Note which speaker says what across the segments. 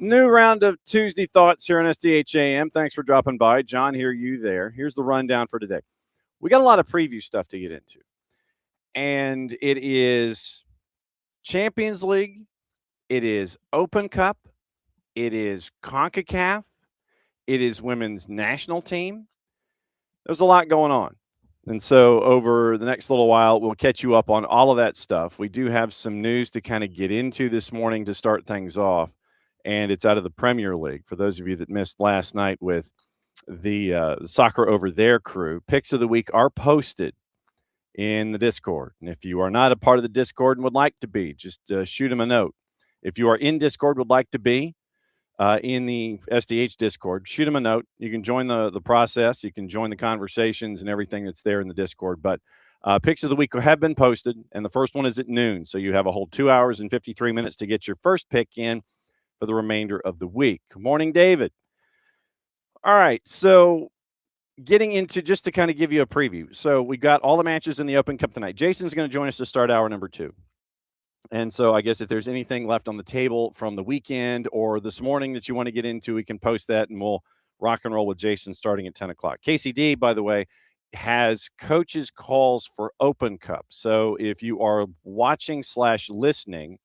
Speaker 1: New round of Tuesday Thoughts here on SDH AM. Thanks for dropping by. John here, you there. Here's the rundown for today. We got a lot of preview stuff to get into. And it is Champions League. It is Open Cup. It is CONCACAF. It is women's national team. There's a lot going on. And so over the next little while, we'll catch you up on all of that stuff. We do have some news to kind of get into this morning to start things off. And it's out of the Premier League. For those of you that missed last night with the Soccer Over There crew, picks of the week are posted in the Discord. And if you are not a part of the Discord and would like to be, just shoot them a note. If you are in Discord, would like to be in the SDH Discord, shoot them a note. You can join the process. You can join the conversations and everything that's there in the Discord. But picks of the week have been posted, and the first one is at noon. So you have a whole 2 hours and 53 minutes to get your first pick in for the remainder of the week. Good morning, David. All right, so getting into just to kind of give you a preview. So we got all the matches in the Open Cup tonight. Jason's going to join us to start hour number 2. And so I guess if there's anything left on the table from the weekend or this morning that you want to get into, we can post that and we'll rock and roll with Jason starting at 10 o'clock. KCD, by the way, has coaches' calls for Open Cup. So if you are watching/listening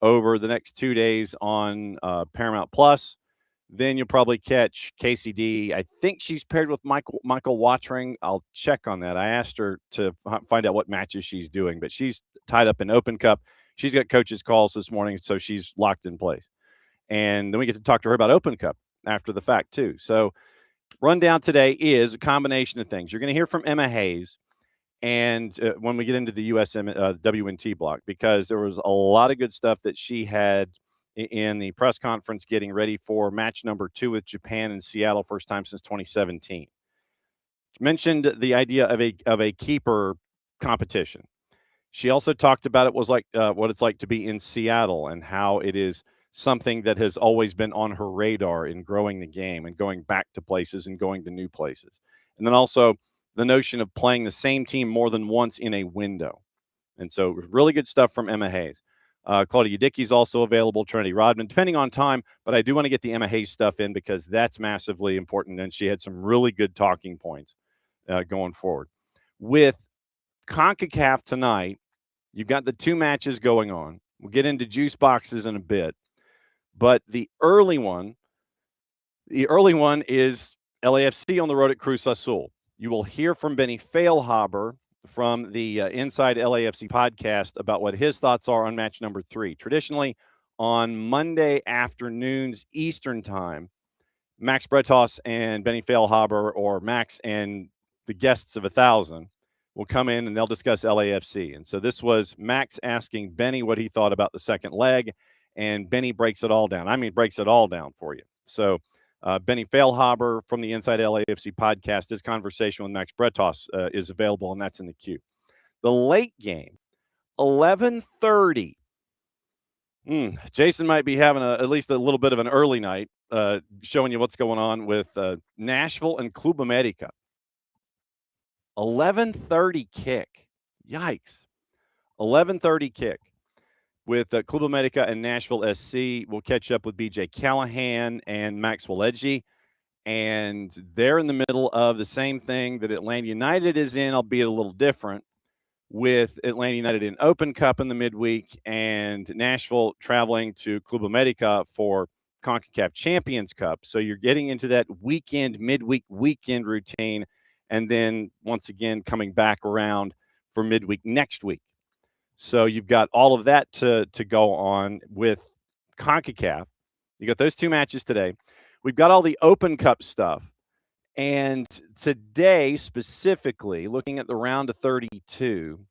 Speaker 1: over the next 2 days on Paramount Plus, then you'll probably catch KCD. I think she's paired with Michael Watring. I'll check on that. I asked her to find out what matches she's doing, but she's tied up in Open Cup. She's got coaches' calls this morning, so she's locked in place. And then we get to talk to her about Open Cup after the fact, too. So rundown today is a combination of things. You're going to hear from Emma Hayes and when we get into the USWNT block, because there was a lot of good stuff that she had in the press conference getting ready for match number 2 with Japan in Seattle, first time since 2017. She mentioned the idea of a keeper competition. She also talked about what it's like to be in Seattle and how it is something that has always been on her radar in growing the game and going back to places and going to new places. And then also the notion of playing the same team more than once in a window. And so really good stuff from Emma Hayes. Claudia Dickey's also available, Trinity Rodman, depending on time. But I do want to get the Emma Hayes stuff in because that's massively important. And she had some really good talking points going forward. With CONCACAF tonight, you've got the 2 matches going on. We'll get into juice boxes in a bit. But the early one is LAFC on the road at Cruz Azul. You will hear from Benny Feilhaber from the Inside LAFC podcast about what his thoughts are on match number 3. Traditionally, on Monday afternoons Eastern time, Max Bretos and Benny Feilhaber, or Max and the guests of 1,000, will come in and they'll discuss LAFC. And so this was Max asking Benny what he thought about the second leg, and Benny breaks it all down. I mean, breaks it all down for you. So Benny Feilhaber from the Inside LAFC podcast, his conversation with Max Bretos is available, and that's in the queue. The late game, 11:30. Jason might be having at least a little bit of an early night, showing you what's going on with Nashville and Club America. 11:30 kick. Yikes. 11:30 kick with Club America and Nashville SC. We'll catch up with BJ Callahan and Maxwell Edgy. And they're in the middle of the same thing that Atlanta United is in, albeit a little different, with Atlanta United in Open Cup in the midweek and Nashville traveling to Club America for CONCACAF Champions Cup. So you're getting into that midweek weekend routine, and then once again coming back around for midweek next week. So you've got all of that to go on with CONCACAF. You got those 2 matches today. We've got all the Open Cup stuff. And today, specifically, looking at the round of 32,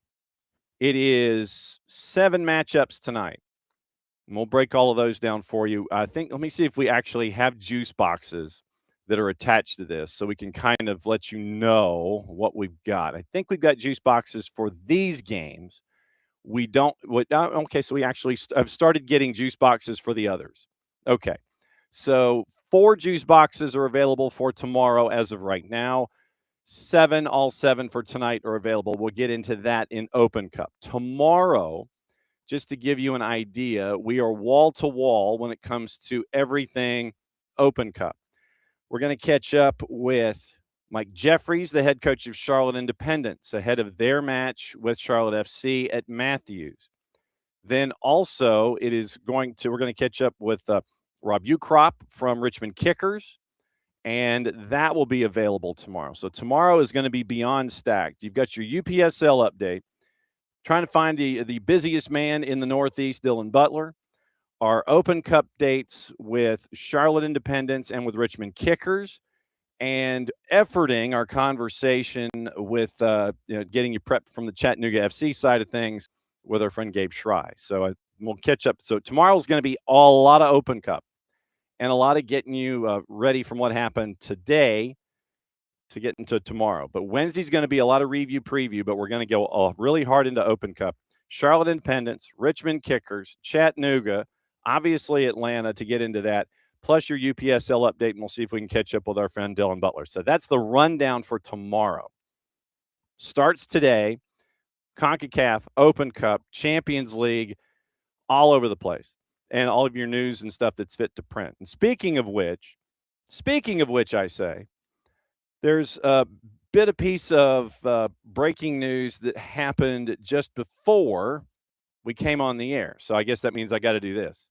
Speaker 1: it is 7 matchups tonight. And we'll break all of those down for you. Let me see if we actually have juice boxes that are attached to this so we can kind of let you know what we've got. I think we've got juice boxes for these games. We don't. Okay, so we actually have started getting juice boxes for the others. Okay, so 4 juice boxes are available for tomorrow as of right now. 7, all 7 for tonight are available. We'll get into that in Open Cup. Tomorrow, just to give you an idea, we are wall to wall when it comes to everything Open Cup. We're going to catch up with Mike Jeffries, the head coach of Charlotte Independence, ahead of their match with Charlotte FC at Matthews. Then also we're going to catch up with Rob Ukrop from Richmond Kickers, and that will be available tomorrow. So tomorrow is going to be beyond stacked. You've got your UPSL update, trying to find the busiest man in the Northeast, Dylan Butler. Our Open Cup dates with Charlotte Independence and with Richmond Kickers, and efforting our conversation with getting you prepped from the Chattanooga FC side of things with our friend Gabe Schrei. So we'll catch up. So tomorrow's going to be a lot of Open Cup and a lot of getting you ready from what happened today to get into tomorrow. But Wednesday's going to be a lot of review preview, but we're going to go really hard into Open Cup. Charlotte Independence, Richmond Kickers, Chattanooga, obviously Atlanta to get into that, plus your UPSL update, and we'll see if we can catch up with our friend Dylan Butler. So that's the rundown for tomorrow. Starts today, CONCACAF, Open Cup, Champions League, all over the place, and all of your news and stuff that's fit to print. And speaking of which I say, there's a piece of breaking news that happened just before we came on the air. So I guess that means I got to do this.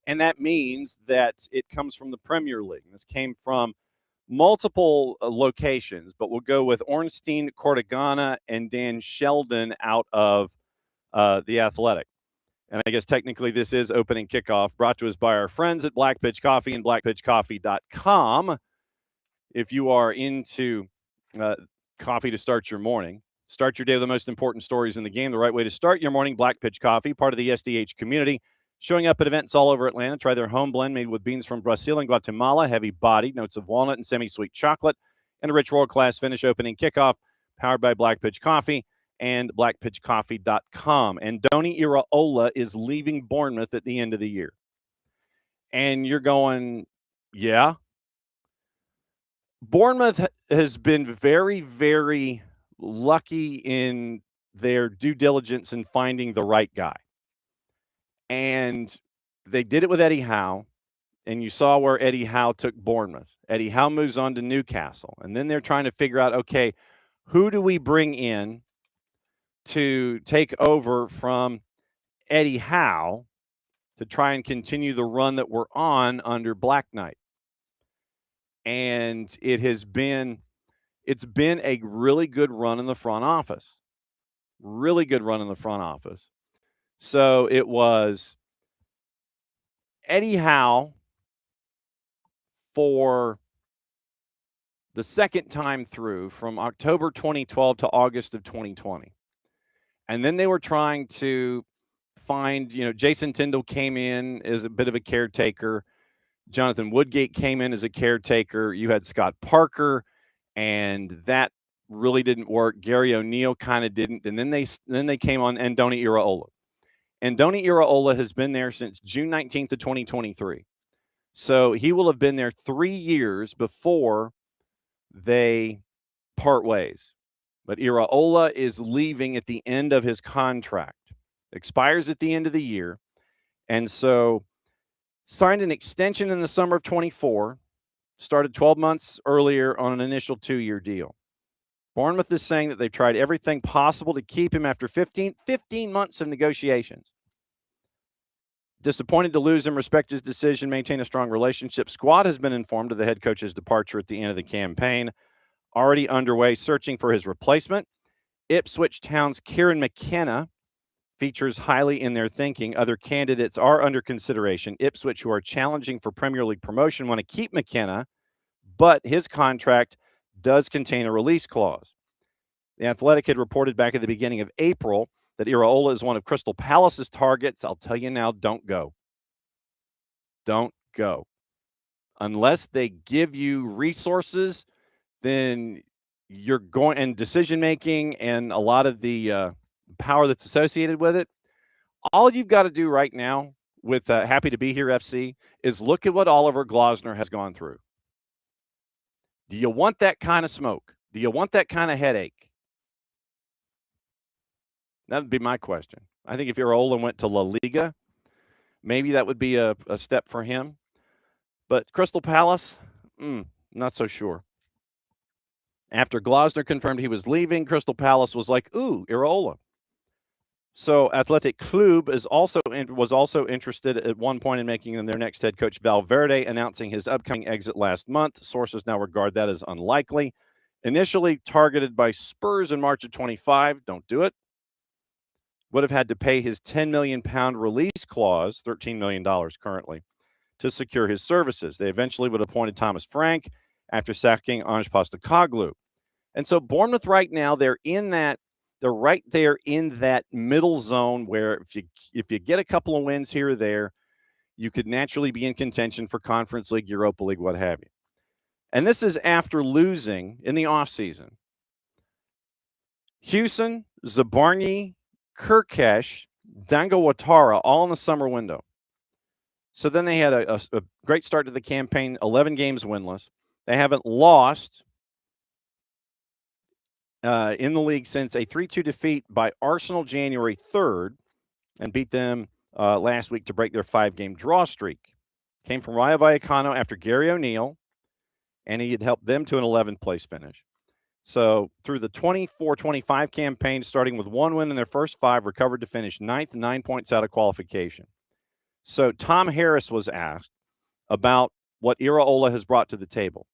Speaker 1: And that means that it comes from the Premier League. This came from multiple locations, but we'll go with Ornstein Cortegana and Dan Sheldon out of The Athletic. And I guess technically this is opening kickoff, brought to us by our friends at Black Pitch Coffee and blackpitchcoffee.com. If you are into coffee to start your morning, start your day with the most important stories in the game, the right way to start your morning, Black Pitch Coffee, part of the SDH community, showing up at events all over Atlanta. Try their home blend made with beans from Brazil and Guatemala, heavy-bodied, notes of walnut and semi-sweet chocolate, and a rich world-class finish. Opening kickoff, powered by Black Pitch Coffee and blackpitchcoffee.com. And Donny Iraola is leaving Bournemouth at the end of the year. And you're going, yeah? Bournemouth has been very, very lucky in their due diligence in finding the right guy. And they did it with Eddie Howe, and you saw where Eddie Howe took Bournemouth. Eddie Howe moves on to Newcastle, and then they're trying to figure out, okay, who do we bring in to take over from Eddie Howe to try and continue the run that we're on under Black Knight? And it's been a really good run in the front office. Really good run in the front office. So it was Eddie Howe for the second time through, from October 2012 to August of 2020. And then they were trying to find, Jason Tyndall came in as a bit of a caretaker. Jonathan Woodgate came in as a caretaker. You had Scott Parker, and that really didn't work. Gary O'Neill kind of didn't. And then they came on Andoni Iraola. Andoni Iraola has been there since June 19th of 2023. So he will have been there 3 years before they part ways. But Iraola is leaving at the end of his contract. Expires at the end of the year. And so signed an extension in the summer of 24, started 12 months earlier on an initial 2-year deal. Bournemouth is saying that they've tried everything possible to keep him after 15 months of negotiations. Disappointed to lose him, respect his decision, maintain a strong relationship. Squad has been informed of the head coach's departure at the end of the campaign. Already underway, searching for his replacement. Ipswich Town's Kieran McKenna features highly in their thinking. Other candidates are under consideration. Ipswich, who are challenging for Premier League promotion, want to keep McKenna, but his contract does contain a release clause. The Athletic had reported back at the beginning of April that Iraola is one of Crystal Palace's targets. I'll tell you now, don't go. Don't go. Unless they give you resources, then you're going, and decision-making and a lot of the power that's associated with it. All you've got to do right now with Happy to Be Here FC is look at what Oliver Glasner has gone through. Do you want that kind of smoke? Do you want that kind of headache? That would be my question. I think if Iraola went to La Liga, maybe that would be a step for him. But Crystal Palace, not so sure. After Glasner confirmed he was leaving, Crystal Palace was like, ooh, Iraola. So Athletic Club was also interested at one point in making him their next head coach. Valverde announcing his upcoming exit last month. Sources now regard that as unlikely. Initially targeted by Spurs in March of 25, don't do it. Would have had to pay his £10 million release clause, $13 million currently, to secure his services. They eventually would have appointed Thomas Frank after sacking Ange Postecoglou. And so Bournemouth right now, they're right there in that middle zone where if you get a couple of wins here or there, you could naturally be in contention for Conference League, Europa League, what have you. And this is after losing in the offseason. Hewson, Zabarnyi, Kirkesh, Dango Ouattara, all in the summer window. So then they had a great start to the campaign, 11 games winless. They haven't lost in the league since a 3-2 defeat by Arsenal January 3rd and beat them last week to break their 5-game draw streak. Came from Rayo Vallecano after Gary O'Neill, and he had helped them to an 11th place finish. So through the 24-25 campaign, starting with 1 win in their first 5, recovered to finish 9th, 9 points out of qualification. So Tom Harris was asked about what Iraola has brought to the table.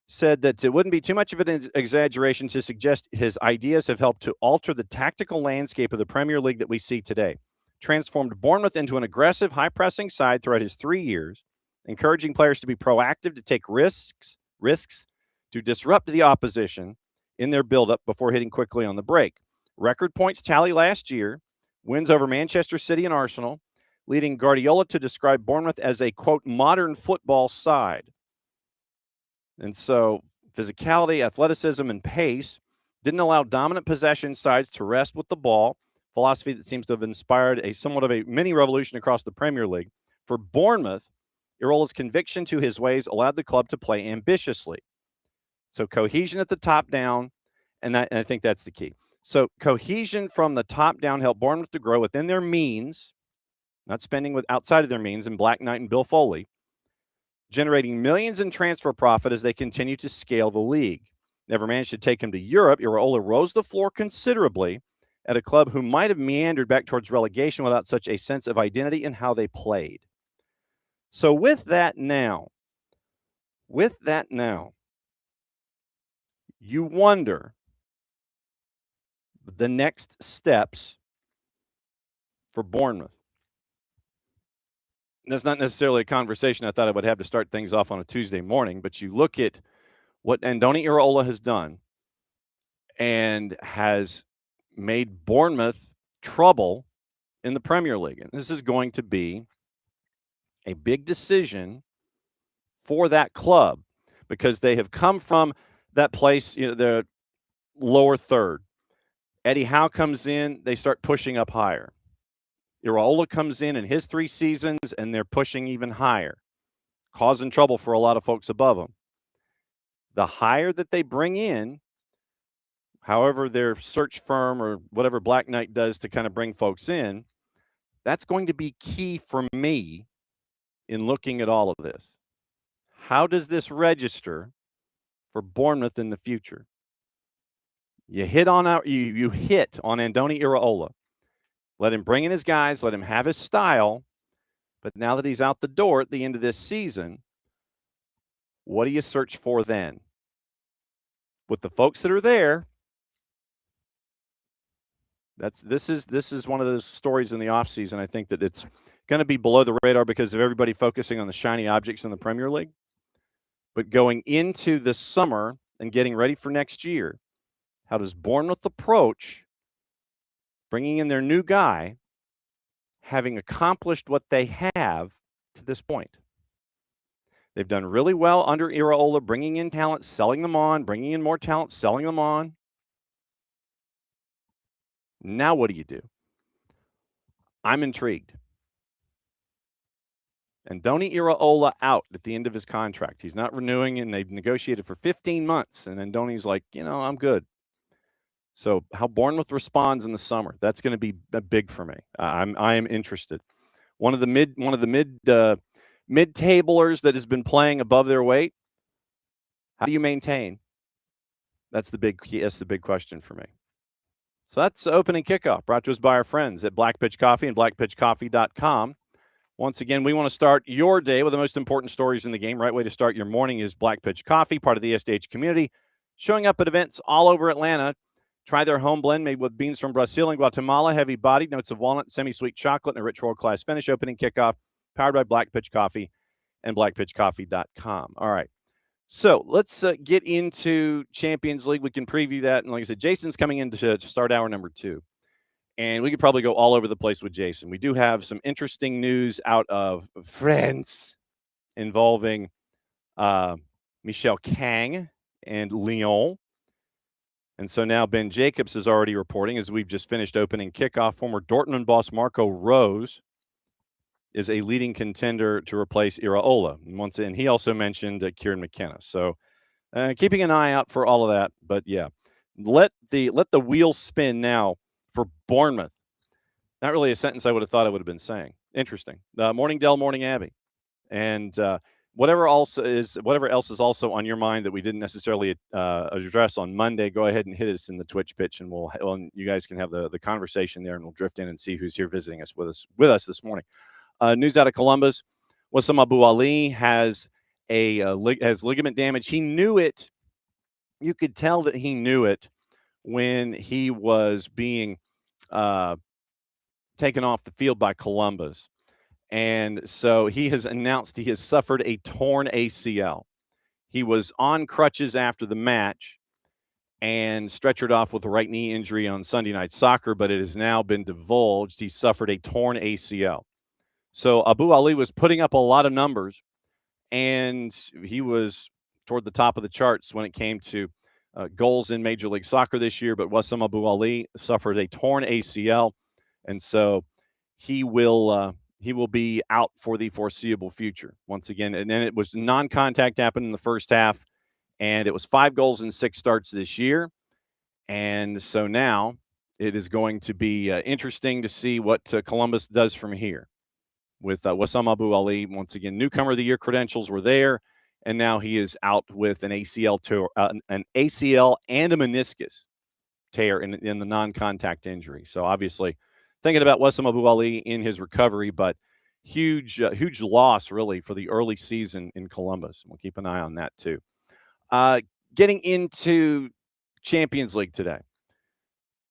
Speaker 1: Said that it wouldn't be too much of an exaggeration to suggest his ideas have helped to alter the tactical landscape of the Premier League that we see today. Transformed Bournemouth into an aggressive, high-pressing side throughout his 3 years, encouraging players to be proactive, to take risks to disrupt the opposition in their build-up before hitting quickly on the break. Record points tally last year, wins over Manchester City and Arsenal, leading Guardiola to describe Bournemouth as a, quote, modern football side. And so physicality, athleticism, and pace didn't allow dominant possession sides to rest with the ball, philosophy that seems to have inspired a somewhat of a mini revolution across the Premier League. For Bournemouth, Iraola's conviction to his ways allowed the club to play ambitiously. So cohesion at the top down, and I think that's the key. So cohesion from the top down helped Bournemouth to grow within their means, not spending outside of their means, in Black Knight and Bill Foley, generating millions in transfer profit as they continue to scale the league. Never managed to take him to Europe, Iraola rose the floor considerably at a club who might have meandered back towards relegation without such a sense of identity in how they played. So with that now, you wonder the next steps for Bournemouth. That's not necessarily a conversation I thought I would have to start things off on a Tuesday morning, but you look at what Andoni Iraola has done and has made Bournemouth trouble in the Premier League. And this is going to be a big decision for that club because they have come from that place, the lower third. Eddie Howe comes in, they start pushing up higher. Iraola comes in his 3 seasons, and they're pushing even higher, causing trouble for a lot of folks above them. The higher that they bring in, however their search firm or whatever Black Knight does to kind of bring folks in, that's going to be key for me in looking at all of this. How does this register for Bournemouth in the future? You hit on Andoni Iraola. Let him bring in his guys. Let him have his style. But now that he's out the door at the end of this season, what do you search for then? With the folks that are there, this is one of those stories in the offseason. I think that it's going to be below the radar because of everybody focusing on the shiny objects in the Premier League. But going into the summer and getting ready for next year, how does Bournemouth approach bringing in their new guy, having accomplished what they have to this point? They've done really well under Iraola, bringing in talent, selling them on, bringing in more talent, selling them on. Now what do you do? I'm intrigued. Andoni Iraola out at the end of his contract. He's not renewing, and they've negotiated for 15 months. And Andoni's like, I'm good. So how Bournemouth responds in the summer, that's going to be big for me. I am interested. One of the mid-tablers that has been playing above their weight. How do you maintain? That's the big question for me. So that's opening kickoff, brought to us by our friends at Black Pitch Coffee and blackpitchcoffee.com. Once again, we want to start your day with the most important stories in the game. Right way to start your morning is Black Pitch Coffee, part of the SDH community, showing up at events all over Atlanta. Try their home blend made with beans from Brazil and Guatemala, heavy-bodied, notes of walnut, semi-sweet chocolate, and a rich world-class finish. Opening kickoff, powered by Black Pitch Coffee and blackpitchcoffee.com. All right. So let's get into Champions League. We can preview that. And like I said, Jason's coming in to start hour number 2. And we could probably go all over the place with Jason. We do have some interesting news out of France involving Michel Kang and Lyon. And so now Ben Jacobs is already reporting, as we've just finished opening kickoff, former Dortmund boss Marco Rose is a leading contender to replace Iraola. And he also mentioned Kieran McKenna. So keeping an eye out for all of that. But, yeah, let the wheels spin now for Bournemouth. Not really a sentence I would have thought I would have been saying. Interesting. Morning, Dell, morning, Abby. And whatever else is also on your mind that we didn't necessarily address on Monday, go ahead and hit us in the Twitch pitch, and you guys can have the conversation there, and we'll drift in and see who's here visiting us with us this morning. News out of Columbus: Wissam Abu Ali has ligament damage. He knew it. You could tell that he knew it when he was being taken off the field by Columbus. And so he has announced he has suffered a torn ACL. He was on crutches after the match and stretchered off with a right knee injury on Sunday Night Soccer, but it has now been divulged he suffered a torn ACL. So Abu Ali was putting up a lot of numbers, and he was toward the top of the charts when it came to goals in Major League Soccer this year. But Wissam Abu Ali suffered a torn ACL, and so he will be out for the foreseeable future once again. And then it was non-contact happened in the first half, and it was 5 goals in 6 starts this year. And so now it is going to be interesting to see what Columbus does from here with Wissam Abu Ali. Once again, newcomer of the year credentials were there, and now he is out with an ACL and a meniscus tear in the non-contact injury. So obviously thinking about Wissam Abu Ali in his recovery, but huge loss really for the early season in Columbus. We'll keep an eye on that too. Getting into Champions League today.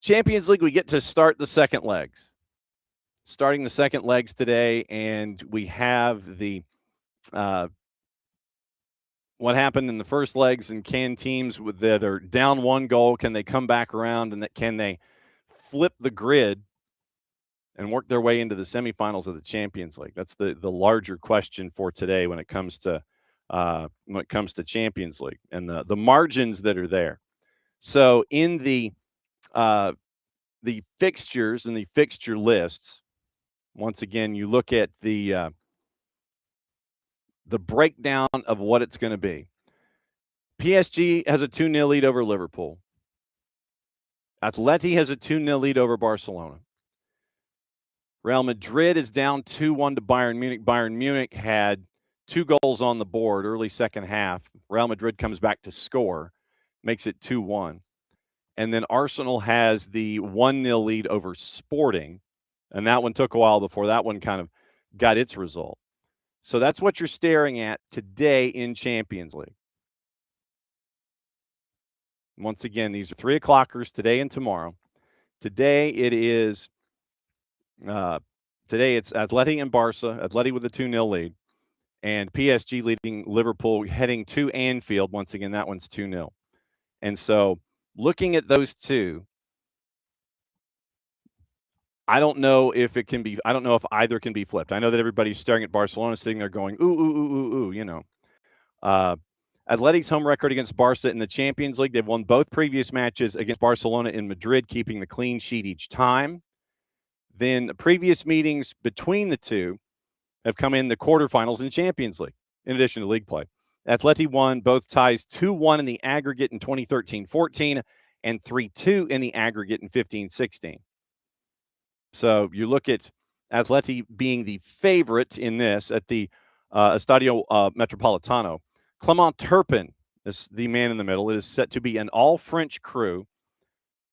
Speaker 1: Champions League, we get to start the second legs. Starting the second legs today, and we have the what happened in the first legs, and can teams that are down 1 goal, can they come back around, and can they flip the grid and work their way into the semifinals of the Champions League? That's the larger question for today when it comes to Champions League and the margins that are there. So in the fixtures and the fixture lists, once again, you look at the breakdown of what it's going to be. PSG has a 2-0 lead over Liverpool. Atleti has a 2-0 lead over Barcelona. Real Madrid is down 2-1 to Bayern Munich. Bayern Munich had 2 goals on the board early second half. Real Madrid comes back to score, makes it 2-1. And then Arsenal has the 1-0 lead over Sporting, and that one took a while before that one kind of got its result. So that's what you're staring at today in Champions League. Once again, these are 3 o'clockers today and tomorrow. Today it's Atleti and Barca. Atleti with a 2-0 lead, and PSG leading Liverpool heading to Anfield. Once again, that one's 2-0. And so looking at those two, I don't know if either can be flipped. I know that everybody's staring at Barcelona, sitting there going, ooh, you know. Atleti's home record against Barca in the Champions League, they've won both previous matches against Barcelona in Madrid, keeping the clean sheet each time. Then the previous meetings between the two, have come in the quarterfinals in Champions League, in addition to league play. Atleti won both ties 2-1 in the aggregate in 2013-14 and 3-2 in the aggregate in 15-16. So you look at Atleti being the favorite in this at the Estadio Metropolitano. Clement Turpin is the man in the middle. It is set to be an all-French crew.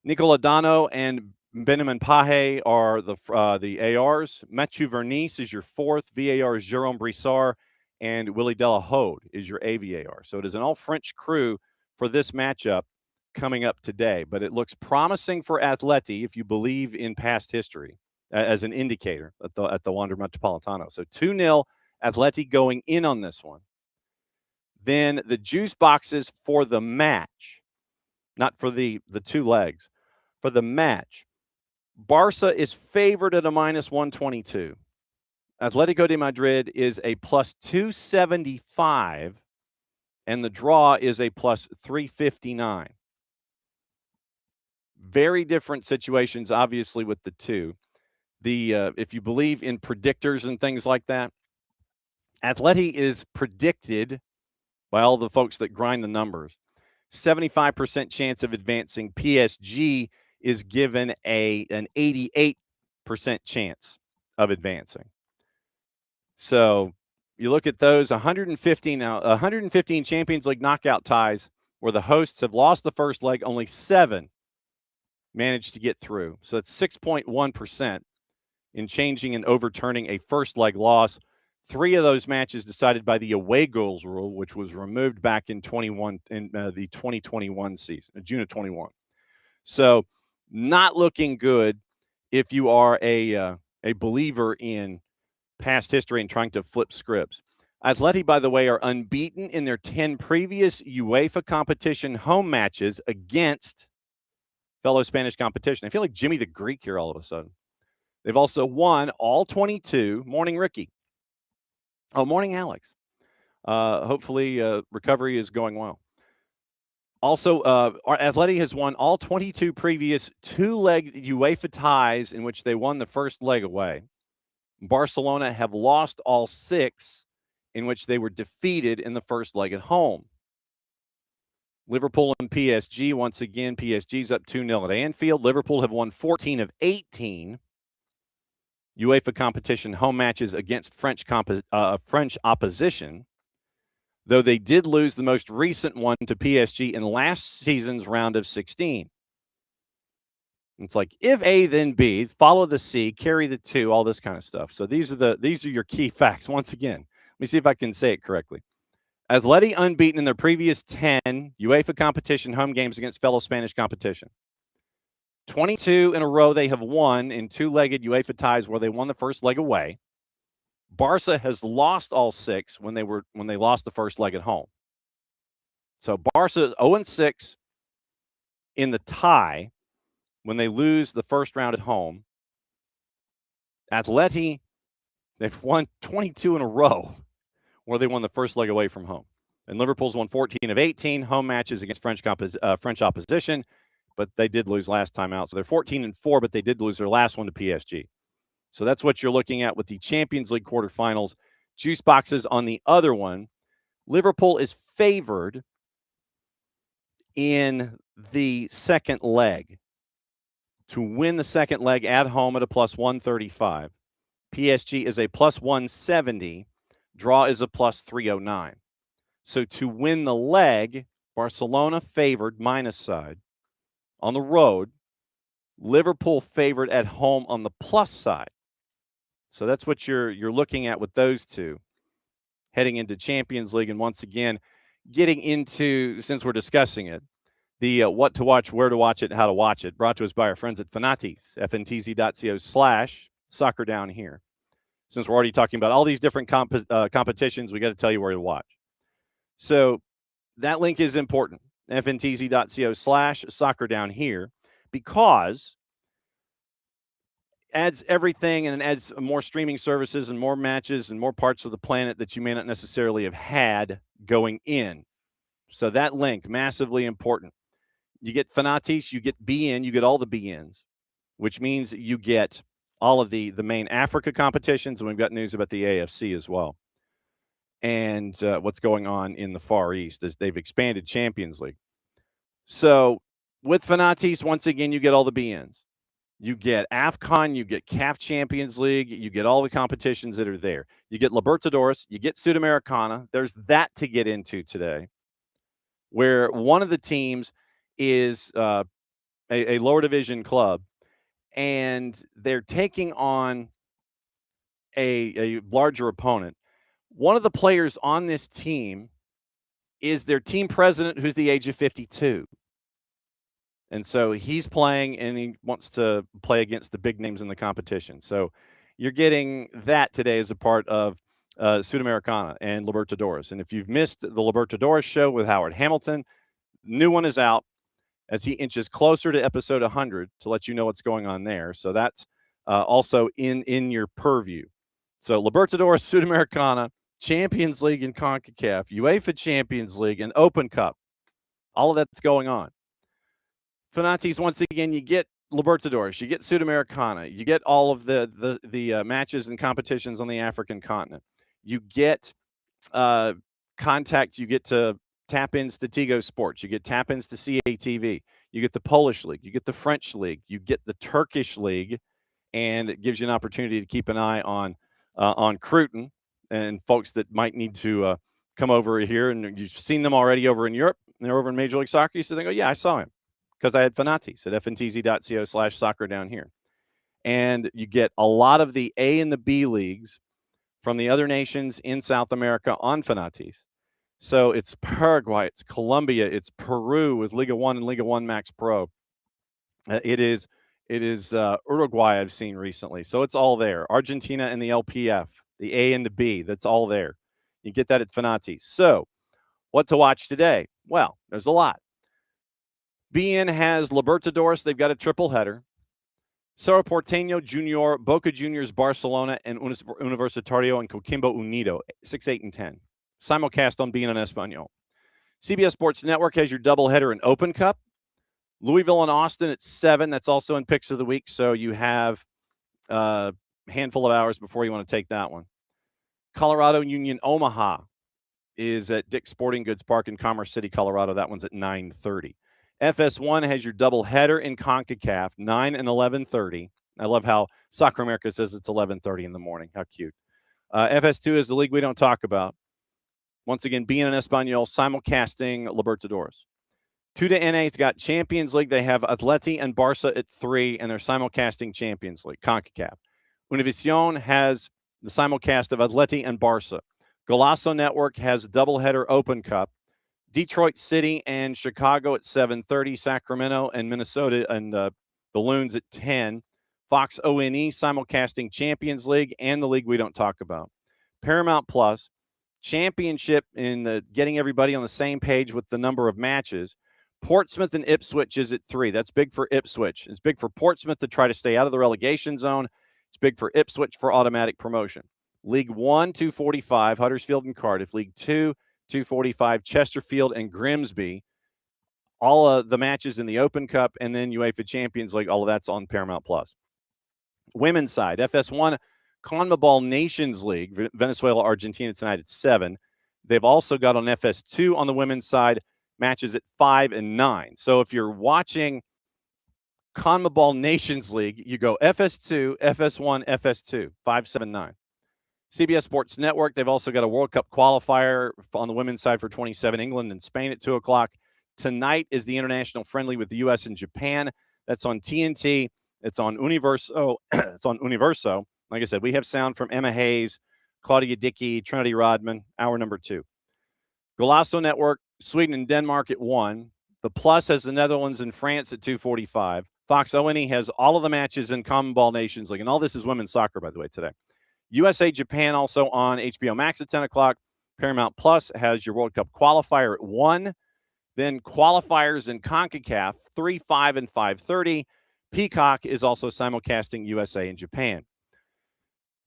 Speaker 1: Nicolas Dano and Benjamin Pahé are the ARs. Mathieu Vernice is your fourth. VAR is Jérôme Brissard. And Willie Delahode is your AVAR. So it is an all-French crew for this matchup coming up today. But it looks promising for Atleti if you believe in past history as an indicator at the Wander Metropolitano. So 2-0 Atleti going in on this one. Then the juice boxes for the match, not for the two legs. For the match, Barca is favored at a -122. Atletico de Madrid is a +275, and the draw is a +359. Very different situations, obviously, with the two. If you believe in predictors and things like that, Atleti is predicted by all the folks that grind the numbers. 75% chance of advancing. PSG is given an 88% chance of advancing. So you look at those 115 Champions League knockout ties where the hosts have lost the first leg, only 7 managed to get through. So that's 6.1% in changing and overturning a first leg loss. 3 of those matches decided by the away goals rule, which was removed back in the 2021 season, June of 21. So not looking good if you are a believer in past history and trying to flip scripts. Atleti, by the way, are unbeaten in their 10 previous UEFA competition home matches against fellow Spanish competition. I feel like Jimmy the Greek here all of a sudden. They've also won all 22. Morning, Ricky. Oh, morning, Alex. Hopefully recovery is going well. Also, Atleti has won all 22 previous 2-leg UEFA ties in which they won the first leg away. Barcelona have lost all 6 in which they were defeated in the first leg at home. Liverpool and PSG, once again, PSG's up 2-0 at Anfield. Liverpool have won 14 of 18 UEFA competition home matches against French opposition, though they did lose the most recent one to PSG in last season's round of 16. It's like if A, then B, follow the C, carry the 2, all this kind of stuff. So these are your key facts. Once again, let me see if I can say it correctly. Atleti unbeaten in their previous 10 UEFA competition home games against fellow Spanish competition. 22 in a row they have won in 2-legged UEFA ties where they won the first leg away. Barca has lost all 6 when they lost the first leg at home. So Barca is 0-6 in the tie when they lose the first round at home. Atleti, they've won 22 in a row where they won the first leg away from home. And Liverpool's won 14 of 18 home matches against French opposition, but they did lose last time out. So they're 14-4, but they did lose their last one to PSG. So that's what you're looking at with the Champions League quarterfinals. Juice boxes on the other one. Liverpool is favored in the second leg to win the second leg at home at a +135. PSG is a +170. Draw is a +309. So to win the leg, Barcelona favored minus side on the road. Liverpool favored at home on the plus side. So that's what you're looking at with those two heading into Champions League. And once again, getting into, since we're discussing it, the what to watch, where to watch it, how to watch it, brought to us by our friends at Fanatis, fntz.co/soccer down here. Since we're already talking about all these different competitions, we got to tell you where to watch. So that link is important, fntz.co/soccer down here, because adds everything and adds more streaming services and more matches and more parts of the planet that you may not necessarily have had going in. So that link, massively important. You get Fanatis, you get BN, you get all the BNs, which means you get all of the main Africa competitions, and we've got news about the AFC as well. And what's going on in the Far East as they've expanded Champions League. So with Fanatis, once again, you get all the BNs. You get AFCON, you get CAF Champions League, you get all the competitions that are there. You get Libertadores, you get Sudamericana. There's that to get into today, where one of the teams is a lower division club, and they're taking on a larger opponent. One of the players on this team is their team president, who's the age of 52. And so he's playing, and he wants to play against the big names in the competition. So you're getting that today as a part of Sudamericana and Libertadores. And if you've missed the Libertadores show with Howard Hamilton, new one is out as he inches closer to episode 100 to let you know what's going on there. So that's also in your purview. So Libertadores, Sudamericana, Champions League and CONCACAF, UEFA Champions League, and Open Cup. All of that's going on. Fanatis, once again, you get Libertadores, you get Sudamericana, you get all of the matches and competitions on the African continent. You get contact, you get to tap-ins to Tigo Sports, you get tap-ins to CATV, you get the Polish League, you get the French League, you get the Turkish League, and it gives you an opportunity to keep an eye on Cruton and folks that might need to come over here. And you've seen them already over in Europe, and they're over in Major League Soccer. You said, they go, yeah, I saw him, because I had Fanatis at fntz.co/soccer down here. And you get a lot of the A and the B leagues from the other nations in South America on Fanatis. So it's Paraguay, it's Colombia, it's Peru with Liga 1 and Liga 1 Max Pro. It is Uruguay I've seen recently. So it's all there. Argentina and the LPF, the A and the B, that's all there. You get that at Fanatis. So what to watch today? Well, there's a lot. BN has Libertadores. They've got a triple header. Cerro Porteño Junior, Boca Juniors, Barcelona, and Universitario and Coquimbo Unido, 6, 8, and 10. Simulcast on BN and Español. CBS Sports Network has your doubleheader in Open Cup. Louisville and Austin at 7. That's also in Picks of the Week, so you have a handful of hours before you want to take that one. Colorado Union Omaha is at Dick's Sporting Goods Park in Commerce City, Colorado. That one's at 9:30. FS1 has your doubleheader in CONCACAF, 9 and 11:30. I love how Soccer America says it's 11:30 in the morning. How cute. FS2 is the league we don't talk about. Once again, BN and Español simulcasting Libertadores. 2 to NA's got Champions League. They have Atleti and Barca at 3, and they're simulcasting Champions League, CONCACAF. Univision has the simulcast of Atleti and Barca. Golazo Network has a doubleheader Open Cup. Detroit City and Chicago at 7:30. Sacramento and Minnesota and the Loons at 10. Fox ONE simulcasting Champions League and the league we don't talk about. Paramount Plus, championship in the getting everybody on the same page with the number of matches. Portsmouth and Ipswich is at 3. That's big for Ipswich. It's big for Portsmouth to try to stay out of the relegation zone. It's big for Ipswich for automatic promotion. League 1, 2:45, Huddersfield and Cardiff. League 2, 2:45, Chesterfield and Grimsby. All of the matches in the Open Cup, and then UEFA Champions League, all of that's on Paramount Plus. Women's side, FS1, CONMEBOL Nations League, Venezuela, Argentina tonight at 7. They've also got on FS2 on the women's side matches at 5 and 9. So if you're watching CONMEBOL Nations League, you go FS2, FS1, FS2, 5, 7, 9. CBS Sports Network, they've also got a World Cup qualifier on the women's side for 27, England and Spain at 2 o'clock. Tonight is the international friendly with the U.S. and Japan. That's on TNT. It's on Universo. It's on Universo. Like I said, we have sound from Emma Hayes, Claudia Dickey, Trinity Rodman, hour number 2. Golazo Network, Sweden and Denmark at 1. The Plus has the Netherlands and France at 2:45. Fox ONE has all of the matches in CONMEBOL Nations League. And all this is women's soccer, by the way, today. USA Japan also on HBO Max at 10 o'clock. Paramount Plus has your World Cup qualifier at 1. Then qualifiers in CONCACAF, 3, 5, and 5:30. Peacock is also simulcasting USA and Japan.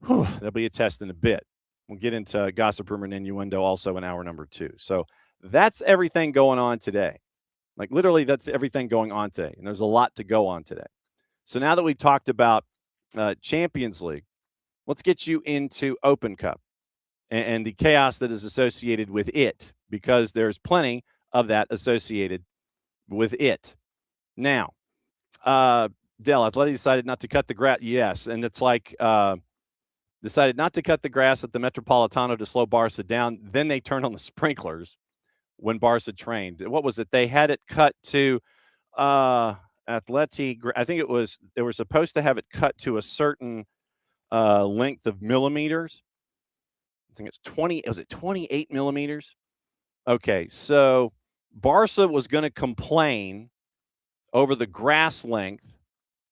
Speaker 1: There'll be a test in a bit. We'll get into gossip, rumor, and innuendo also in hour number 2. So that's everything going on today. Like literally, that's everything going on today. And there's a lot to go on today. So now that we've talked about Champions League. Let's get you into Open Cup and the chaos that is associated with it, because there's plenty of that associated with it. Now, Dell, Atleti decided not to cut the grass. Yes, and it's like decided not to cut the grass at the Metropolitano to slow Barca down. Then they turned on the sprinklers when Barca trained. What was it? They had it cut to Atleti. I think it was they were supposed to have it cut to a certain length of millimeters. I think it's 20. Was it 28 millimeters? Okay, so Barca was going to complain over the grass length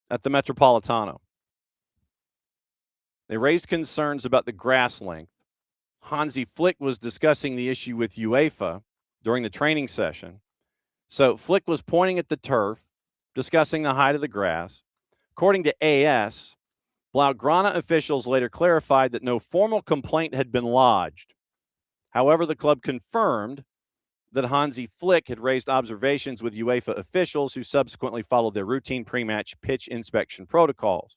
Speaker 1: at the Metropolitano. They raised concerns about the grass length. Hansi Flick was discussing the issue with UEFA during the training session. So Flick was pointing at the turf, discussing the height of the grass. According to AS, Blaugrana officials later clarified that no formal complaint had been lodged. However, the club confirmed that Hansi Flick had raised observations with UEFA officials who subsequently followed their routine pre-match pitch inspection protocols.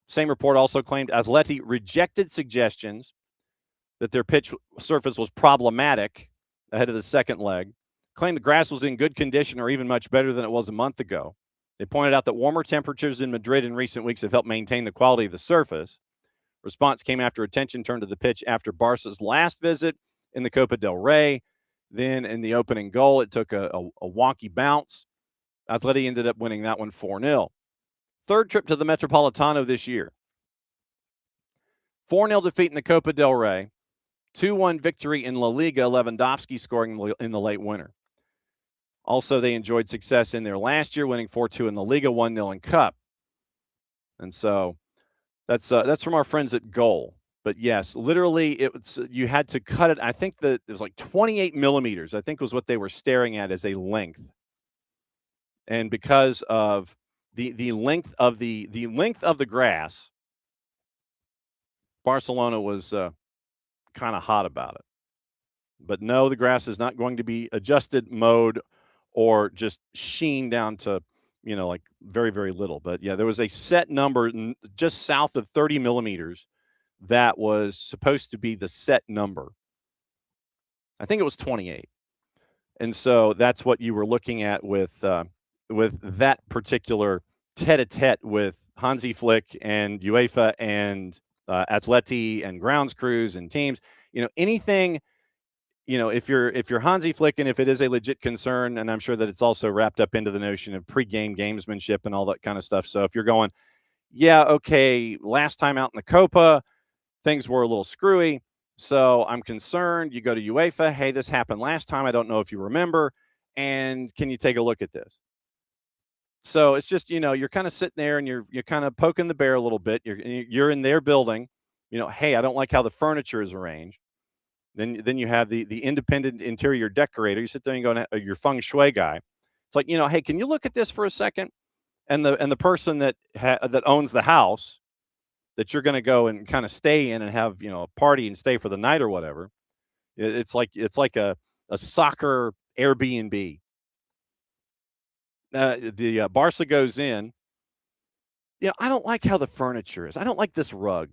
Speaker 1: Same report also claimed Atleti rejected suggestions that their pitch surface was problematic ahead of the second leg, claimed the grass was in good condition or even much better than it was a month ago. They pointed out that warmer temperatures in Madrid in recent weeks have helped maintain the quality of the surface. Response came after attention turned to the pitch after Barca's last visit in the Copa del Rey. Then in the opening goal, it took a wonky bounce. Atleti ended up winning that one 4-0. Third trip to the Metropolitano this year. 4-0 defeat in the Copa del Rey. 2-1 victory in La Liga, Lewandowski scoring in the late winter. Also, they enjoyed success in there last year, winning 4-2 in the Liga, 1-0 in Cup. And so that's from our friends at Goal. But yes, literally, you had to cut it. I think that it was like 28 millimeters, I think was what they were staring at as a length. And because of the length of the length of the grass, Barcelona was kind of hot about it. But no, the grass is not going to be adjusted, mowed, or just sheen down to, like very, very little. But yeah, there was a set number just south of 30 millimeters that was supposed to be the set number. I think it was 28. And so that's what you were looking at with that particular tete-a-tete with Hansi Flick and UEFA and Atleti and grounds crews and teams. Anything, if you're Hansi Flick, and if it is a legit concern, and I'm sure that it's also wrapped up into the notion of pregame gamesmanship and all that kind of stuff. So if you're going, yeah, okay, last time out in the Copa, things were a little screwy, so I'm concerned. You go to UEFA, hey, this happened last time. I don't know if you remember, and can you take a look at this? So it's just, you're kind of sitting there and you're kind of poking the bear a little bit. You're in their building, hey, I don't like how the furniture is arranged. Then you have the independent interior decorator. You sit there and go, your feng shui guy. It's like, hey, can you look at this for a second? And the person that owns the house that you're going to go and kind of stay in and have, a party and stay for the night or whatever. It's like a soccer Airbnb. The Barca goes in. I don't like how the furniture is. I don't like this rug.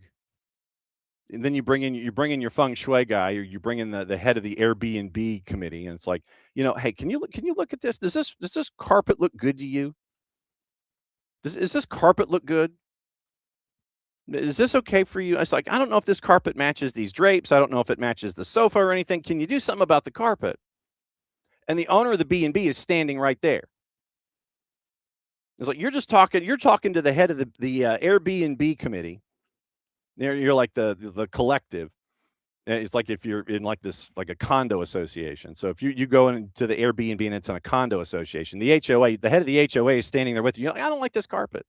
Speaker 1: And then you bring in your feng shui guy, or you bring in the head of the Airbnb committee, and it's like, hey, can you look at this? Does this carpet look good to you? Does this carpet look good? Is this okay for you? It's like, I don't know if this carpet matches these drapes. I don't know if it matches the sofa or anything. Can you do something about the carpet? And the owner of the B&B is standing right there. It's like, you're talking to the head of the Airbnb committee. You're like the collective. It's like if you're in like this, like a condo association. So if you go into the Airbnb and it's in a condo association, the HOA, the head of the HOA is standing there with you. You're like, I don't like this carpet.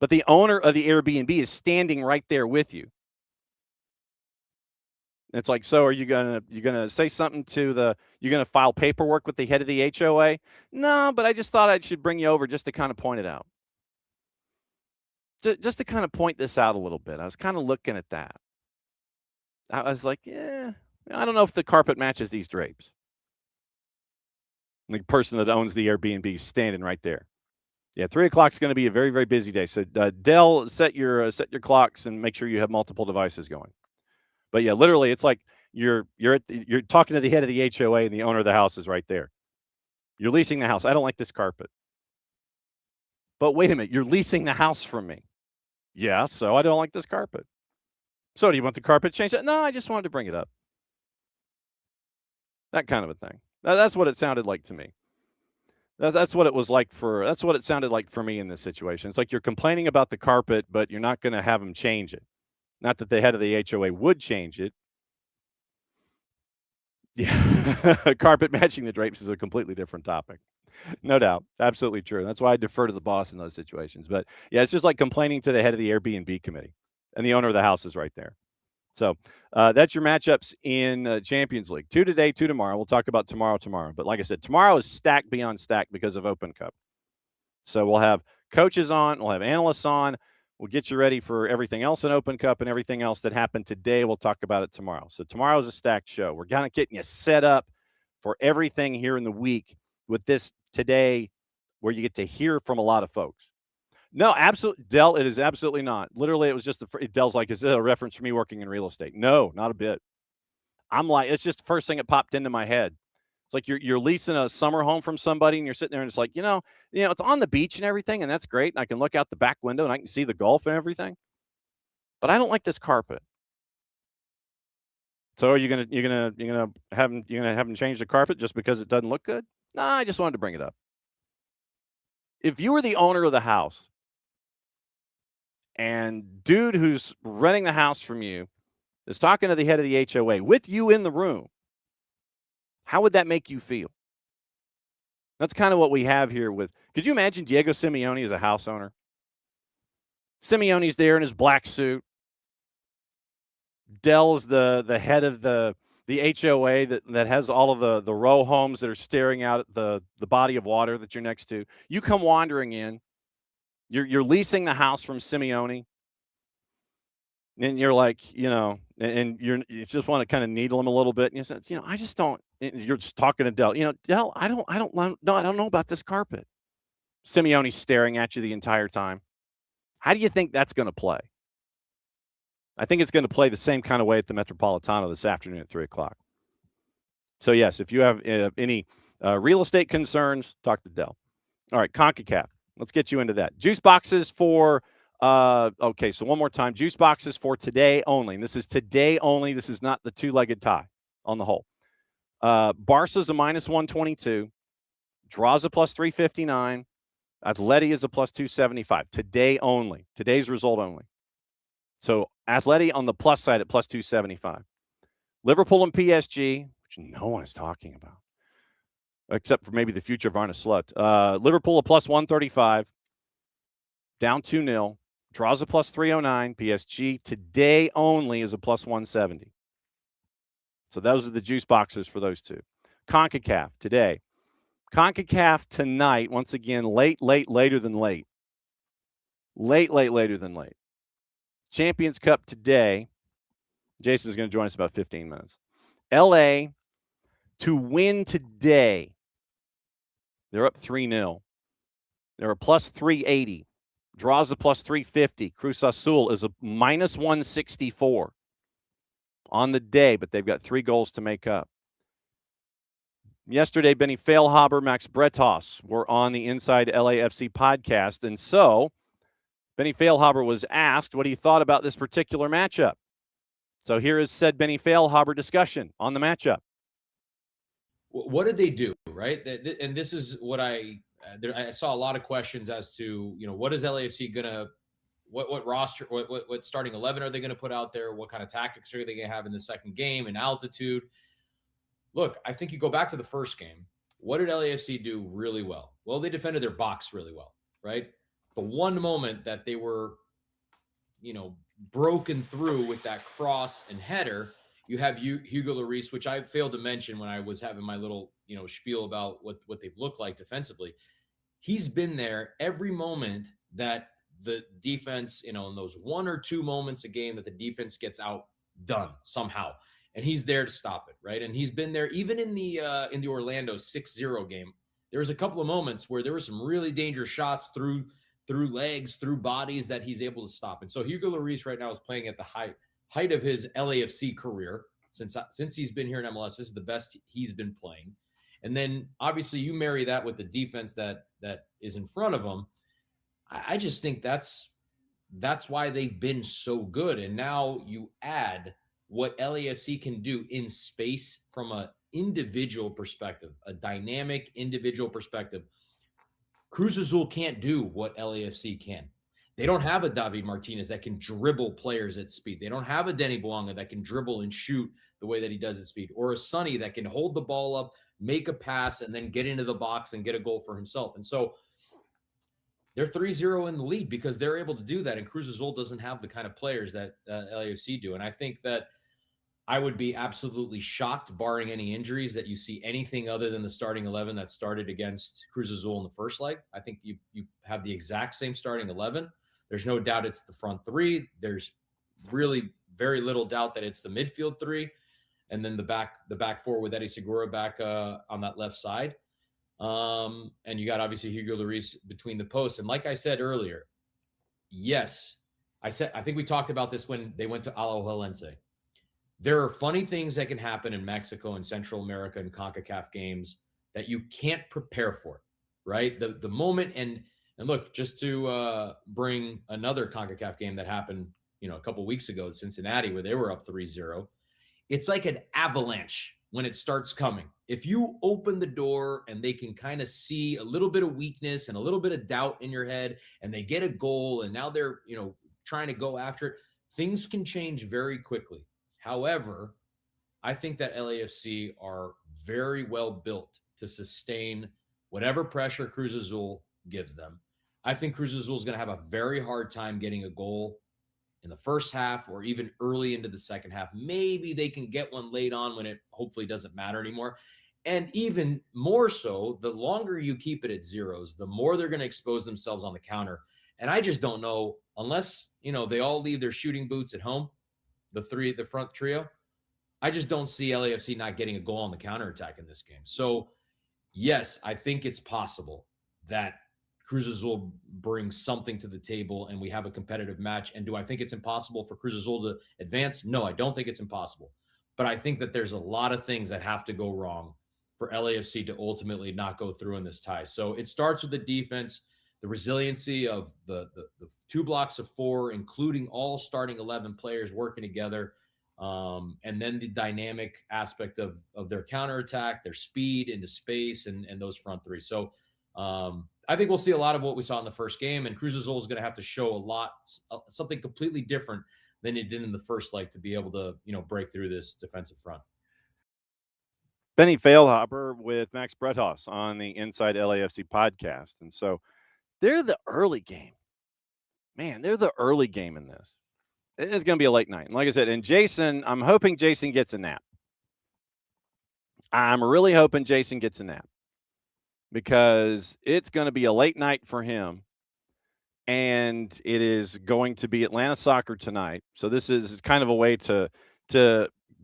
Speaker 1: But the owner of the Airbnb is standing right there with you. It's like, so are you gonna say something you're gonna file paperwork with the head of the HOA? No, but I just thought I should bring you over just to kind of point it out. Just to kind of point this out a little bit. I was kind of looking at that. I was like, yeah, I don't know if the carpet matches these drapes. The person that owns the Airbnb is standing right there. Yeah, 3 o'clock is going to be a very, very busy day. So, Dell, set your clocks and make sure you have multiple devices going. But yeah, literally, it's like you're talking to the head of the HOA and the owner of the house is right there. You're leasing the house. I don't like this carpet. But wait a minute, you're leasing the house from me. Yeah, so I don't like this carpet. So do you want the carpet changed? No, I just wanted to bring it up. That kind of a thing. That's what it sounded like to me. That's what it was like for. That's what it sounded like for me in this situation. It's like you're complaining about the carpet, but you're not going to have them change it. Not that the head of the HOA would change it. Yeah, carpet matching the drapes is a completely different topic. No doubt. Absolutely true. That's why I defer to the boss in those situations. But yeah, it's just like complaining to the head of the Airbnb committee, and the owner of the house is right there. So that's your matchups in Champions League. 2 today, 2 tomorrow. We'll talk about tomorrow. But like I said, tomorrow is stacked beyond stacked because of Open Cup. So we'll have coaches on, we'll have analysts on. We'll get you ready for everything else in Open Cup and everything else that happened today. We'll talk about it tomorrow. So tomorrow is a stacked show. We're kind of getting you set up for everything here in the week with this today, where you get to hear from a lot of folks. No, absolutely, Dell. It is absolutely not. Literally, it was just Dell's like, is it a reference for me working in real estate? No, not a bit. I'm like, it's just the first thing that popped into my head. It's like you're leasing a summer home from somebody, and you're sitting there, and it's like, it's on the beach and everything, and that's great. And I can look out the back window and I can see the Gulf and everything. But I don't like this carpet. So are you gonna have them change the carpet just because it doesn't look good? No, I just wanted to bring it up. If you were the owner of the house, and dude who's renting the house from you is talking to the head of the HOA with you in the room, how would that make you feel? That's kind of what we have here with. Could you imagine Diego Simeone as a house owner? Simeone's there in his black suit. Dell's the head of the HOA that has all of the row homes that are staring out at the body of water that you're next to. You come wandering in. You're leasing the house from Simeone. And you're like, and you just want to kind of needle him a little bit. And you said, I just don't. You're just talking to Dell. Dell, I don't know about this carpet. Simeone's staring at you the entire time. How do you think that's going to play? I think it's going to play the same kind of way at the Metropolitano this afternoon at 3 o'clock. So yes, if you have any real estate concerns, talk to Dell. All right, CONCACAF. Let's get you into that. Juice boxes for. Okay, so one more time. Juice boxes for today only. And this is today only. This is not the two-legged tie on the whole. Barca's a minus 122. Draws a plus 359. Atleti is a plus 275. Today only. Today's result only. So Atleti on the plus side at plus 275. Liverpool and PSG, which no one is talking about, except for maybe the future of Arne Slot. Liverpool a plus 135. Down 2-0. Draws a plus 309. PSG today only is a plus 170. So those are the juice boxes for those two. CONCACAF today. CONCACAF tonight, once again, later than late. Later than late. Champions Cup today. Jason's going to join us about 15 minutes. LA to win today. They're up 3-0. They're a plus 380. Draws a plus 350. Cruz Azul is a minus 164 on the day, but they've got 3 goals to make up. Yesterday, Benny Feilhaber, Max Bretos were on the Inside LAFC podcast, and so Benny Feilhaber was asked what he thought about this particular matchup. So here is said Benny Feilhaber discussion on the matchup.
Speaker 2: What did they do, right? And this is what I saw a lot of questions as to, what is LAFC gonna, what roster, what starting 11 are they gonna put out there? What kind of tactics are they gonna have in the second game and altitude? Look, I think you go back to the first game. What did LAFC do really well? Well, they defended their box really well, right? The one moment that they were, broken through with that cross and header, you have Hugo Lloris, which I failed to mention when I was having my little, spiel about what they've looked like defensively. He's been there every moment that the defense, in those 1 or 2 moments a game that the defense gets outdone somehow. And he's there to stop it, right? And he's been there even in the Orlando 6-0 game. there was a couple of moments where there were some really dangerous shots through legs, through bodies that he's able to stop. And so Hugo Lloris right now is playing at the height of his LAFC career. Since he's been here in MLS, this is the best he's been playing. And then obviously you marry that with the defense that is in front of him. I just think that's why they've been so good. And now you add what LAFC can do in space from an individual perspective, a dynamic individual perspective. Cruz Azul can't do what LAFC can. They don't have a David Martinez that can dribble players at speed. They don't have a Denny Bouanga that can dribble and shoot the way that he does at speed, or a Sonny that can hold the ball up, make a pass, and then get into the box and get a goal for himself. And so they're 3-0 in the lead because they're able to do that. And Cruz Azul doesn't have the kind of players that LAFC do. And I think that I would be absolutely shocked, barring any injuries, that you see anything other than the starting 11 that started against Cruz Azul in the first leg. I think you have the exact same starting 11. There's no doubt it's the front three. There's really very little doubt that it's the midfield three, and then the back four with Eddie Segura back on that left side. And you got obviously Hugo Lloris between the posts. And like I said earlier, yes, I think we talked about this when they went to Alajuelense. There are funny things that can happen in Mexico and Central America and CONCACAF games that you can't prepare for, right? The moment, and look, just to bring another CONCACAF game that happened, a couple of weeks ago in Cincinnati where they were up 3-0. It's like an avalanche when it starts coming. If you open the door and they can kind of see a little bit of weakness and a little bit of doubt in your head, and they get a goal and now they're, trying to go after it, things can change very quickly. However, I think that LAFC are very well built to sustain whatever pressure Cruz Azul gives them. I think Cruz Azul is going to have a very hard time getting a goal in the first half or even early into the second half. Maybe they can get one late on when it hopefully doesn't matter anymore. And even more so, the longer you keep it at zeros, the more they're going to expose themselves on the counter. And I just don't know, unless, they all leave their shooting boots at home, the front trio, I just don't see LAFC not getting a goal on the counterattack in this game. So, yes, I think it's possible that Cruz Azul brings something to the table and we have a competitive match. And do I think it's impossible for Cruz Azul to advance? No, I don't think it's impossible. But I think that there's a lot of things that have to go wrong for LAFC to ultimately not go through in this tie. So it starts with the defense, the resiliency of the 2 blocks of 4, including all starting 11 players working together. And then the dynamic aspect of their counterattack, their speed into space, and those front three. So I think we'll see a lot of what we saw in the first game, and Cruz Azul is going to have to show something completely different than it did in the first leg to be able to, break through this defensive front.
Speaker 1: Benny Feilhaber with Max Brethaus on the Inside LAFC podcast. And so they're the early game. Man, they're the early game in this. It's going to be a late night. And like I said, and Jason, I'm hoping Jason gets a nap. I'm really hoping Jason gets a nap because it's going to be a late night for him. And it is going to be Atlanta soccer tonight. So this is kind of a way to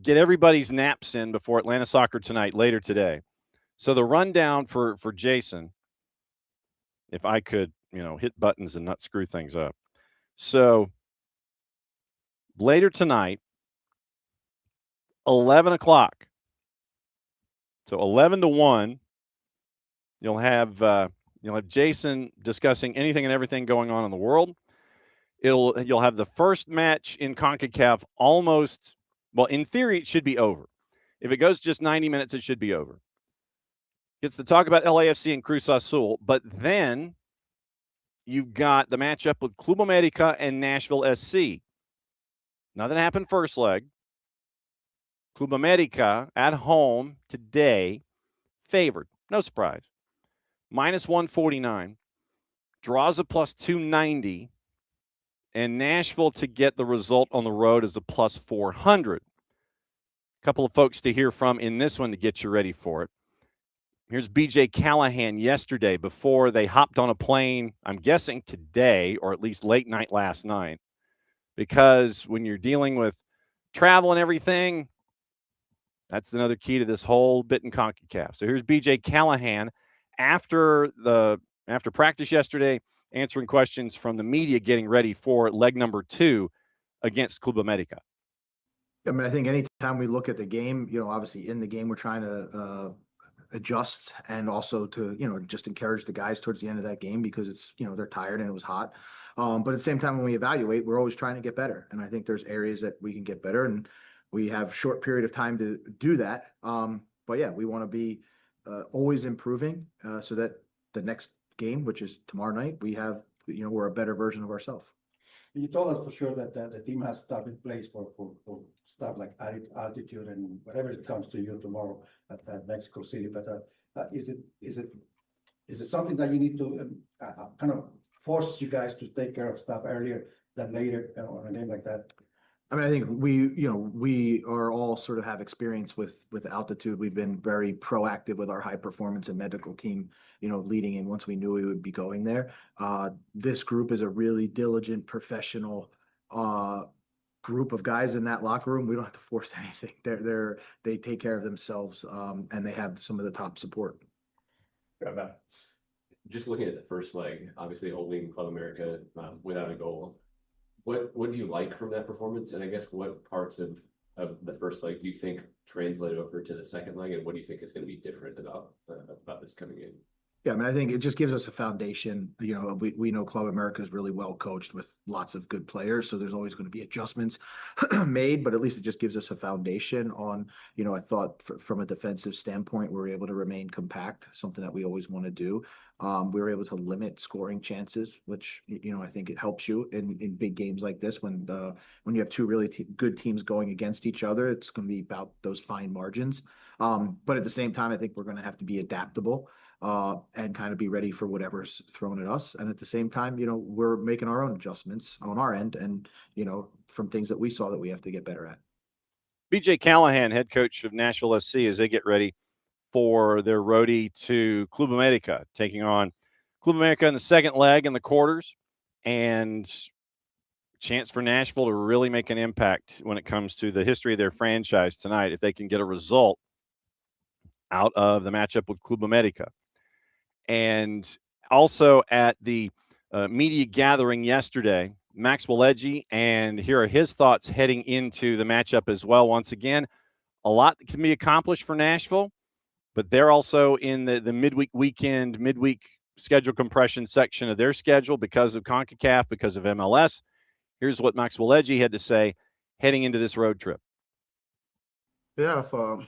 Speaker 1: get everybody's naps in before Atlanta soccer tonight later today. So the rundown for Jason, if I could, hit buttons and not screw things up. So later tonight, 11 o'clock. So 11 to 1, you'll have Jason discussing anything and everything going on in the world. You'll have the first match in CONCACAF almost, well, in theory, it should be over. If it goes just 90 minutes, it should be over. Gets to talk about LAFC and Cruz Azul, but then you've got the matchup with Club America and Nashville SC. Nothing happened first leg. Club America at home today, favored. No surprise. -149. Draws a +290. And Nashville to get the result on the road is a +400. A couple of folks to hear from in this one to get you ready for it. Here's BJ Callahan yesterday before they hopped on a plane, I'm guessing today, or at least late night last night. Because when you're dealing with travel and everything, that's another key to this whole bit in CONCACAF. So here's BJ Callahan after practice yesterday, answering questions from the media, getting ready for leg number 2 against Club America.
Speaker 3: I mean, I think anytime we look at the game, obviously in the game, we're trying to adjust and also to, just encourage the guys towards the end of that game because it's, they're tired and it was hot. But at the same time, when we evaluate, we're always trying to get better. And I think there's areas that we can get better, and we have short period of time to do that. But yeah, we want to be always improving so that the next game, which is tomorrow night, we have, we're a better version of ourselves.
Speaker 4: You told us for sure that the team has stuff in place for stuff like altitude and whatever it comes to you tomorrow at Mexico City. But is it something that you need to kind of force you guys to take care of stuff earlier than later on a game like that?
Speaker 3: I mean, I think we are all sort of have experience with altitude. We've been very proactive with our high performance and medical team, leading in once we knew we would be going there. This group is a really diligent, professional group of guys in that locker room. We don't have to force anything. They take care of themselves, and they have some of the top support.
Speaker 5: Just looking at the first leg, obviously holding Club America without a goal. What do you like from that performance? And I guess what parts of the first leg do you think translate over to the second leg? And what do you think is going to be different about this coming in?
Speaker 3: Yeah, I mean, I think it just gives us a foundation. We know Club America is really well coached with lots of good players, so there's always going to be adjustments made, but at least it just gives us a foundation on, I thought from a defensive standpoint, we were able to remain compact, something that we always want to do. We were able to limit scoring chances, which, I think it helps you in big games like this when you have two really good teams going against each other. It's going to be about those fine margins. But at the same time, I think we're going to have to be adaptable and kind of be ready for whatever's thrown at us. And at the same time, we're making our own adjustments on our end and, from things that we saw that we have to get better at.
Speaker 1: BJ Callahan, head coach of Nashville SC, as they get ready for their roadie to Club America, taking on Club America in the second leg in the quarters, and chance for Nashville to really make an impact when it comes to the history of their franchise tonight if they can get a result out of the matchup with Club America. And also at the media gathering yesterday, Max Walegi, and here are his thoughts heading into the matchup as well. Once again, a lot can be accomplished for Nashville, but they're also in the midweek schedule compression section of their schedule because of CONCACAF, because of MLS. Here's what Max Walegi had to say heading into this road trip.
Speaker 6: Yeah, for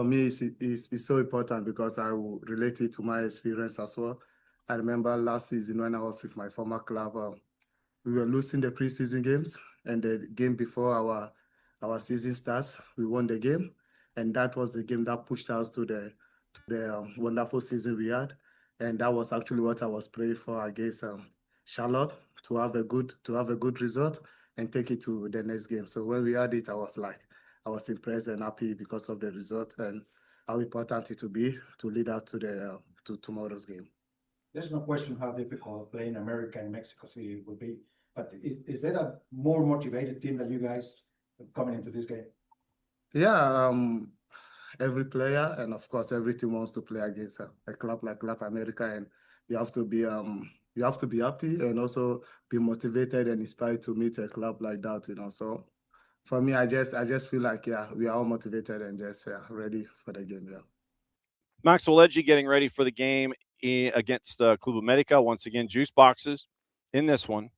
Speaker 6: me, it's so important because I will relate it to my experience as well. I remember last season when I was with my former club, we were losing the preseason games, and the game before our season starts, we won the game, and that was the game that pushed us to the wonderful season we had, and that was actually what I was praying for against Charlotte to have a good result and take it to the next game. So when we had it, I was impressed and happy because of the result and how important it will be to lead out to tomorrow's game.
Speaker 4: There's no question how difficult playing America and Mexico City will be, but is there a more motivated team than you guys coming into this game?
Speaker 6: Yeah, every player and of course every team wants to play against a club like Club America, and you have to be happy and also be motivated and inspired to meet a club like that. So for me, I just feel like we are all motivated and just ready for the game. Yeah.
Speaker 1: Max Walegi getting ready for the game against Club America. Once again, juice boxes in this one.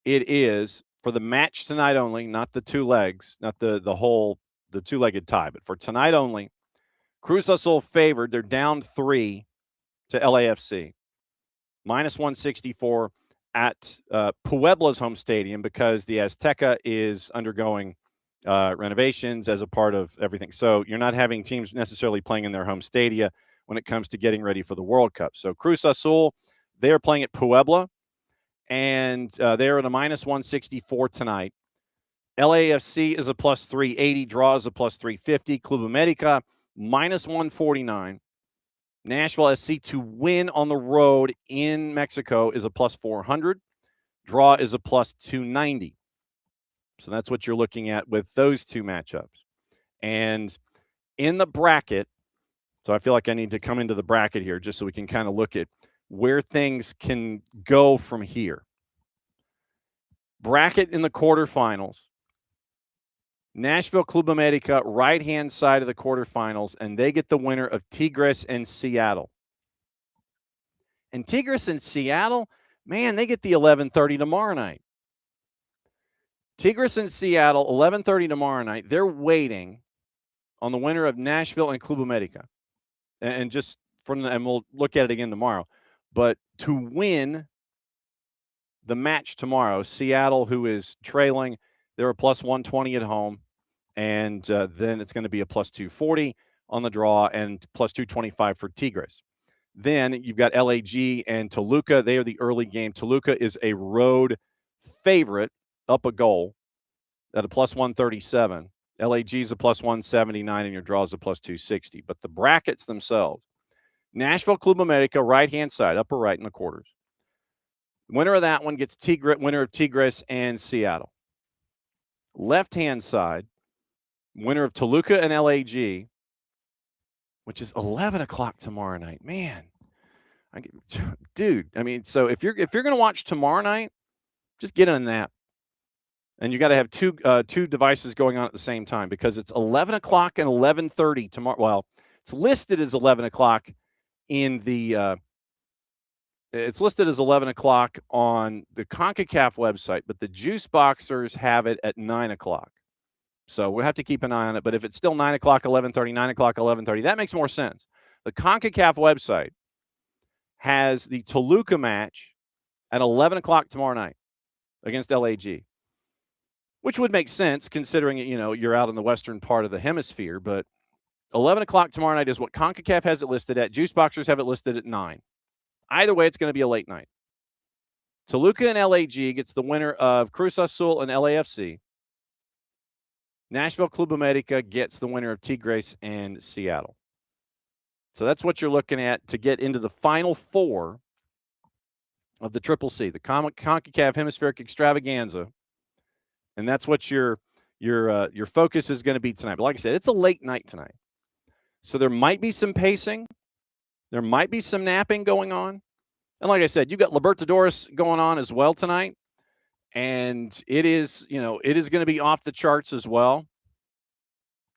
Speaker 1: It is for the match tonight only, not the two legs, not the two-legged tie, but for tonight only. Cruz Azul favored. They're down 3 to LAFC. -164 at Puebla's home stadium because the Azteca is undergoing renovations as a part of everything. So you're not having teams necessarily playing in their home stadia when it comes to getting ready for the World Cup. So Cruz Azul, they are playing at Puebla, and they're at a -164 tonight. LAFC is a +380. Draw is a +350. Club America, -149. Nashville SC to win on the road in Mexico is a +400. Draw is a +290. So that's what you're looking at with those two matchups. And in the bracket, So I feel like I need to come into the bracket here just so we can kind of look at where things can go from here. Bracket in the quarterfinals. Nashville Club America, right-hand side of the quarterfinals, and they get the winner of Tigres and Seattle. And Tigres and Seattle, man, they get the 11:30 tomorrow night. Tigres and Seattle, 11:30 tomorrow night. They're waiting on the winner of Nashville and Club America. And just from the, and we'll look at it again tomorrow. But to win the match tomorrow, Seattle, who is trailing, they're a plus 120 at home. And then it's going to be a plus 240 on the draw and plus 225 for Tigres. Then you've got LAG and Toluca. They are the early game. Toluca is a road favorite, up a goal at a plus 137. LAG is a plus 179, and your draw is a plus 260. But the brackets themselves, Nashville Club America, right-hand side, upper right in the quarters. Winner of that one gets winner of Tigres and Seattle. Left-hand side, winner of Toluca and LAG, which is 11 o'clock tomorrow night. Man, dude, I mean, so if you're going to watch tomorrow night, just get in a nap. And you got to have two devices going on at the same time because it's 11 o'clock and 11:30 tomorrow. Well, it's listed as 11 o'clock in the it's listed as 11 o'clock on the CONCACAF website, but the Juice Boxers have it at 9 o'clock. So we'll have to keep an eye on it. But if it's still 9 o'clock, 11:30, 9 o'clock, 11:30, that makes more sense. The CONCACAF website has the Toluca match at 11 o'clock tomorrow night against LAG, which would make sense considering, you're out in the western part of the hemisphere. But 11 o'clock tomorrow night is what CONCACAF has it listed at. Juice Boxers have it listed at 9. Either way, it's going to be a late night. Toluca and LAG gets the winner of Cruz Azul and LAFC. Nashville Club America gets the winner of Tigres and Seattle. So that's what you're looking at to get into the final four of the Triple C, the CONCACAF Hemispheric Extravaganza. And that's what your focus is going to be tonight. But like I said, it's a late night tonight. So there might be some pacing. There might be some napping going on. And like I said, you've got Libertadores going on as well tonight. And it is going to be off the charts as well.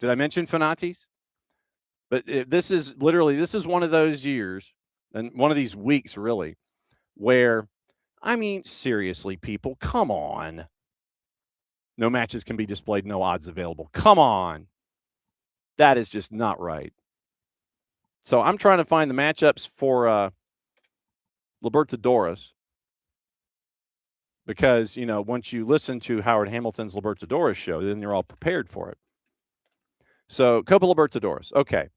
Speaker 1: Did I mention Fanatis? But this is one of those years and one of these weeks really where, I mean, seriously, people, come on. No matches can be displayed, no odds available. Come on. That is just not right. So I'm trying to find the matchups for Libertadores because, once you listen to Howard Hamilton's Libertadores show, then you're all prepared for it. So Copa Libertadores. Okay.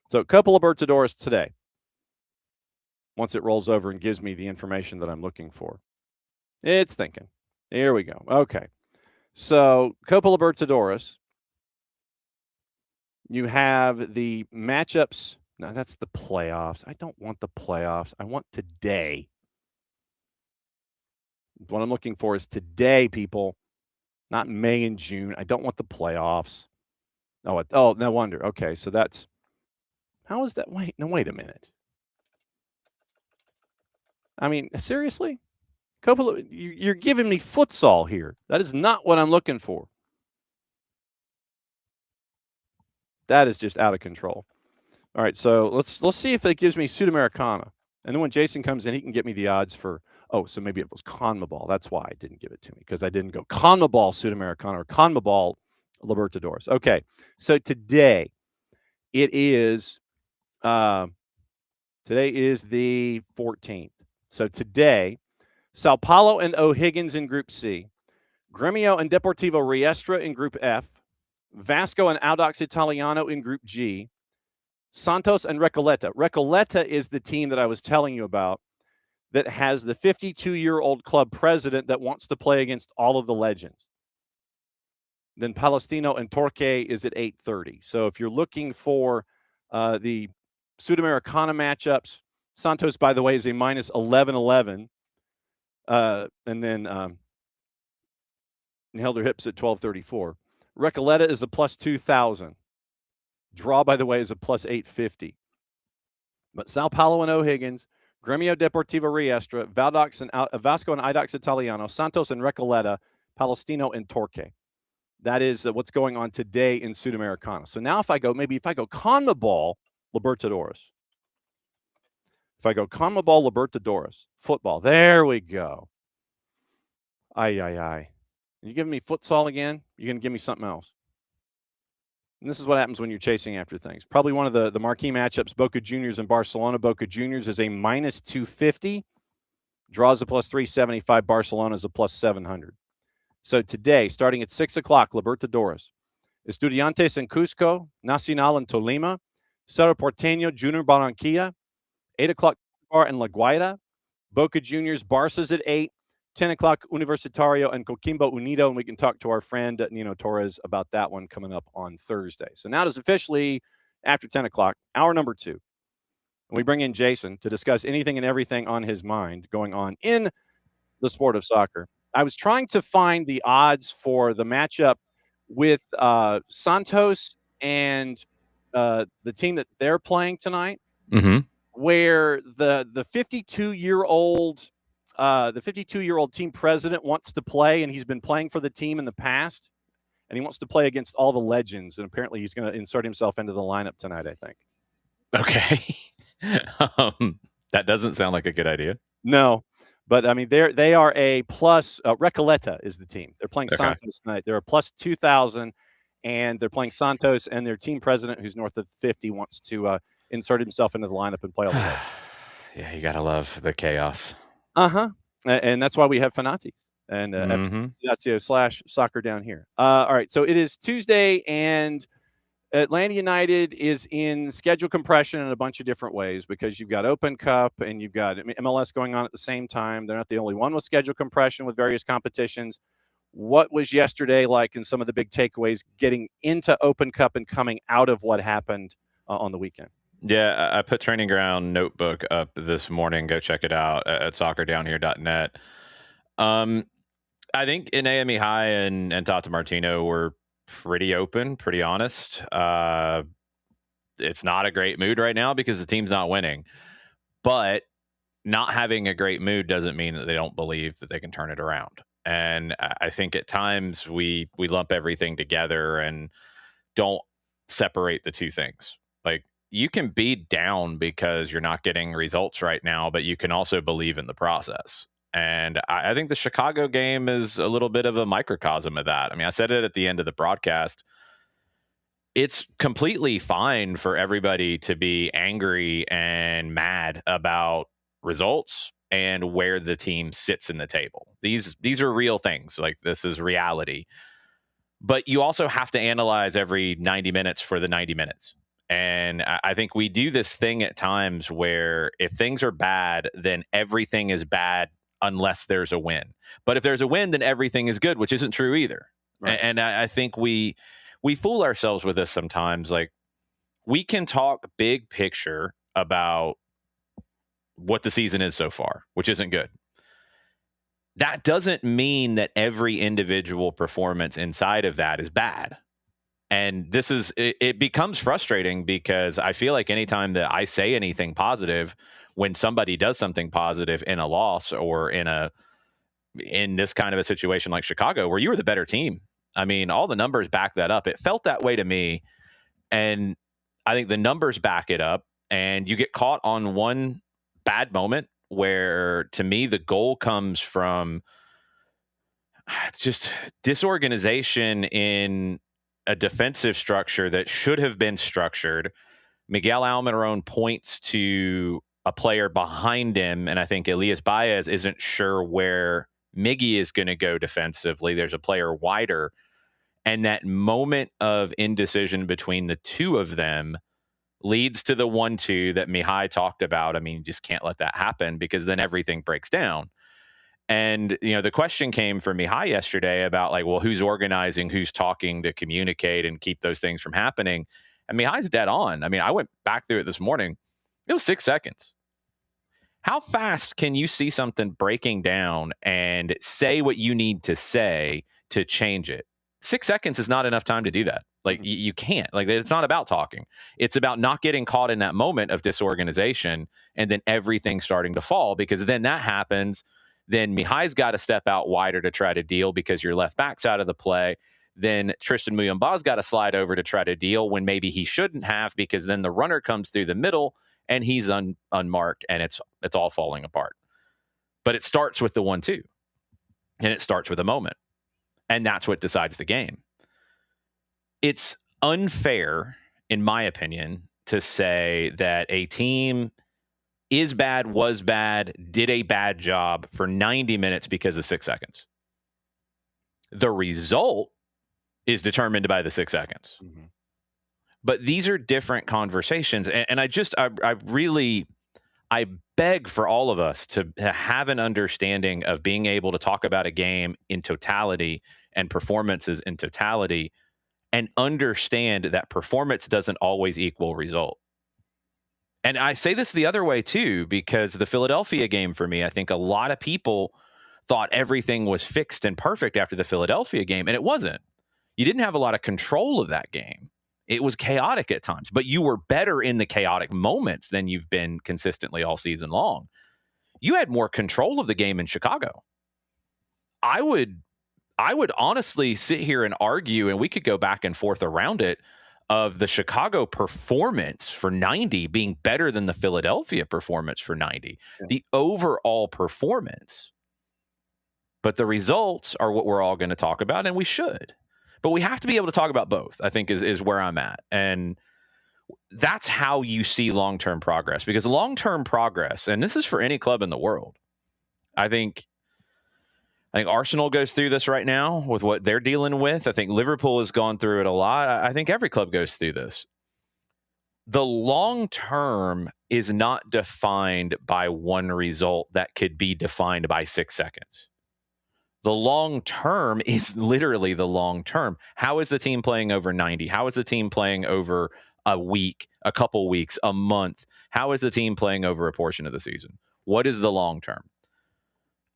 Speaker 1: So Copa Libertadores today. Once it rolls over and gives me the information that I'm looking for. It's thinking. Here we go. Okay. So Copa Libertadores. You have the matchups. No, that's the playoffs. I don't want the playoffs. I want today. What I'm looking for is today, people, not May and June. I don't want the playoffs. Oh, no wonder. Okay, so that's how is that? Wait a minute. I mean, seriously? You're giving me futsal here. That is not what I'm looking for. That is just out of control. All right, so let's see if it gives me Sudamericana. And then when Jason comes in, he can get me the odds for, so maybe it was CONMEBOL. That's why I didn't give it to me, because I didn't go CONMEBOL Sudamericana or CONMEBOL Libertadores. Okay, so today it is, today is the 14th. So today, Sao Paulo and O'Higgins in Group C, Gremio and Deportivo Riestra in Group F, Vasco and Audax Italiano in Group G, Santos and Recoleta. Recoleta is the team that I was telling you about that has the 52-year-old club president that wants to play against all of the legends. Then Palestino and Torque is at 8:30. So if you're looking for the Sudamericana matchups, Santos, by the way, is a minus 1111. And then held her hips at 1234. Recoleta is a plus 2,000. Draw, by the way, is a plus 850. But Sao Paulo and O'Higgins, Gremio Deportivo Riestra, Vasco and Audax Italiano, Santos and Recoleta, Palestino and Torque. That is what's going on today in Sudamericana. So now if I go CONMEBOL Libertadores. If I go CONMEBOL Libertadores, football, there we go. Ay. You giving me futsal again? You're going to give me something else. And this is what happens when you're chasing after things. Probably one of the marquee matchups, Boca Juniors and Barcelona. Boca Juniors is a minus 250. Draws a plus 375. Barcelona is a plus 700. So today, starting at 6 o'clock, Libertadores. Estudiantes in Cusco, Nacional in Tolima, Cerro Porteño, Junior Barranquilla, 8 o'clock, Bar and La Guaira. Boca Juniors, Barça's at 8. 10 o'clock, Universitario and Coquimbo Unido, and we can talk to our friend Nino Torres about that one coming up on Thursday. So now it is officially after 10 o'clock, hour number 2. And we bring in Jason to discuss anything and everything on his mind going on in the sport of soccer. I was trying to find the odds for the matchup with Santos and the team that they're playing tonight, where the 52-year-old the 52-year-old team president wants to play, and he's been playing for the team in the past, and he wants to play against all the legends, and apparently he's going to insert himself into the lineup tonight, I think.
Speaker 7: Okay. That doesn't sound like a good idea.
Speaker 1: No, but I mean, they are a plus. Recoleta is the team. They're playing Santos tonight. They're a plus 2,000, and they're playing Santos, and their team president, who's north of 50, wants to insert himself into the lineup and play all the way.
Speaker 7: Yeah, you got to love the chaos.
Speaker 1: And that's why we have Fanatics and /soccer down here. All right, so it is Tuesday, and Atlanta United is in schedule compression in a bunch of different ways because you've got Open Cup and you've got MLS going on at the same time. They're not the only one with schedule compression with various competitions. What was yesterday like in some of the big takeaways getting into Open Cup and coming out of what happened on the weekend?
Speaker 7: Yeah, I put Training Ground Notebook up this morning. Go check it out at soccerdownhere.net. I think Ine Mihai and Tata Martino were pretty open, pretty honest. It's not a great mood right now because the team's not winning. But not having a great mood doesn't mean that they don't believe that they can turn it around. And I think at times we lump everything together and don't separate the two things. Like, you can be down because you're not getting results right now, but you can also believe in the process. And I think the Chicago game is a little bit of a microcosm of that. I mean, I said it at the end of the broadcast. It's completely fine for everybody to be angry and mad about results and where the team sits in the table. These are real things. Like, this is reality. But you also have to analyze every 90 minutes for the 90 minutes. And I think we do this thing at times where if things are bad, then everything is bad unless there's a win. But if there's a win, then everything is good, which isn't true either. Right. And I think we fool ourselves with this sometimes. Like, we can talk big picture about what the season is so far, which isn't good. That doesn't mean that every individual performance inside of that is bad. And it becomes frustrating because I feel like anytime that I say anything positive, when somebody does something positive in a loss or in this kind of a situation like Chicago, where you were the better team. I mean, all the numbers back that up. It felt that way to me. And I think the numbers back it up, and you get caught on one bad moment where, to me, the goal comes from just disorganization in a defensive structure that should have been structured. Miguel Almiron points to a player behind him, and I think Elias Baez isn't sure where Miggy is going to go defensively. There's a player wider, and that moment of indecision between the two of them leads to the 1-2 that Mihai talked about. I mean, you just can't let that happen because then everything breaks down. And, the question came from Mihai yesterday about, like, well, who's organizing, who's talking to communicate and keep those things from happening? And Mihai's dead on. I mean, I went back through it this morning. It was 6 seconds. How fast can you see something breaking down and say what you need to say to change it? 6 seconds is not enough time to do that. Like you can't. Like it's not about talking. It's about not getting caught in that moment of disorganization and then everything starting to fall, because then that happens. Then Mihai's got to step out wider to try to deal because your left back's out of the play. Then Tristan Muyumba's got to slide over to try to deal when maybe he shouldn't have, because then the runner comes through the middle and he's unmarked and it's all falling apart. But it starts with the 1-2 and it starts with a moment. And that's what decides the game. It's unfair, in my opinion, to say that a team is bad, was bad, did a bad job for 90 minutes because of 6 seconds. The result is determined by the 6 seconds. Mm-hmm. But these are different conversations. And I beg for all of us to have an understanding of being able to talk about a game in totality and performances in totality, and understand that performance doesn't always equal result. And I say this the other way too, because the Philadelphia game for me, I think a lot of people thought everything was fixed and perfect after the Philadelphia game, and it wasn't. You didn't have a lot of control of that game. It was chaotic at times, but you were better in the chaotic moments than you've been consistently all season long. You had more control of the game in Chicago. I would honestly sit here and argue, and we could go back and forth around it, of the Chicago performance for 90 being better than the Philadelphia performance for 90. Yeah. The overall performance. But the results are what we're all going to talk about, and we should. But we have to be able to talk about both, I think, is where I'm at. And that's how you see long-term progress. Because long-term progress, and this is for any club in the world, I think Arsenal goes through this right now with what they're dealing with. I think Liverpool has gone through it a lot. I think every club goes through this. The long term is not defined by one result that could be defined by 6 seconds. The long term is literally the long term. How is the team playing over 90? How is the team playing over a week, a couple weeks, a month? How is the team playing over a portion of the season? What is the long term?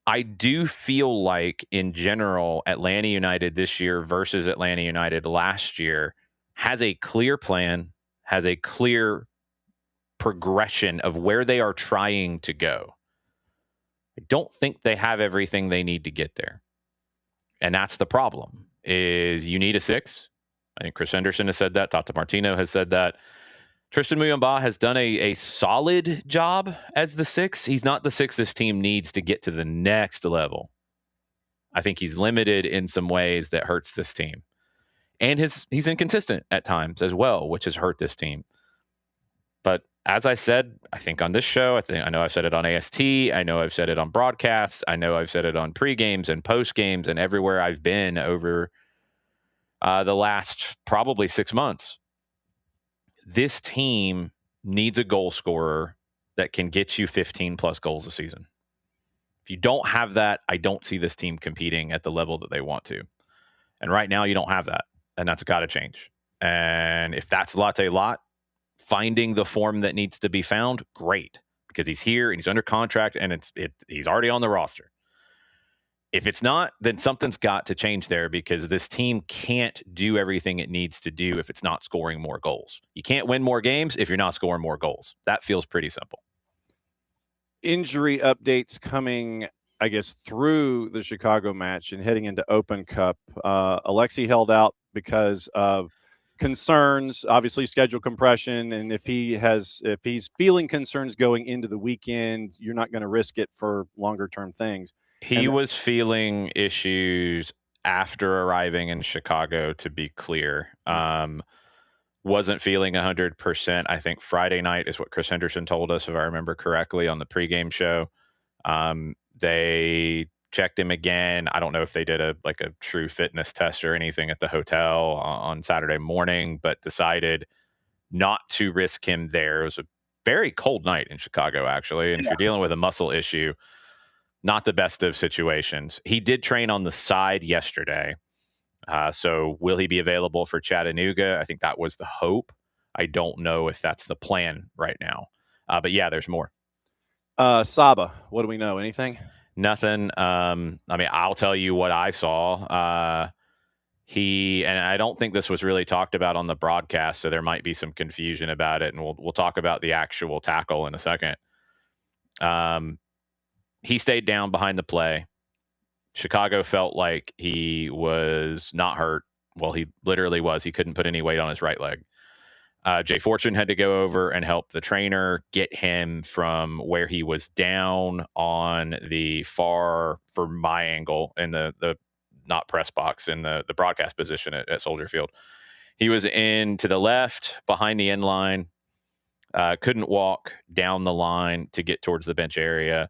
Speaker 7: I do feel like, in general, Atlanta United this year versus Atlanta United last year has a clear plan, has a clear progression of where they are trying to go. I don't think they have everything they need to get there. And that's the problem, is you need a 6. I think Chris Henderson has said that. Tata Martino has said that. Tristan Muyumba has done a solid job as the 6. He's not the 6 this team needs to get to the next level. I think he's limited in some ways that hurts this team. And he's inconsistent at times as well, which has hurt this team. But as I said, I think on this show, I know I've said it on AST, I know I've said it on broadcasts, I know I've said it on pre-games and post-games and everywhere I've been over the last probably 6 months. This team needs a goal scorer that can get you 15 plus goals a season. If you don't have that, I don't see this team competing at the level that they want to. And right now you don't have that, and that's got to change. And if that's Latte Lot finding the form that needs to be found, great, because he's here and he's under contract and he's already on the roster. If it's not, then something's got to change there, because this team can't do everything it needs to do if it's not scoring more goals. You can't win more games if you're not scoring more goals. That feels pretty simple.
Speaker 1: Injury updates coming, I guess, through the Chicago match and heading into Open Cup. Alexi held out because of concerns, obviously schedule compression, and if he's feeling concerns going into the weekend, you're not going to risk it for longer term things.
Speaker 7: He was feeling issues after arriving in Chicago, to be clear. Wasn't feeling 100%. I think Friday night is what Chris Henderson told us, if I remember correctly, on the pregame show. They checked him again. I don't know if they did a true fitness test or anything at the hotel on Saturday morning, but decided not to risk him there. It was a very cold night in Chicago, actually. And if you're dealing with a muscle issue, not the best of situations. He did train on the side yesterday. So will he be available for Chattanooga? I think that was the hope. I don't know if that's the plan right now. But yeah, there's more.
Speaker 1: Saba, what do we know? Anything?
Speaker 7: Nothing. I mean, I'll tell you what I saw. and I don't think this was really talked about on the broadcast, so there might be some confusion about it, and we'll talk about the actual tackle in a second. He stayed down behind the play. Chicago felt like he was not hurt. Well, he literally was. He couldn't put any weight on his right leg. Jay Fortune had to go over and help the trainer get him from where he was down on the far, for my angle, in the not press box, in the broadcast position at Soldier Field. He was in to the left behind the end line, couldn't walk down the line to get towards the bench area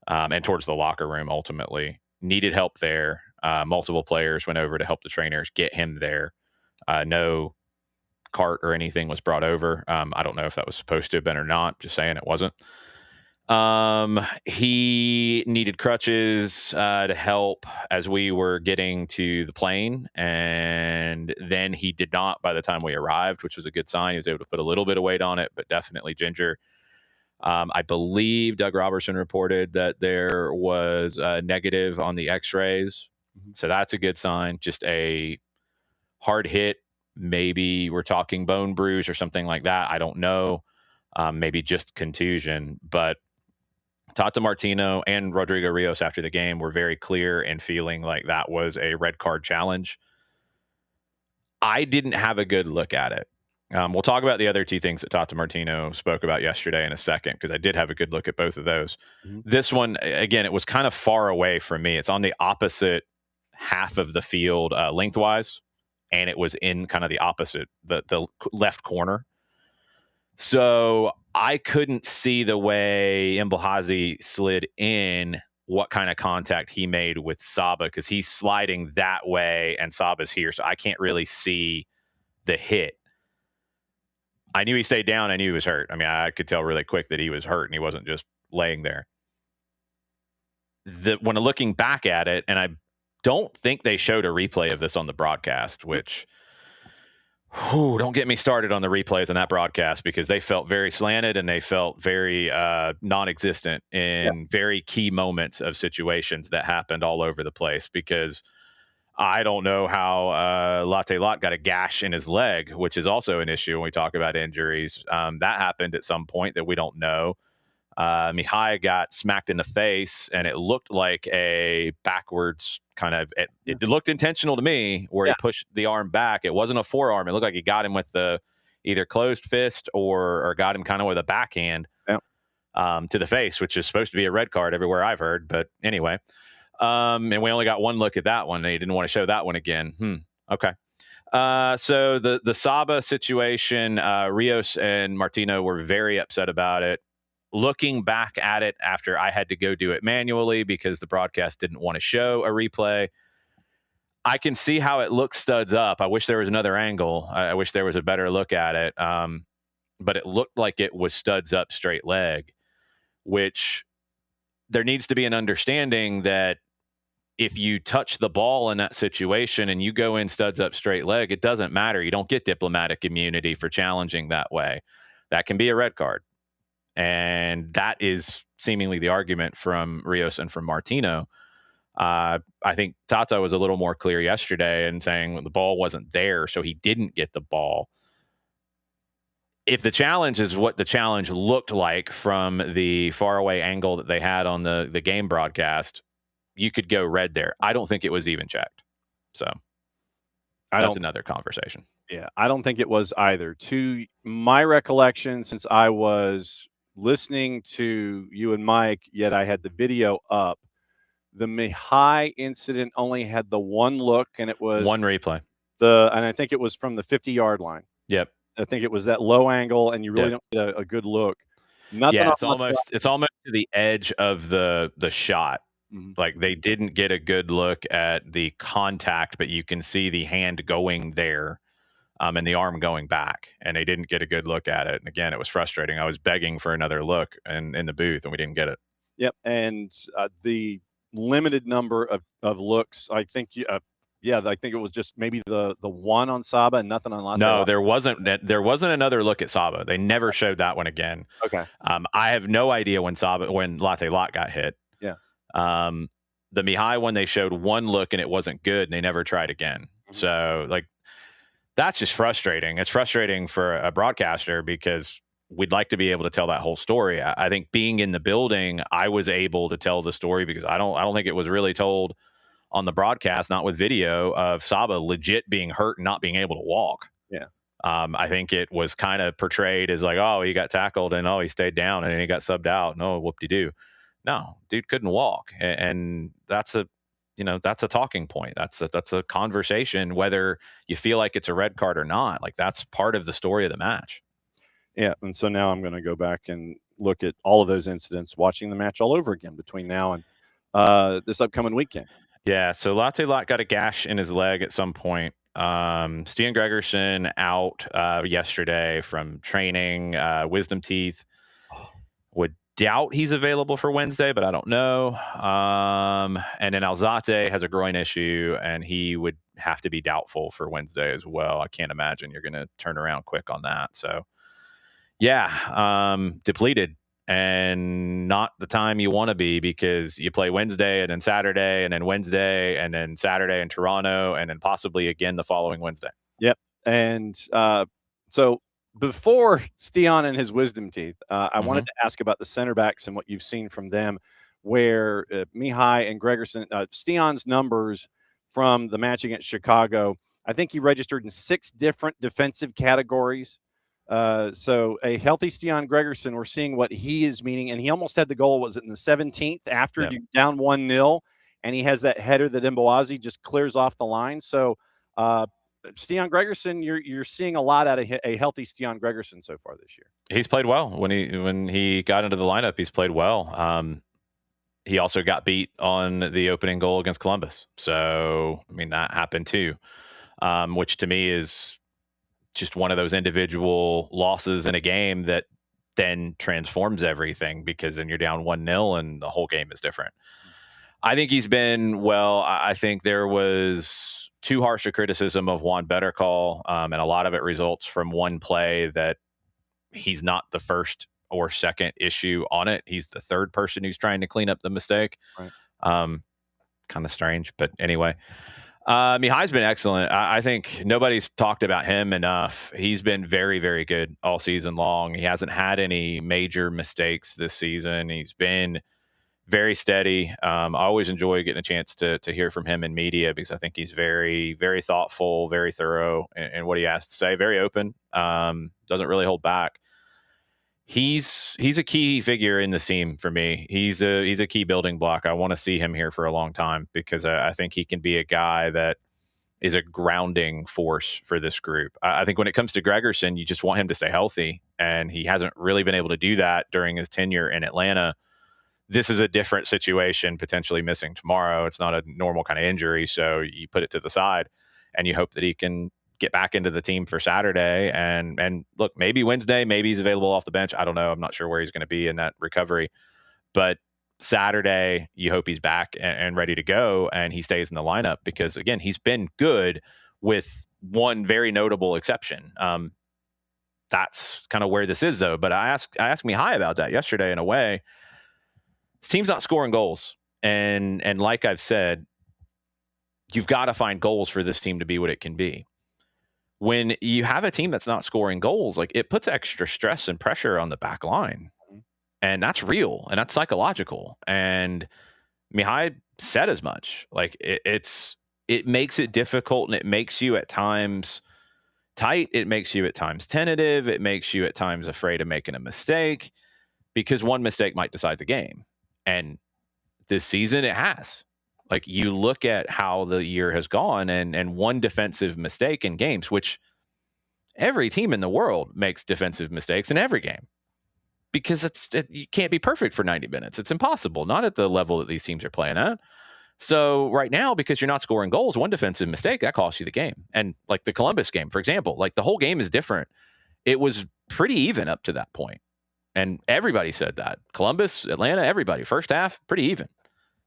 Speaker 7: and towards the locker room ultimately. Needed help there. Multiple players went over to help the trainers get him there. No cart or anything was brought over. I don't know if that was supposed to have been or not. Just saying it wasn't. He needed crutches to help as we were getting to the plane, and then he did not by the time we arrived, which was a good sign. He was able to put a little bit of weight on it, but definitely ginger. I believe Doug Robertson reported that there was a negative on the x-rays. So that's a good sign. Just a hard hit. Maybe we're talking bone bruise or something like that. I don't know. Maybe just contusion. But Tata Martino and Rodrigo Rios after the game were very clear in feeling like that was a red card challenge. I didn't have a good look at it. We'll talk about the other two things that Tata Martino spoke about yesterday in a second, because I did have a good look at both of those. This one, again, it was kind of far away from me. It's on the opposite half of the field lengthwise, and it was in kind of the opposite, the left corner. So I couldn't see the way Mbalhazi slid in, what kind of contact he made with Saba, because he's sliding that way and Saba's here. So I can't really see the hit. I knew he stayed down. I knew he was hurt. I mean, I could tell really quick that he was hurt and he wasn't just laying there. When looking back at it, and I don't think they showed a replay of this on the broadcast, which, don't get me started on the replays on that broadcast, because they felt very slanted and they felt very non-existent in very key moments of situations that happened all over the place. Because I don't know how Latte Lot got a gash in his leg, which is also an issue when we talk about injuries. That happened at some point that we don't know. Mihai got smacked in the face, and it looked like a backwards kind of, it looked intentional to me, where he pushed the arm back. It wasn't a forearm. It looked like he got him with the either closed fist or got him kind of with a backhand to the face, which is supposed to be a red card everywhere I've heard. But anyway, and we only got one look at that one. They didn't want to show that one again. Okay. So the Saba situation, Rios and Martino were very upset about it. Looking back at it after I had to go do it manually because the broadcast didn't want to show a replay, I can see how it looks studs up. I wish there was another angle. I wish there was a better look at it. But it looked like it was studs up straight leg, which there needs to be an understanding that if you touch the ball in that situation and you go in studs up straight leg, it doesn't matter. You don't get diplomatic immunity for challenging that way. That can be a red card. And that is seemingly the argument from Rios and from Martino. I think Tata was a little more clear yesterday in saying the ball wasn't there, so he didn't get the ball. If the challenge is what the challenge looked like from the faraway angle that they had on the game broadcast, you could go red there. I don't think it was even checked. So that's another conversation.
Speaker 1: Yeah, I don't think it was either. To my recollection, since I was listening to you and Mike, yet I had the video up, the Mihai incident only had the one look, and it was
Speaker 7: one replay.
Speaker 1: And I think it was from the 50-yard line.
Speaker 7: Yep.
Speaker 1: I think it was that low angle, and you really don't get a good look. Nothing.
Speaker 7: Yeah, it's almost to the edge of the shot. Like they didn't get a good look at the contact, but you can see the hand going there. And the arm going back, and they didn't get a good look at it. And again, it was frustrating. I was begging for another look in the booth, and we didn't get it.
Speaker 1: Yep. And the limited number of looks, I think, I think it was just maybe the one on Saba and nothing on Latte.
Speaker 7: No, there wasn't another look at Saba. They never showed that one again.
Speaker 1: Okay.
Speaker 7: I have no idea when Latte Lot got hit.
Speaker 1: Yeah.
Speaker 7: The Mihai one, they showed one look and it wasn't good, and they never tried again. So like, that's just frustrating. It's frustrating for a broadcaster because we'd like to be able to tell that whole story. I think being in the building, I was able to tell the story because I don't think it was really told on the broadcast, not with video, of Saba legit being hurt and not being able to walk.
Speaker 1: Yeah.
Speaker 7: I think it was kind of portrayed as like, oh, he got tackled and oh, he stayed down and he got subbed out. No, whoop-de-doo. No, dude couldn't walk. And that's a talking point. That's a conversation, whether you feel like it's a red card or not. Like, that's part of the story of the match.
Speaker 1: Yeah. And so now I'm going to go back and look at all of those incidents, watching the match all over again between now and this upcoming weekend.
Speaker 7: Yeah. So Latte Lot got a gash in his leg at some point. Stian Gregerson out yesterday from training, wisdom teeth. Would doubt he's available for Wednesday, but I don't know. And then Alzate has a groin issue, and he would have to be doubtful for Wednesday as well. I can't imagine you're going to turn around quick on that. So, yeah, depleted, and not the time you want to be, because you play Wednesday and then Saturday and then Wednesday and then Saturday in Toronto and then possibly again the following Wednesday.
Speaker 1: Yep. And so before Stian and his wisdom teeth, I wanted to ask about the center backs and what you've seen from them, where Mihai and Gregerson, Stian's numbers from the match against Chicago, I think he registered in 6 different defensive categories. So a healthy Stian Gregerson, we're seeing what he is meaning, and he almost had the goal. Was it in the 17th after you're down 1-0, and he has that header that Mboazi just clears off the line. So Stian Gregerson, you're seeing a lot out of a healthy Stian Gregerson so far this year.
Speaker 7: He's played well when he got into the lineup. He's played well. He also got beat on the opening goal against Columbus. So I mean, that happened too, which to me is just one of those individual losses in a game that then transforms everything, because then you're down 1-0 and the whole game is different. I think he's been well. I think there was too harsh a criticism of Juan Bettercall, and a lot of it results from one play that he's not the first or second issue on it. He's the third person who's trying to clean up the mistake.
Speaker 1: Right.
Speaker 7: Kind of strange, but anyway. Mihai's been excellent. I think nobody's talked about him enough. He's been very, very good all season long. He hasn't had any major mistakes this season. He's been very steady. I always enjoy getting a chance to hear from him in media, because I think he's very, very thoughtful, very thorough in what he has to say, very open, doesn't really hold back. He's a key figure in this team for me. He's a key building block. I want to see him here for a long time, because I think he can be a guy that is a grounding force for this group. I think when it comes to Gregerson, you just want him to stay healthy, and he hasn't really been able to do that during his tenure in Atlanta. This is a different situation, potentially missing tomorrow. It's not a normal kind of injury, so you put it to the side, and you hope that he can get back into the team for Saturday. And look, maybe Wednesday, maybe he's available off the bench. I don't know. I'm not sure where he's going to be in that recovery. But Saturday, you hope he's back and ready to go, and he stays in the lineup, because, again, he's been good with one very notable exception. That's kind of where this is, though. But I asked Mihai about that yesterday in a way. This team's not scoring goals. And like I've said, you've got to find goals for this team to be what it can be. When you have a team that's not scoring goals, like, it puts extra stress and pressure on the back line. And that's real, and that's psychological. And Mihai said as much. Like, it makes it difficult, and it makes you at times tight. It makes you at times tentative. It makes you at times afraid of making a mistake, because one mistake might decide the game. And this season it has. Like, you look at how the year has gone, and one defensive mistake in games, which every team in the world makes defensive mistakes in every game, because you can't be perfect for 90 minutes. It's impossible, not at the level that these teams are playing at. So right now, because you're not scoring goals, one defensive mistake, that costs you the game. And like the Columbus game, for example, like, the whole game is different. It was pretty even up to that point. And everybody said that. Columbus, Atlanta, everybody. First half, pretty even.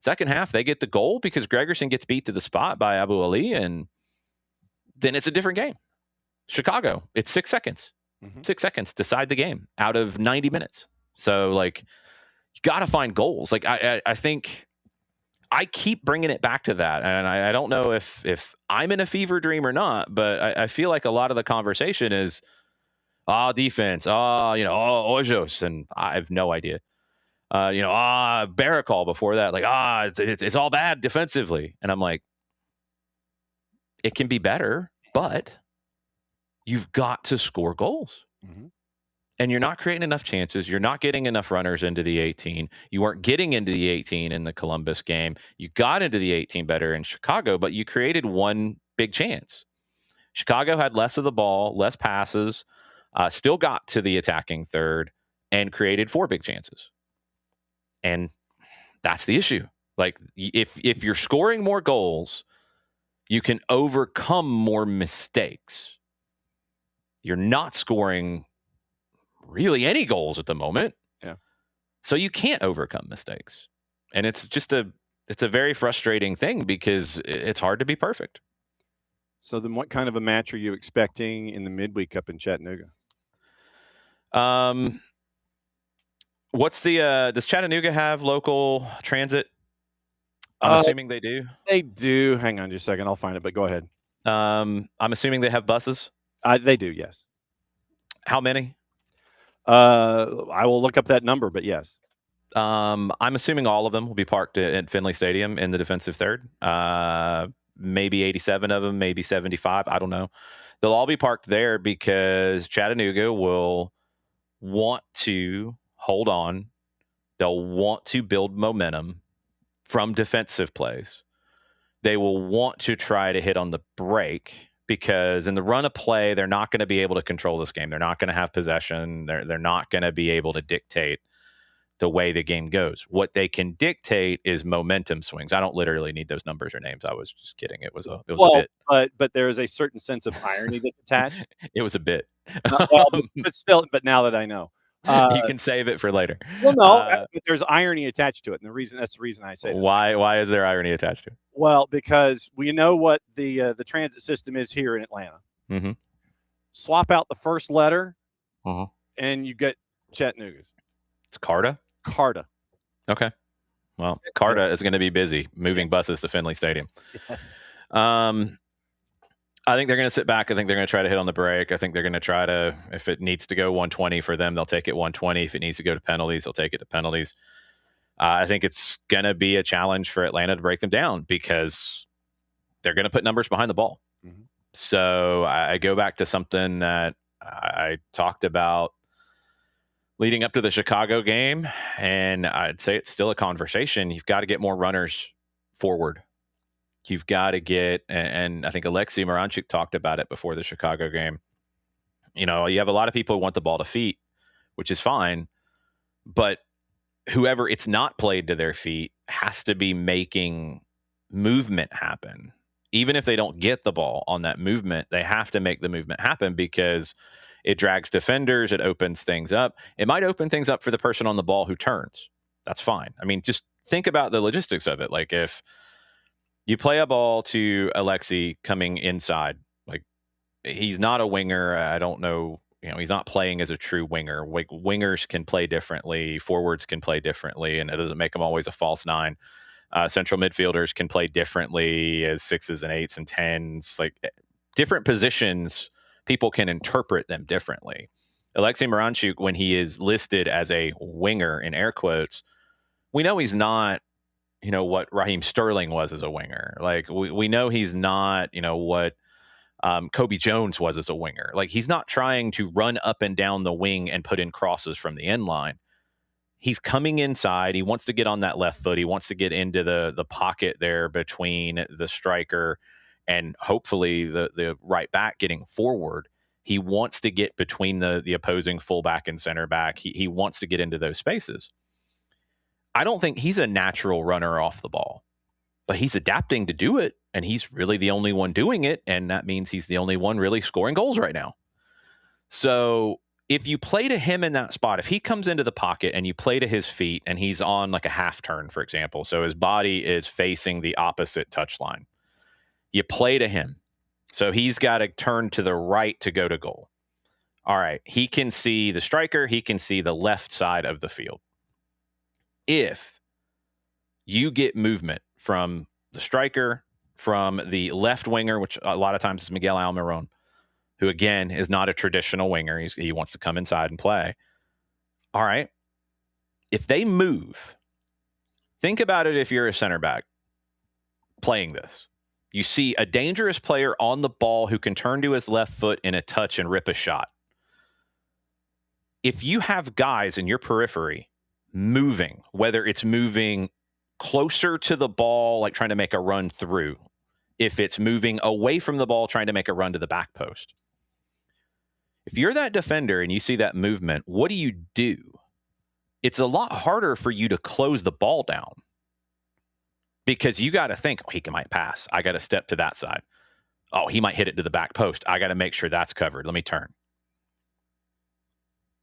Speaker 7: Second half, they get the goal because Gregerson gets beat to the spot by Abu Ali, and then it's a different game. Chicago, it's 6 seconds. 6 seconds, decide the game out of 90 minutes. So, like, you got to find goals. Like, I think I keep bringing it back to that, and I don't know if I'm in a fever dream or not, but I feel like a lot of the conversation is, defense, Ojos, and I have no idea. Baracol before that, like, it's all bad defensively, and I'm like, it can be better, but you've got to score goals.
Speaker 1: Mhm.
Speaker 7: And you're not creating enough chances. You're not getting enough runners into the 18. You weren't getting into the 18 in the Columbus game. You got into the 18 better in Chicago, but you created one big chance. Chicago had less of the ball, less passes, still got to the attacking third, and created 4 big chances. And that's the issue. Like, if you're scoring more goals, you can overcome more mistakes. You're not scoring really any goals at the moment.
Speaker 1: Yeah.
Speaker 7: So you can't overcome mistakes. And it's a very frustrating thing because it's hard to be perfect.
Speaker 1: So then what kind of a match are you expecting in the midweek up in Chattanooga?
Speaker 7: What's does Chattanooga have local transit? I'm assuming they do.
Speaker 1: They do. Hang on just a second. I'll find it, but go ahead.
Speaker 7: I'm assuming they have buses.
Speaker 1: They do, yes.
Speaker 7: How many?
Speaker 1: I will look up that number, but yes.
Speaker 7: I'm assuming all of them will be parked at Finley Stadium in the defensive third. Maybe 87 of them, maybe 75. I don't know. They'll all be parked there because Chattanooga will want to hold on. They'll want to build momentum from defensive plays. They will want to try to hit on the break because in the run of play, they're not going to be able to control this game. They're not going to have possession. They're not going to be able to dictate the way the game goes. What they can dictate is momentum swings. I don't literally need those numbers or names. I was just kidding. It was a bit.
Speaker 1: But there is a certain sense of irony that's attached.
Speaker 7: It was a bit.
Speaker 1: But now that I know.
Speaker 7: You can save it for later.
Speaker 1: Well, no, but there's irony attached to it. And that's the reason I say that.
Speaker 7: Why is there irony attached to it?
Speaker 1: Well, because we know what the transit system is here in Atlanta.
Speaker 7: Mm-hmm.
Speaker 1: Swap out the first letter,
Speaker 7: Uh-huh.
Speaker 1: and you get Chattanooga's.
Speaker 7: It's Carta?
Speaker 1: Carta.
Speaker 7: Okay. Well, Carta is going to be busy moving buses to Finley Stadium. Yes. I think they're going to sit back. I think they're going to try to hit on the break. I think they're going to try to, if it needs to go 120 for them, they'll take it 120. If it needs to go to penalties, they'll take it to penalties. I think it's going to be a challenge for Atlanta to break them down because they're going to put numbers behind the ball. Mm-hmm. So I go back to something that I talked about leading up to the Chicago game, and I'd say it's still a conversation. You've got to get more runners forward. You've got to get, and I think Alexei Moranchuk talked about it before the Chicago game. You know, you have a lot of people who want the ball to feet, which is fine, but whoever it's not played to their feet has to be making movement happen. Even if they don't get the ball on that movement, they have to make the movement happen because it drags defenders. It opens things up. It might open things up for the person on the ball who turns. That's fine. I mean, just think about the logistics of it. Like if you play a ball to Alexei coming inside, like he's not a winger. I don't know. You know, he's not playing as a true winger. Like wingers can play differently. Forwards can play differently, and it doesn't make them always a false nine. Central midfielders can play differently as 6s and 8s and 10s. Like different positions, people can interpret them differently. Alexei Moranchuk, when he is listed as a winger in air quotes, we know he's not, you know, what Raheem Sterling was as a winger. Like we know he's not, you know, what Kobe Jones was as a winger. Like he's not trying to run up and down the wing and put in crosses from the end line. He's coming inside. He wants to get on that left foot. He wants to get into the pocket there between the striker and hopefully the right back getting forward. He wants to get between the opposing fullback and center back. He wants to get into those spaces. I don't think he's a natural runner off the ball, but he's adapting to do it, and he's really the only one doing it, and that means he's the only one really scoring goals right now. So if you play to him in that spot, if he comes into the pocket and you play to his feet and he's on like a half turn, for example, so his body is facing the opposite touchline, you play to him. So he's got to turn to the right to go to goal. All right, he can see the striker. He can see the left side of the field. If you get movement from the striker, from the left winger, which a lot of times is Miguel Almiron, who again is not a traditional winger. He wants to come inside and play. All right. If they move, think about it if you're a center back playing this. You see a dangerous player on the ball who can turn to his left foot in a touch and rip a shot. If you have guys in your periphery moving, whether it's moving closer to the ball, like trying to make a run through, if it's moving away from the ball, trying to make a run to the back post. If you're that defender and you see that movement, what do? It's a lot harder for you to close the ball down because you got to think, oh, he might pass. I got to step to that side. Oh, he might hit it to the back post. I got to make sure that's covered. Let me turn.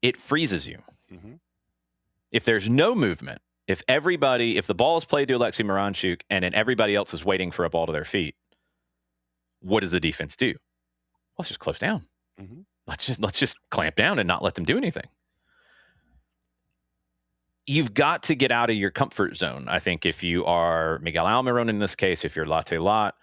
Speaker 7: It freezes you.
Speaker 1: Mm-hmm.
Speaker 7: If there's no movement, if the ball is played to Alexei Miranchuk and then everybody else is waiting for a ball to their feet, what does the defense do? Let's just close down.
Speaker 1: Mm-hmm.
Speaker 7: Let's just clamp down and not let them do anything. You've got to get out of your comfort zone. I think if you are Miguel Almiron in this case, if you're Latte Lot,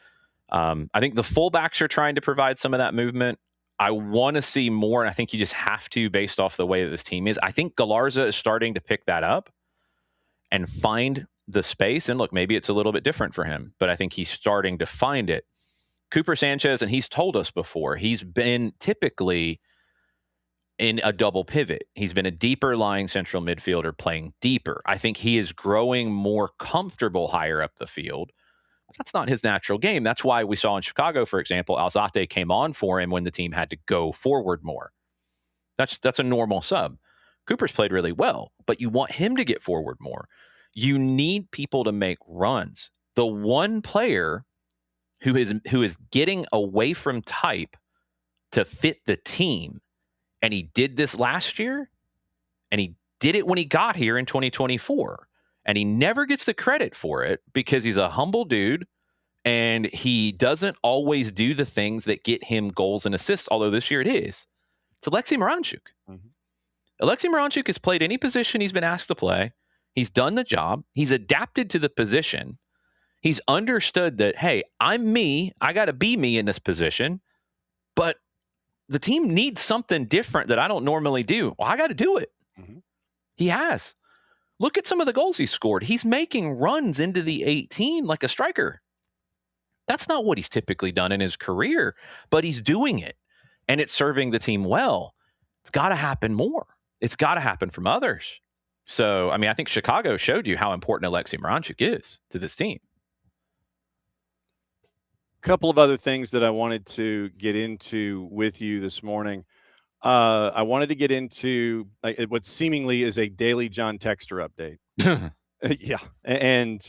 Speaker 7: I think the fullbacks are trying to provide some of that movement. I want to see more, and I think you just have to based off the way that this team is. I think Galarza is starting to pick that up and find the space. And look, maybe it's a little bit different for him, but I think he's starting to find it. Cooper Sanchez, and he's told us before, he's been typically in a double pivot. He's been a deeper lying central midfielder playing deeper. I think he is growing more comfortable higher up the field. That's not his natural game. That's why we saw in Chicago, for example, Alzate came on for him when the team had to go forward more. That's a normal sub. Cooper's played really well, but you want him to get forward more. You need people to make runs. The one player who is getting away from type to fit the team, and he did this last year, and he did it when he got here in 2024, and he never gets the credit for it because he's a humble dude, and he doesn't always do the things that get him goals and assists, although this year it is. It's Alexei Miranchuk.
Speaker 1: Mm-hmm.
Speaker 7: Alexei Miranchuk has played any position he's been asked to play. He's done the job. He's adapted to the position. He's understood that, hey, I'm me. I got to be me in this position. But the team needs something different that I don't normally do. Well, I got to do it.
Speaker 1: Mm-hmm.
Speaker 7: He has. Look at some of the goals he scored. He's making runs into the 18 like a striker. That's not what he's typically done in his career, but he's doing it, and it's serving the team well. It's got to happen more. It's got to happen from others. So, I mean, I think Chicago showed you how important Alexei Miranchuk is to this team.
Speaker 1: Couple of other things that I wanted to get into with you this morning. I wanted to get into what seemingly is a daily John Texter update. Yeah. And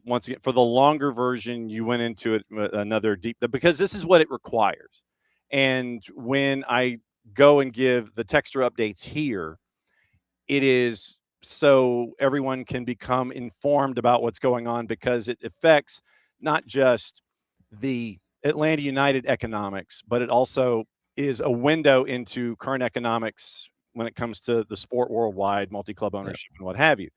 Speaker 1: once again, for the longer version, you went into it another deep, because this is what it requires. And when I go and give the Texter updates here, it is so everyone can become informed about what's going on, because it affects not just the Atlanta United economics, but it also is a window into current economics when it comes to the sport worldwide, multi-club ownership, and what have you.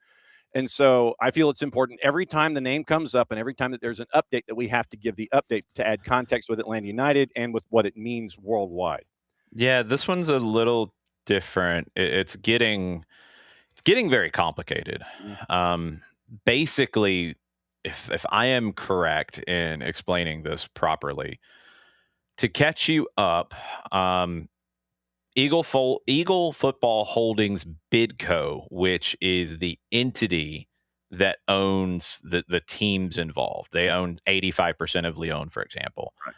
Speaker 1: And so I feel it's important every time the name comes up and every time that there's an update that we have to give the update to add context with Atlanta United and with what it means worldwide.
Speaker 7: Yeah, this one's a little different. It's getting very complicated. Basically, if I am correct in explaining this properly, to catch you up, Eagle Football Holdings Bidco, which is the entity that owns the teams involved. They own 85% of Lyon, for example.
Speaker 1: Right.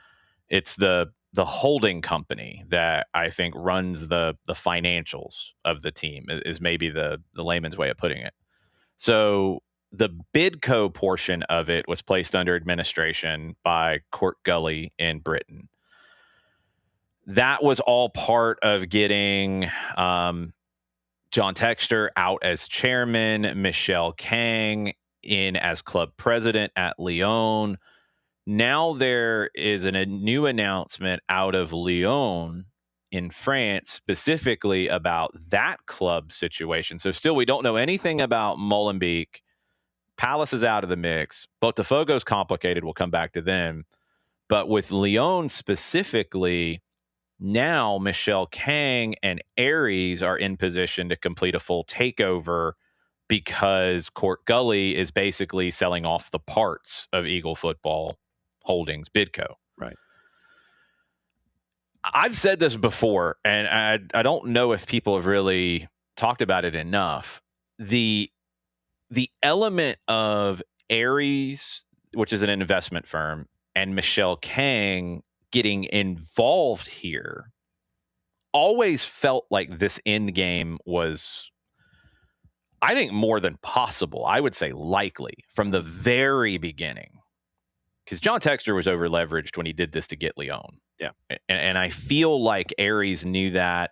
Speaker 7: It's the holding company that I think runs the financials of the team is maybe the layman's way of putting it. So the Bidco portion of it was placed under administration by Court Gully in Britain. That was all part of getting John Texter out as chairman, Michelle Kang in as club president at Lyon. Now there is a new announcement out of Lyon in France specifically about that club situation. So still, we don't know anything about Molenbeek Palace is out of the mix. Botafogo's complicated. We'll come back to them. But with Lyon specifically, now Michelle Kang and Aries are in position to complete a full takeover because Court Gully is basically selling off the parts of Eagle Football Holdings Bidco.
Speaker 1: Right.
Speaker 7: I've said this before, and I don't know if people have really talked about it enough. The element of Aries, which is an investment firm, and Michelle Kang getting involved here always felt like this end game was, I think, more than possible. I would say likely from the very beginning, because John Textor was over leveraged when he did this to get Lyon.
Speaker 1: Yeah.
Speaker 7: And I feel like Aries knew that.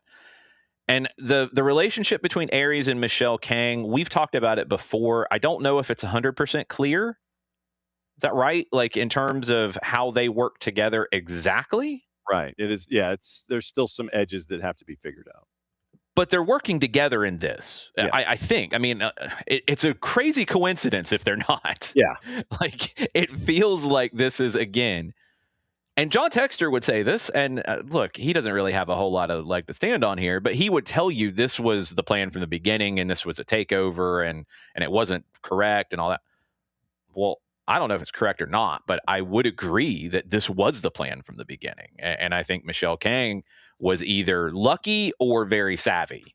Speaker 7: And the relationship between Aries and Michelle Kang, we've talked about it before. I don't know if it's 100% clear. Is that right? Like in terms of how they work together exactly?
Speaker 1: Right. It is. Yeah. There's still some edges that have to be figured out.
Speaker 7: But they're working together in this.
Speaker 1: Yes.
Speaker 7: I think. I mean, it's a crazy coincidence if they're not.
Speaker 1: Yeah.
Speaker 7: Like it feels like this is again. And John Textor would say this, and look, he doesn't really have a whole lot of leg to stand on here, but he would tell you this was the plan from the beginning, and this was a takeover, and it wasn't correct, and all that. Well, I don't know if it's correct or not, but I would agree that this was the plan from the beginning, and I think Michelle Kang was either lucky or very savvy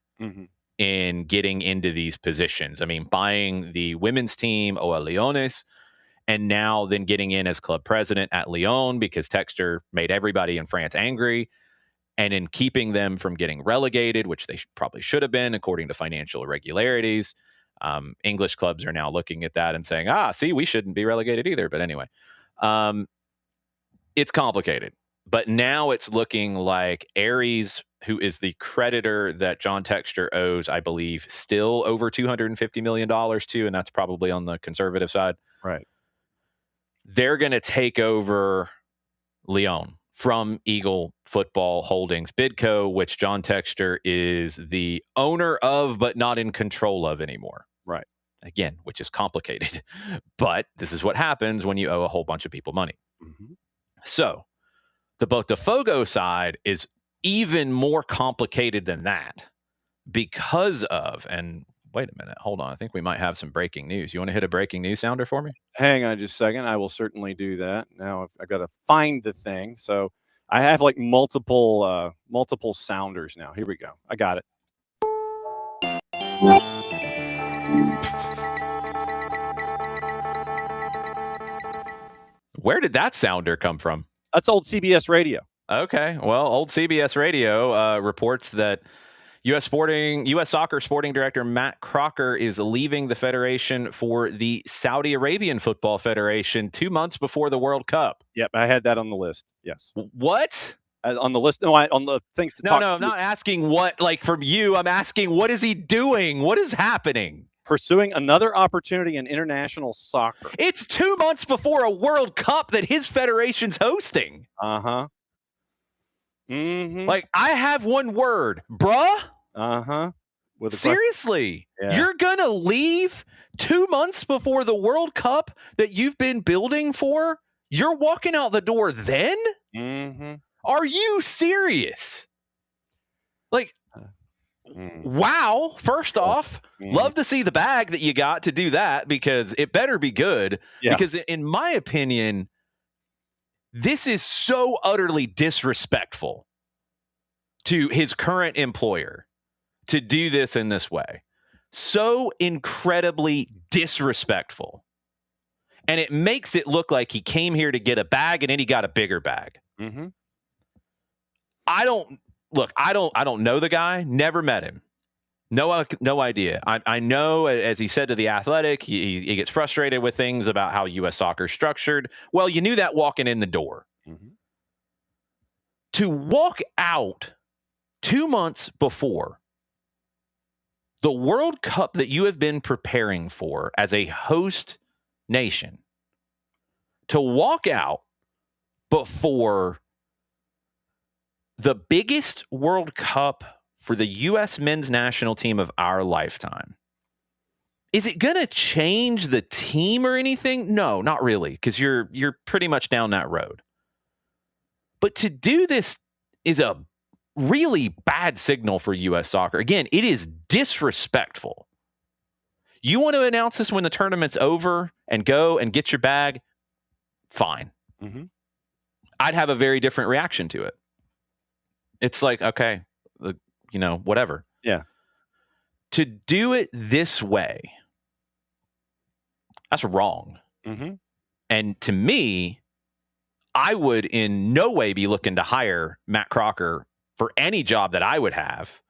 Speaker 7: in getting into these positions. I mean, buying the women's team, OL Leones, and now then getting in as club president at Lyon because Textor made everybody in France angry, and in keeping them from getting relegated, which they probably should have been according to financial irregularities. English clubs are now looking at that and saying, see, we shouldn't be relegated either. But anyway, it's complicated. But now it's looking like Aries, who is the creditor that John Textor owes, I believe, still over $250 million to, and that's probably on the conservative side.
Speaker 1: Right.
Speaker 7: They're going to take over Lyon from Eagle Football Holdings Bidco, which John Textor is the owner of, but not in control of anymore.
Speaker 1: Right.
Speaker 7: Again, which is complicated. But this is what happens when you owe a whole bunch of people money. So the Botafogo side is even more complicated than that because of, and wait a minute, hold on. I think we might have some breaking news. You want to hit a breaking news sounder for me?
Speaker 1: Hang on just a second. I will certainly do that. Now I've got to find the thing. So I have like multiple sounders now. Here we go. I got it.
Speaker 7: Where did that sounder come from?
Speaker 1: That's old CBS radio.
Speaker 7: Okay. Well, old CBS radio reports that U.S. Soccer Sporting Director Matt Crocker is leaving the federation for the Saudi Arabian Football Federation 2 months before the World Cup.
Speaker 1: Yep, I had that on the list. Yes.
Speaker 7: What?
Speaker 1: On the list? No, on the things to talk.
Speaker 7: No, I'm not asking what, like from you. I'm asking what is he doing? What is happening?
Speaker 1: Pursuing another opportunity in international soccer.
Speaker 7: It's 2 months before a World Cup that his federation's hosting.
Speaker 1: Uh-huh.
Speaker 7: Like, I have one word, bruh.
Speaker 1: Uh-huh.
Speaker 7: Seriously,
Speaker 1: yeah.
Speaker 7: You're going to leave 2 months before the World Cup that you've been building for? You're walking out the door then? Are you serious? Like, wow. First off, love to see the bag that you got to do that because it better be good.
Speaker 1: Yeah.
Speaker 7: Because in my opinion, this is so utterly disrespectful to his current employer to do this in this way. So incredibly disrespectful. And it makes it look like he came here to get a bag and then he got a bigger bag. I don't know the guy, never met him. No idea. I know, as he said to The Athletic, he gets frustrated with things about how U.S. soccer is structured. Well, you knew that walking in the door. To walk out 2 months before the World Cup that you have been preparing for as a host nation, to walk out before the biggest World Cup for the U.S. men's national team of our lifetime, Is it going to change the team or anything? No, not really, because you're pretty much down that road. But to do this is a really bad signal for U.S. soccer. Again, it is disrespectful. You want to announce this when the tournament's over and go and get your bag? Fine.
Speaker 1: Mm-hmm.
Speaker 7: I'd have a very different reaction to it. It's like, okay, whatever.
Speaker 1: Yeah.
Speaker 7: To do it this way, that's wrong.
Speaker 1: Mm-hmm.
Speaker 7: And to me, I would in no way be looking to hire Matt Crocker for any job that I would have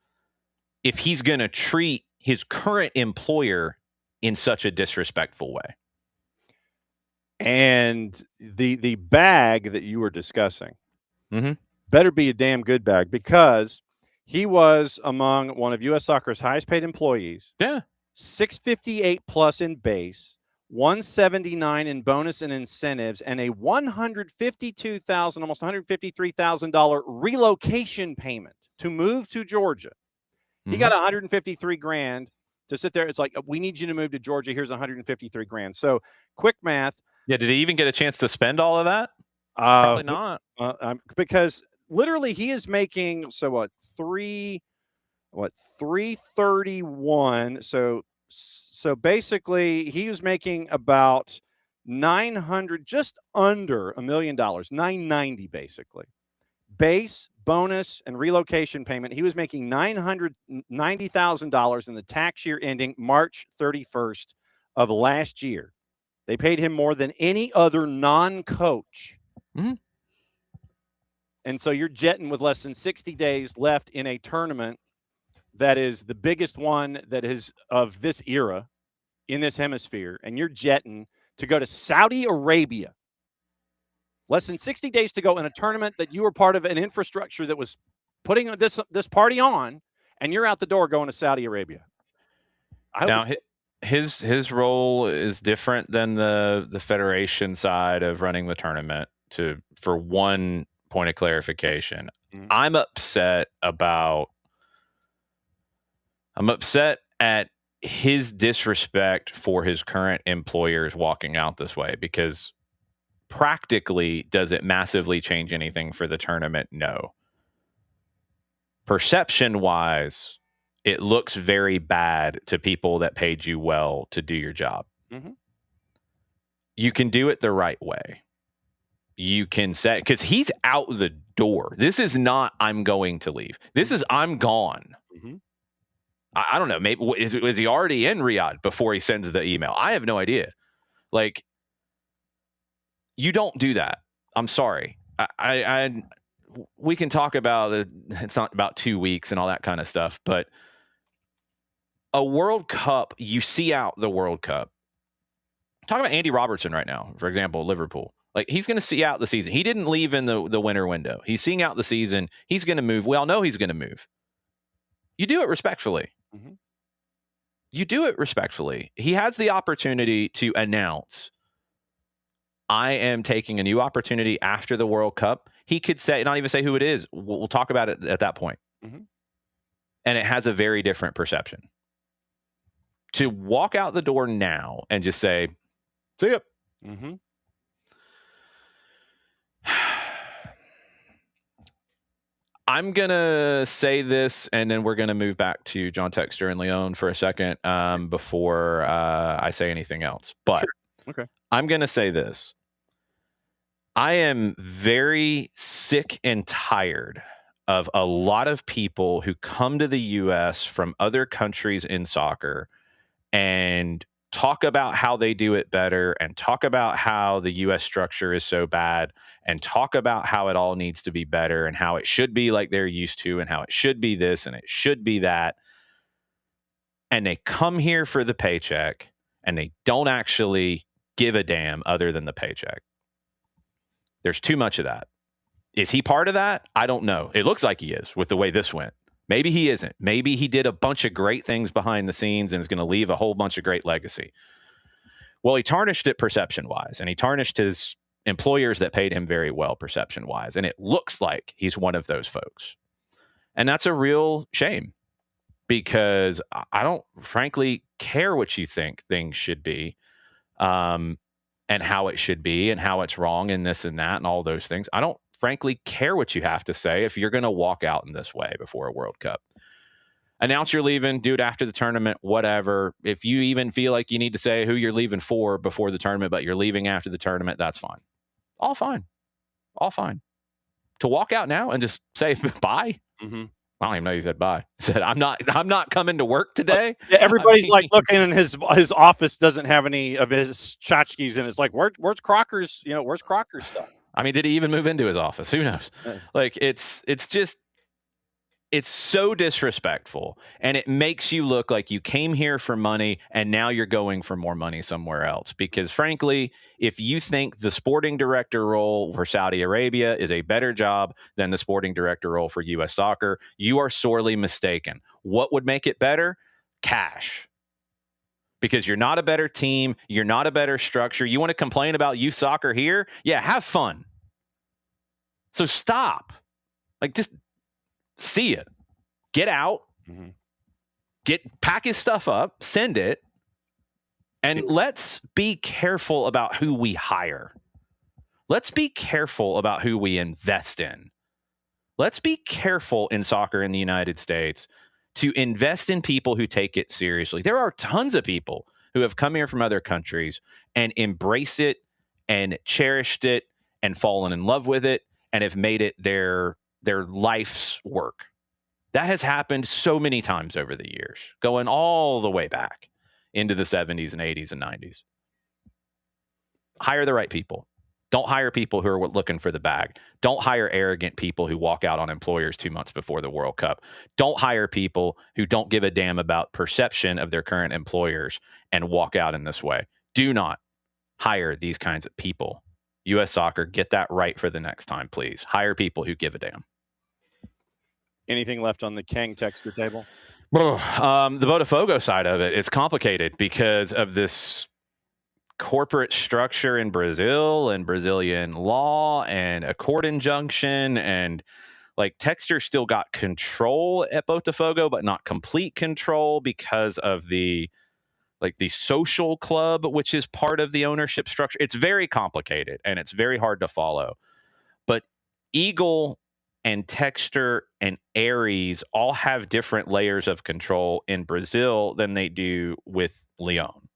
Speaker 7: if he's going to treat his current employer in such a disrespectful way.
Speaker 1: And the bag that you were discussing better be a damn good bag, because he was among one of U.S. Soccer's highest paid employees.
Speaker 7: Yeah.
Speaker 1: $658 plus in base, $179 in bonus and incentives, and a $152,000, almost $153,000 relocation payment to move to Georgia. He got $153,000 to sit there. It's like, we need you to move to Georgia. Here's $153,000. So quick math.
Speaker 7: Yeah. Did he even get a chance to spend all of that? Probably not.
Speaker 1: Because literally he is making, so what, 331. So basically he was making about 900, just under $1 million, 990 basically. Base, bonus, and relocation payment. He was making $990,000 in the tax year ending March 31st of last year. They paid him more than any other non-coach.
Speaker 7: Mm-hmm.
Speaker 1: And so you're jetting with less than 60 days left in a tournament that is the biggest one that is of this era in this hemisphere, and you're jetting to go to Saudi Arabia. Less than 60 days to go in a tournament that you were part of an infrastructure that was putting this party on, and you're out the door going to Saudi Arabia.
Speaker 7: Now, his role is different than the federation side of running the tournament. For one point of clarification, I'm upset at his disrespect for his current employers walking out this way, because practically, does it massively change anything for the tournament? No. Perception-wise, it looks very bad to people that paid you well to do your job.
Speaker 1: Mm-hmm.
Speaker 7: You can do it the right way. You can say, because he's out the door. This is not, I'm going to leave. This is, I'm gone.
Speaker 1: Mm-hmm.
Speaker 7: I don't know. Maybe was he already in Riyadh before he sends the email? I have no idea. Like, you don't do that. I'm sorry. We can talk about it. It's not about 2 weeks and all that kind of stuff, but a World Cup, you see out the World Cup. Talk about Andy Robertson right now, for example, Liverpool. Like, he's going to see out the season. He didn't leave in the winter window. He's seeing out the season. He's going to move. We all know he's going to move. You do it respectfully.
Speaker 1: Mm-hmm.
Speaker 7: You do it respectfully. He has the opportunity to announce, I am taking a new opportunity after the World Cup. He could say, not even say who it is. We'll talk about it at that point.
Speaker 1: Mm-hmm.
Speaker 7: And it has a very different perception. To walk out the door now and just say, see ya.
Speaker 1: Mm-hmm.
Speaker 7: I'm going to say this, and then we're going to move back to John Texter and Leon for a second before I say anything else. But
Speaker 1: sure. Okay.
Speaker 7: I'm going to say this. I am very sick and tired of a lot of people who come to the U.S. from other countries in soccer and talk about how they do it better and talk about how the U.S. structure is so bad and talk about how it all needs to be better and how it should be like they're used to and how it should be this and it should be that. And they come here for the paycheck and they don't actually give a damn other than the paycheck. There's too much of that. Is he part of that? I don't know. It looks like he is with the way this went. Maybe he isn't. Maybe he did a bunch of great things behind the scenes and is going to leave a whole bunch of great legacy. Well, he tarnished it perception-wise, and he tarnished his employers that paid him very well perception-wise, and it looks like he's one of those folks. And that's a real shame, because I don't frankly care what you think things should be, and how it should be and how it's wrong and this and that and all those things. I don't frankly care what you have to say if you're going to walk out in this way before a World Cup. Announce you're leaving, do it after the tournament, whatever. If you even feel like you need to say who you're leaving for before the tournament, but you're leaving after the tournament, that's fine. All fine. All fine. To walk out now and just say bye.
Speaker 1: Mm-hmm.
Speaker 7: I don't even know you said bye. Said I'm not coming to work today.
Speaker 1: Yeah, everybody's like looking, and his office doesn't have any of his tchotchkes, and it's like, where's Crocker's? Where's Crocker's stuff?
Speaker 7: I mean, did he even move into his office? Who knows? Like it's so disrespectful, and it makes you look like you came here for money and now you're going for more money somewhere else. Because frankly, if you think the sporting director role for Saudi Arabia is a better job than the sporting director role for U.S. soccer, you are sorely mistaken. What would make it better? Cash. Because you're not a better team. You're not a better structure. You want to complain about youth soccer here? Yeah, have fun. So stop. Like, just see it. Get out.
Speaker 1: Mm-hmm.
Speaker 7: Pack his stuff up. Send it. And let's be careful about who we hire. Let's be careful about who we invest in. Let's be careful in soccer in the United States to invest in people who take it seriously. There are tons of people who have come here from other countries and embraced it and cherished it and fallen in love with it and have made it their life's work. That has happened so many times over the years, going all the way back into the 70s and 80s and 90s. Hire the right people. Don't hire people who are looking for the bag. Don't hire arrogant people who walk out on employers 2 months before the World Cup. Don't hire people who don't give a damn about perception of their current employers and walk out in this way. Do not hire these kinds of people. U.S. Soccer, get that right for the next time, please. Hire people who give a damn.
Speaker 1: Anything left on the Kang texture table?
Speaker 7: The Botafogo side of it, it's complicated because of this corporate structure in Brazil and Brazilian law and a court injunction, and like Texter still got control at Botafogo, but not complete control because of the social club, which is part of the ownership structure. It's very complicated and it's very hard to follow. But Eagle and Texter and Aries all have different layers of control in Brazil than they do with Leon.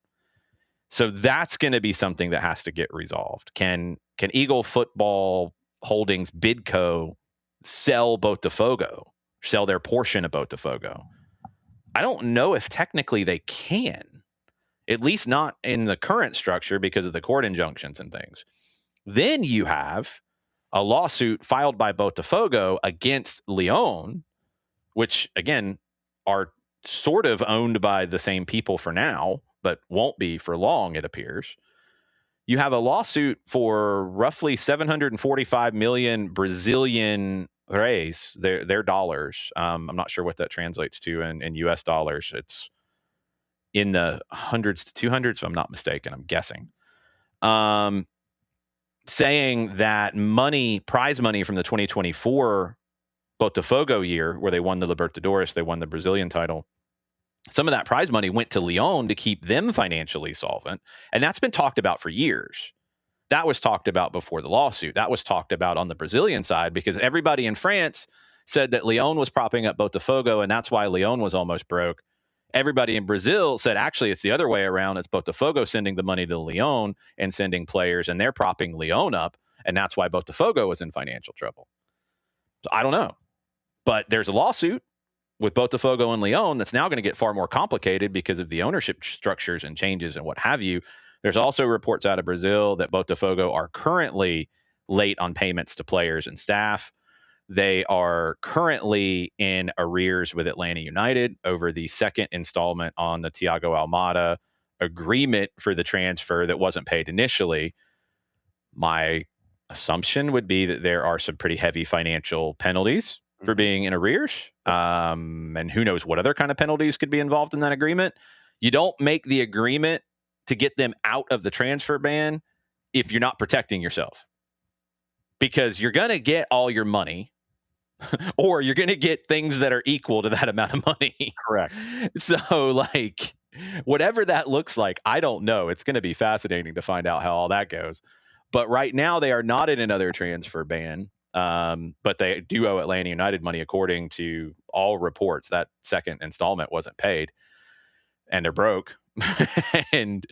Speaker 7: So that's going to be something that has to get resolved. Can Eagle Football Holdings Bidco sell Botafogo, sell their portion of Botafogo? I don't know if technically they can, at least not in the current structure because of the court injunctions and things. Then you have a lawsuit filed by Botafogo against Leon, which, again, are sort of owned by the same people for now, but won't be for long, it appears. You have a lawsuit for roughly 745 million Brazilian reais, their dollars. I'm not sure what that translates to in U.S. dollars. It's in the hundreds to 200s, if I'm not mistaken, I'm guessing. Saying that prize money from the 2024 Botafogo year, where they won the Libertadores, they won the Brazilian title, some of that prize money went to Lyon to keep them financially solvent. And that's been talked about for years. That was talked about before the lawsuit. That was talked about on the Brazilian side because everybody in France said that Lyon was propping up Botafogo, and that's why Lyon was almost broke. Everybody in Brazil said, actually, it's the other way around. It's Botafogo sending the money to Lyon and sending players, and they're propping Lyon up, and that's why Botafogo was in financial trouble. So I don't know. But there's a lawsuit with Botafogo and Lyon that's now going to get far more complicated because of the ownership structures and changes and what have you. There's also reports out of Brazil that Botafogo are currently late on payments to players and staff. They are currently in arrears with Atlanta United over the second installment on the Thiago Almada agreement for the transfer that wasn't paid initially. My assumption would be that there are some pretty heavy financial penalties for being in arrears. And who knows what other kind of penalties could be involved in that agreement. You don't make the agreement to get them out of the transfer ban if you're not protecting yourself. Because you're going to get all your money or you're going to get things that are equal to that amount of money.
Speaker 1: Correct.
Speaker 7: So, whatever that looks like, I don't know. It's going to be fascinating to find out how all that goes. But right now, they are not in another transfer ban. But they do owe Atlanta United money, according to all reports. That second installment wasn't paid, and they're broke. And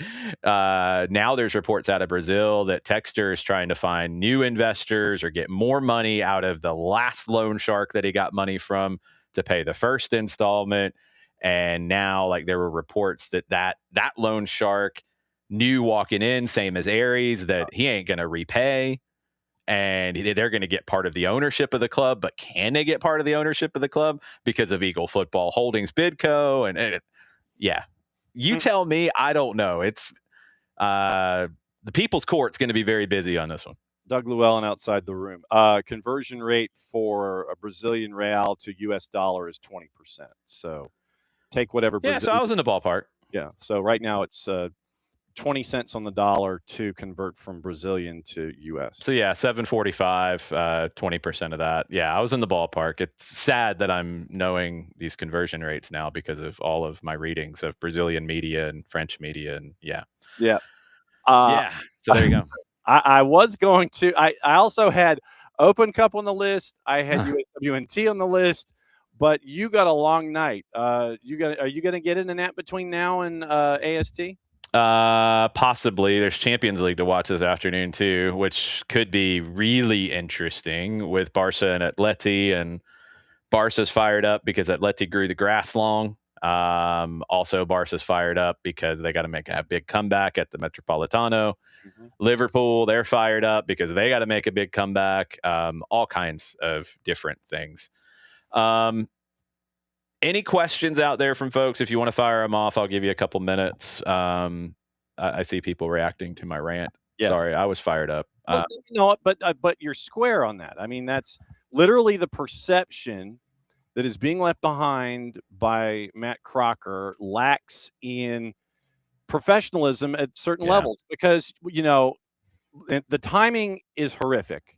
Speaker 7: now there's reports out of Brazil that Textor is trying to find new investors or get more money out of the last loan shark that he got money from to pay the first installment. And now, like, there were reports that loan shark knew walking in, same as Aries, that he ain't going to repay. And they're going to get part of the ownership of the club, but can they get part of the ownership of the club because of Eagle Football Holdings Bidco? And yeah, you tell me. I don't know. It's the People's Court's going to be very busy on this one.
Speaker 1: Doug Llewellyn outside the room. Conversion rate for a Brazilian real to US dollar is 20%. So take whatever.
Speaker 7: Yeah, so I was in the ballpark.
Speaker 1: Yeah. So right now it's 20 cents on the dollar to convert from Brazilian to US.
Speaker 7: So yeah, 745, 20% of that. Yeah, I was in the ballpark. It's sad that I'm knowing these conversion rates now because of all of my readings of Brazilian media and French media. And yeah.
Speaker 1: Yeah.
Speaker 7: So there you go.
Speaker 1: I was going to, I also had Open Cup on the list. I had USWNT on the list, but you got a long night. Are you going to get in a nap between now and AST?
Speaker 7: Possibly. There's Champions League to watch this afternoon too, which could be really interesting with Barca and Atleti. And Barca's fired up because Atleti grew the grass long. Also, Barca's fired up because they got to make a big comeback at the Metropolitano. Mm-hmm. Liverpool, they're fired up because they got to make a big comeback. All kinds of different things. Any questions out there from folks? If you want to fire them off, I'll give you a couple minutes. I see people reacting to my rant. Yes. Sorry, I was fired up.
Speaker 1: But you're square on that. I mean, that's literally the perception that is being left behind by Matt Crocker lacks in professionalism at certain levels, because, the timing is horrific.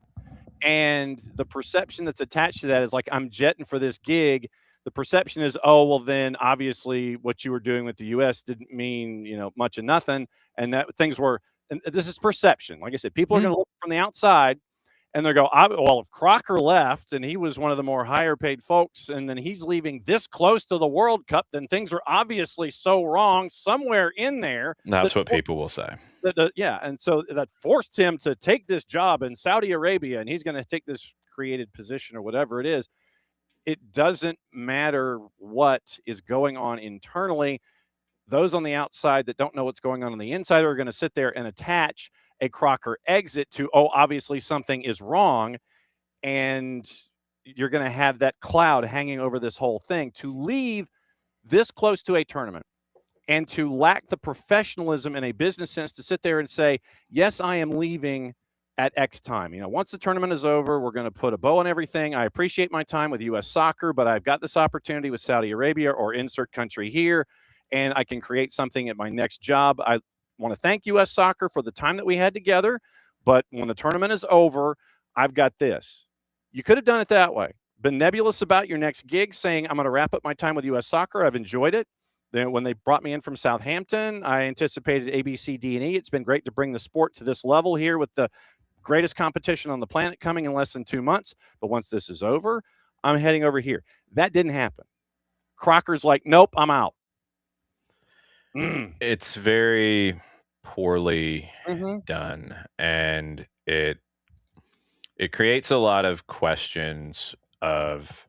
Speaker 1: And the perception that's attached to that is like, I'm jetting for this gig. The perception is, oh, well, then obviously what you were doing with the U.S. didn't mean, much of nothing. And that things were, and this is perception. Like I said, people are going to look from the outside and they'll go, well, if Crocker left and he was one of the more higher paid folks, and then he's leaving this close to the World Cup, then things are obviously so wrong somewhere in there.
Speaker 7: That's what people will say.
Speaker 1: And so that forced him to take this job in Saudi Arabia, and he's going to take this created position or whatever it is. It doesn't matter what is going on internally. Those on the outside that don't know what's going on the inside are going to sit there and attach a Crocker exit to, obviously something is wrong. And you're going to have that cloud hanging over this whole thing. To leave this close to a tournament and to lack the professionalism in a business sense to sit there and say, yes, I am leaving at X time. Once the tournament is over, we're going to put a bow on everything. I appreciate my time with U.S. soccer, but I've got this opportunity with Saudi Arabia or insert country here, and I can create something at my next job. I want to thank U.S. soccer for the time that we had together, but when the tournament is over, I've got this. You could have done it that way. Been nebulous about your next gig, saying, I'm going to wrap up my time with U.S. soccer. I've enjoyed it. Then when they brought me in from Southampton, I anticipated A, B, C, D, and E. It's been great to bring the sport to this level here with the greatest competition on the planet coming in less than 2 months. But once this is over, I'm heading over here. That didn't happen. Crocker's like, nope, I'm out.
Speaker 7: It's very poorly done, and it creates a lot of questions of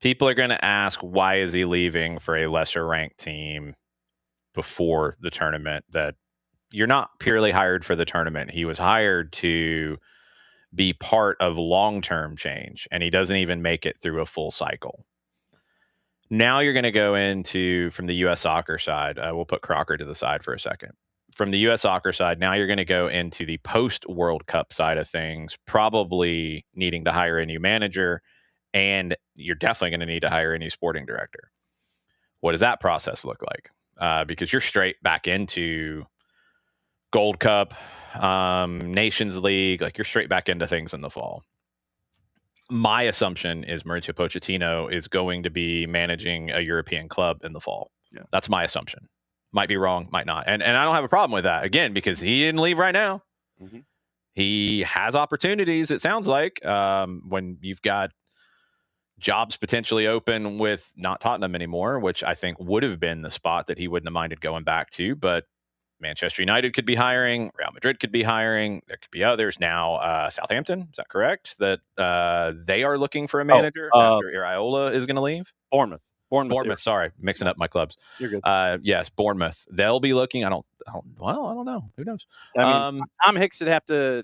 Speaker 7: people are going to ask, why is he leaving for a lesser ranked team before the tournament? That you're not purely hired for the tournament. He was hired to be part of long-term change, and he doesn't even make it through a full cycle. Now you're going to go into, from the U.S. soccer side, we'll put Crocker to the side for a second. From the U.S. soccer side, now you're going to go into the post-World Cup side of things, probably needing to hire a new manager, and you're definitely going to need to hire a new sporting director. What does that process look like? Because you're straight back into Gold Cup, Nations League, like you're straight back into things in the fall. My assumption is Mauricio Pochettino is going to be managing a European club in the fall.
Speaker 1: Yeah.
Speaker 7: That's my assumption. Might be wrong, might not. And I don't have a problem with that, again, because he didn't leave right now.
Speaker 1: Mm-hmm.
Speaker 7: He has opportunities, it sounds like, when you've got jobs potentially open with not Tottenham anymore, which I think would have been the spot that he wouldn't have minded going back to. But Manchester United could be hiring. Real Madrid could be hiring. There could be others. Now, Southampton, is that correct? That they are looking for a manager after Iraola is going to leave?
Speaker 1: Bournemouth.
Speaker 7: Sorry, mixing up my clubs.
Speaker 1: You're good.
Speaker 7: Yes, Bournemouth. They'll be looking. I don't know. Who knows?
Speaker 1: I mean, Tom Hicks would have to.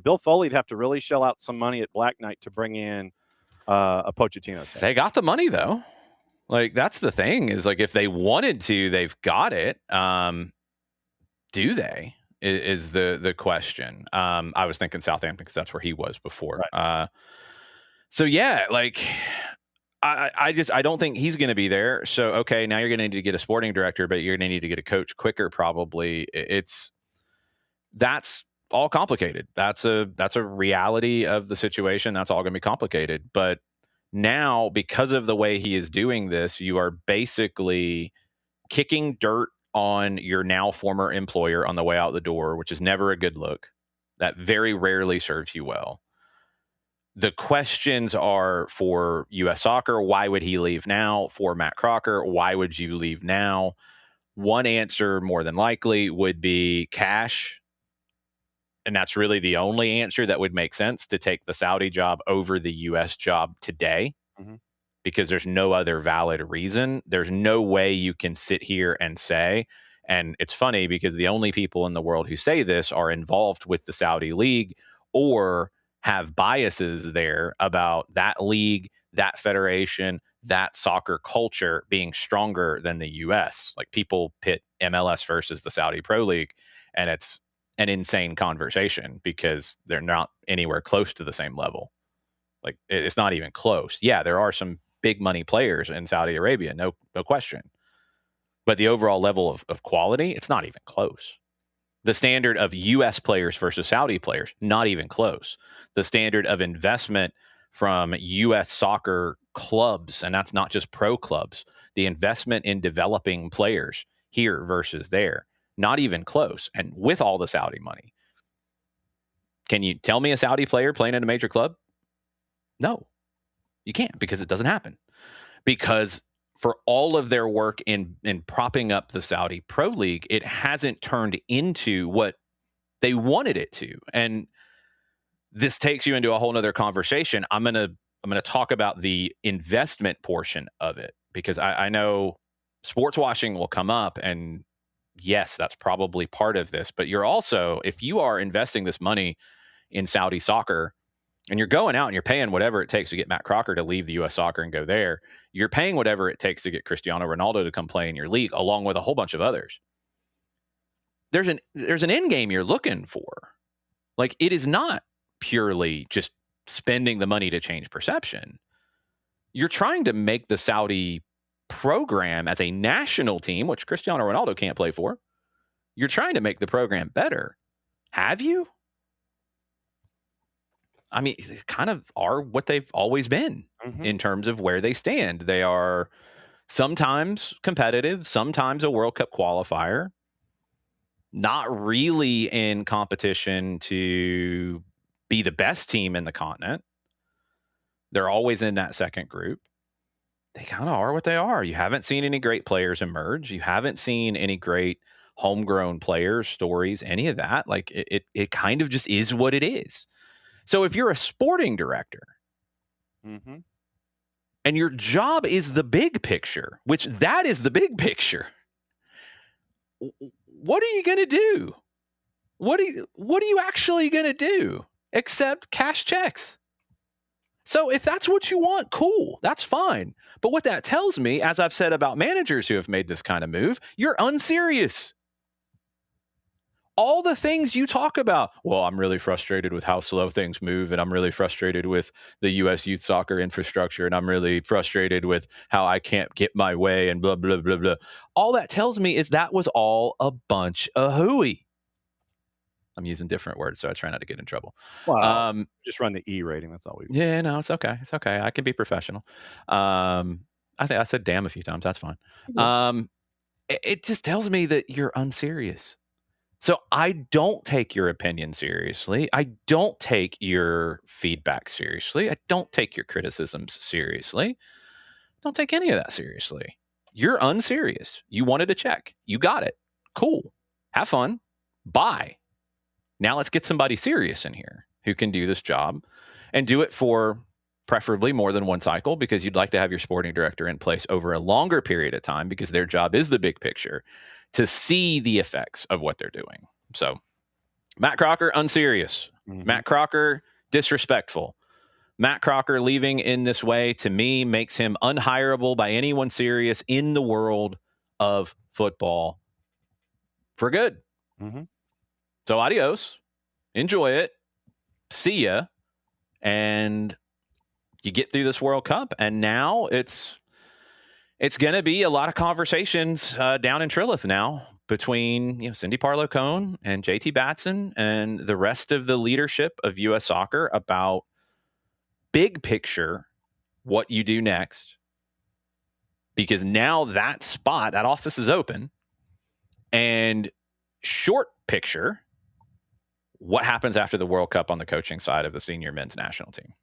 Speaker 1: Bill Foley'd have to really shell out some money at Black Knight to bring in a Pochettino.
Speaker 7: They got the money though. Like, that's the thing, is like, if they wanted to, they've got it. Do they? Is the question. I was thinking Southampton because that's where he was before. Right. So yeah, like, I don't think he's going to be there. So, okay, now you're going to need to get a sporting director, but you're going to need to get a coach quicker. Probably. That's all complicated. That's a reality of the situation. That's all going to be complicated. But now, because of the way he is doing this, you are basically kicking dirt on your now former employer on the way out the door, which is never a good look. That very rarely serves you well. The questions are for U.S. Soccer, why would he leave now? For Matt Crocker, why would you leave now? One answer, more than likely, would be cash. And that's really the only answer that would make sense, to take the Saudi job over the U.S. job today, because there's no other valid reason. There's no way you can sit here and say, and it's funny because the only people in the world who say this are involved with the Saudi league or have biases there about that league, that federation, that soccer culture being stronger than the U.S. Like, people pit MLS versus the Saudi Pro League, and it's an insane conversation because they're not anywhere close to the same level. Like, it's not even close. Yeah, there are some big money players in Saudi Arabia, no question. But the overall level of quality, it's not even close. The standard of U.S. players versus Saudi players, not even close. The standard of investment from U.S. soccer clubs, and that's not just pro clubs, the investment in developing players here versus there, not even close. And with all the Saudi money, can you tell me a Saudi player playing in a major club? No, you can't, because it doesn't happen. Because for all of their work in propping up the Saudi Pro League, it hasn't turned into what they wanted it to. And this takes you into a whole nother conversation. I'm gonna talk about the investment portion of it, because I know sports washing will come up, and yes, that's probably part of this. But you're also, if you are investing this money in Saudi soccer, and you're going out and you're paying whatever it takes to get Matt Crocker to leave the U.S. soccer and go there, you're paying whatever it takes to get Cristiano Ronaldo to come play in your league, along with a whole bunch of others. There's an end game you're looking for. Like, it is not purely just spending the money to change perception. You're trying to make the Saudi program as a national team, which Cristiano Ronaldo can't play for. You're trying to make the program better. Have you? I mean, they kind of are what they've always been in terms of where they stand. They are sometimes competitive, sometimes a World Cup qualifier, not really in competition to be the best team in the continent. They're always in that second group. They kind of are what they are. You haven't seen any great players emerge. You haven't seen any great homegrown players, stories, any of that. Like, it kind of just is what it is. So if you're a sporting director and your job is the big picture, which that is the big picture, what are you going to do? What are you actually going to do except cash checks? So if that's what you want, cool, that's fine. But what that tells me, as I've said about managers who have made this kind of move, you're unserious. All the things you talk about, well, I'm really frustrated with how slow things move, and I'm really frustrated with the U.S. youth soccer infrastructure, and I'm really frustrated with how I can't get my way, and blah, blah, blah, blah. All that tells me is that was all a bunch of hooey. I'm using different words, so I try not to get in trouble.
Speaker 1: Just run the E rating. That's all we.
Speaker 7: Yeah, no, it's okay. It's okay. I can be professional. I think I said damn a few times. That's fine. It just tells me that you're unserious. So I don't take your opinion seriously. I don't take your feedback seriously. I don't take your criticisms seriously. Don't take any of that seriously. You're unserious. You wanted a check. You got it. Cool. Have fun. Bye. Now let's get somebody serious in here who can do this job and do it for preferably more than one cycle, because you'd like to have your sporting director in place over a longer period of time, because their job is the big picture, to see the effects of what they're doing. So Matt Crocker, unserious. Matt Crocker, disrespectful. Matt Crocker leaving in this way, to me, makes him unhireable by anyone serious in the world of football for good. So adios. Enjoy it. See ya. And you get through this World Cup, and now it's going to be a lot of conversations down in Trilith now between Cindy Parlow-Cohn and JT Batson and the rest of the leadership of U.S. Soccer about big picture what you do next, because now that spot, that office is open, and short picture, what happens after the World Cup on the coaching side of the senior men's national team.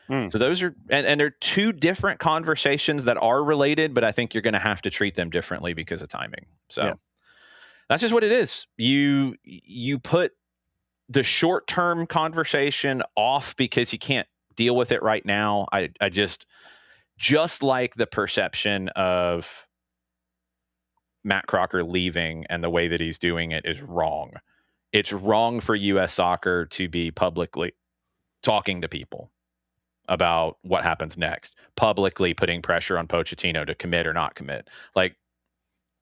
Speaker 7: So those are, and they're two different conversations that are related, but I think you're going to have to treat them differently because of timing. So that's just what it is. You put the short-term conversation off because you can't deal with it right now. I just like the perception of Matt Crocker leaving and the way that he's doing it is wrong. It's wrong for U.S. Soccer to be publicly talking to people about what happens next, publicly putting pressure on Pochettino to commit or not commit. Like,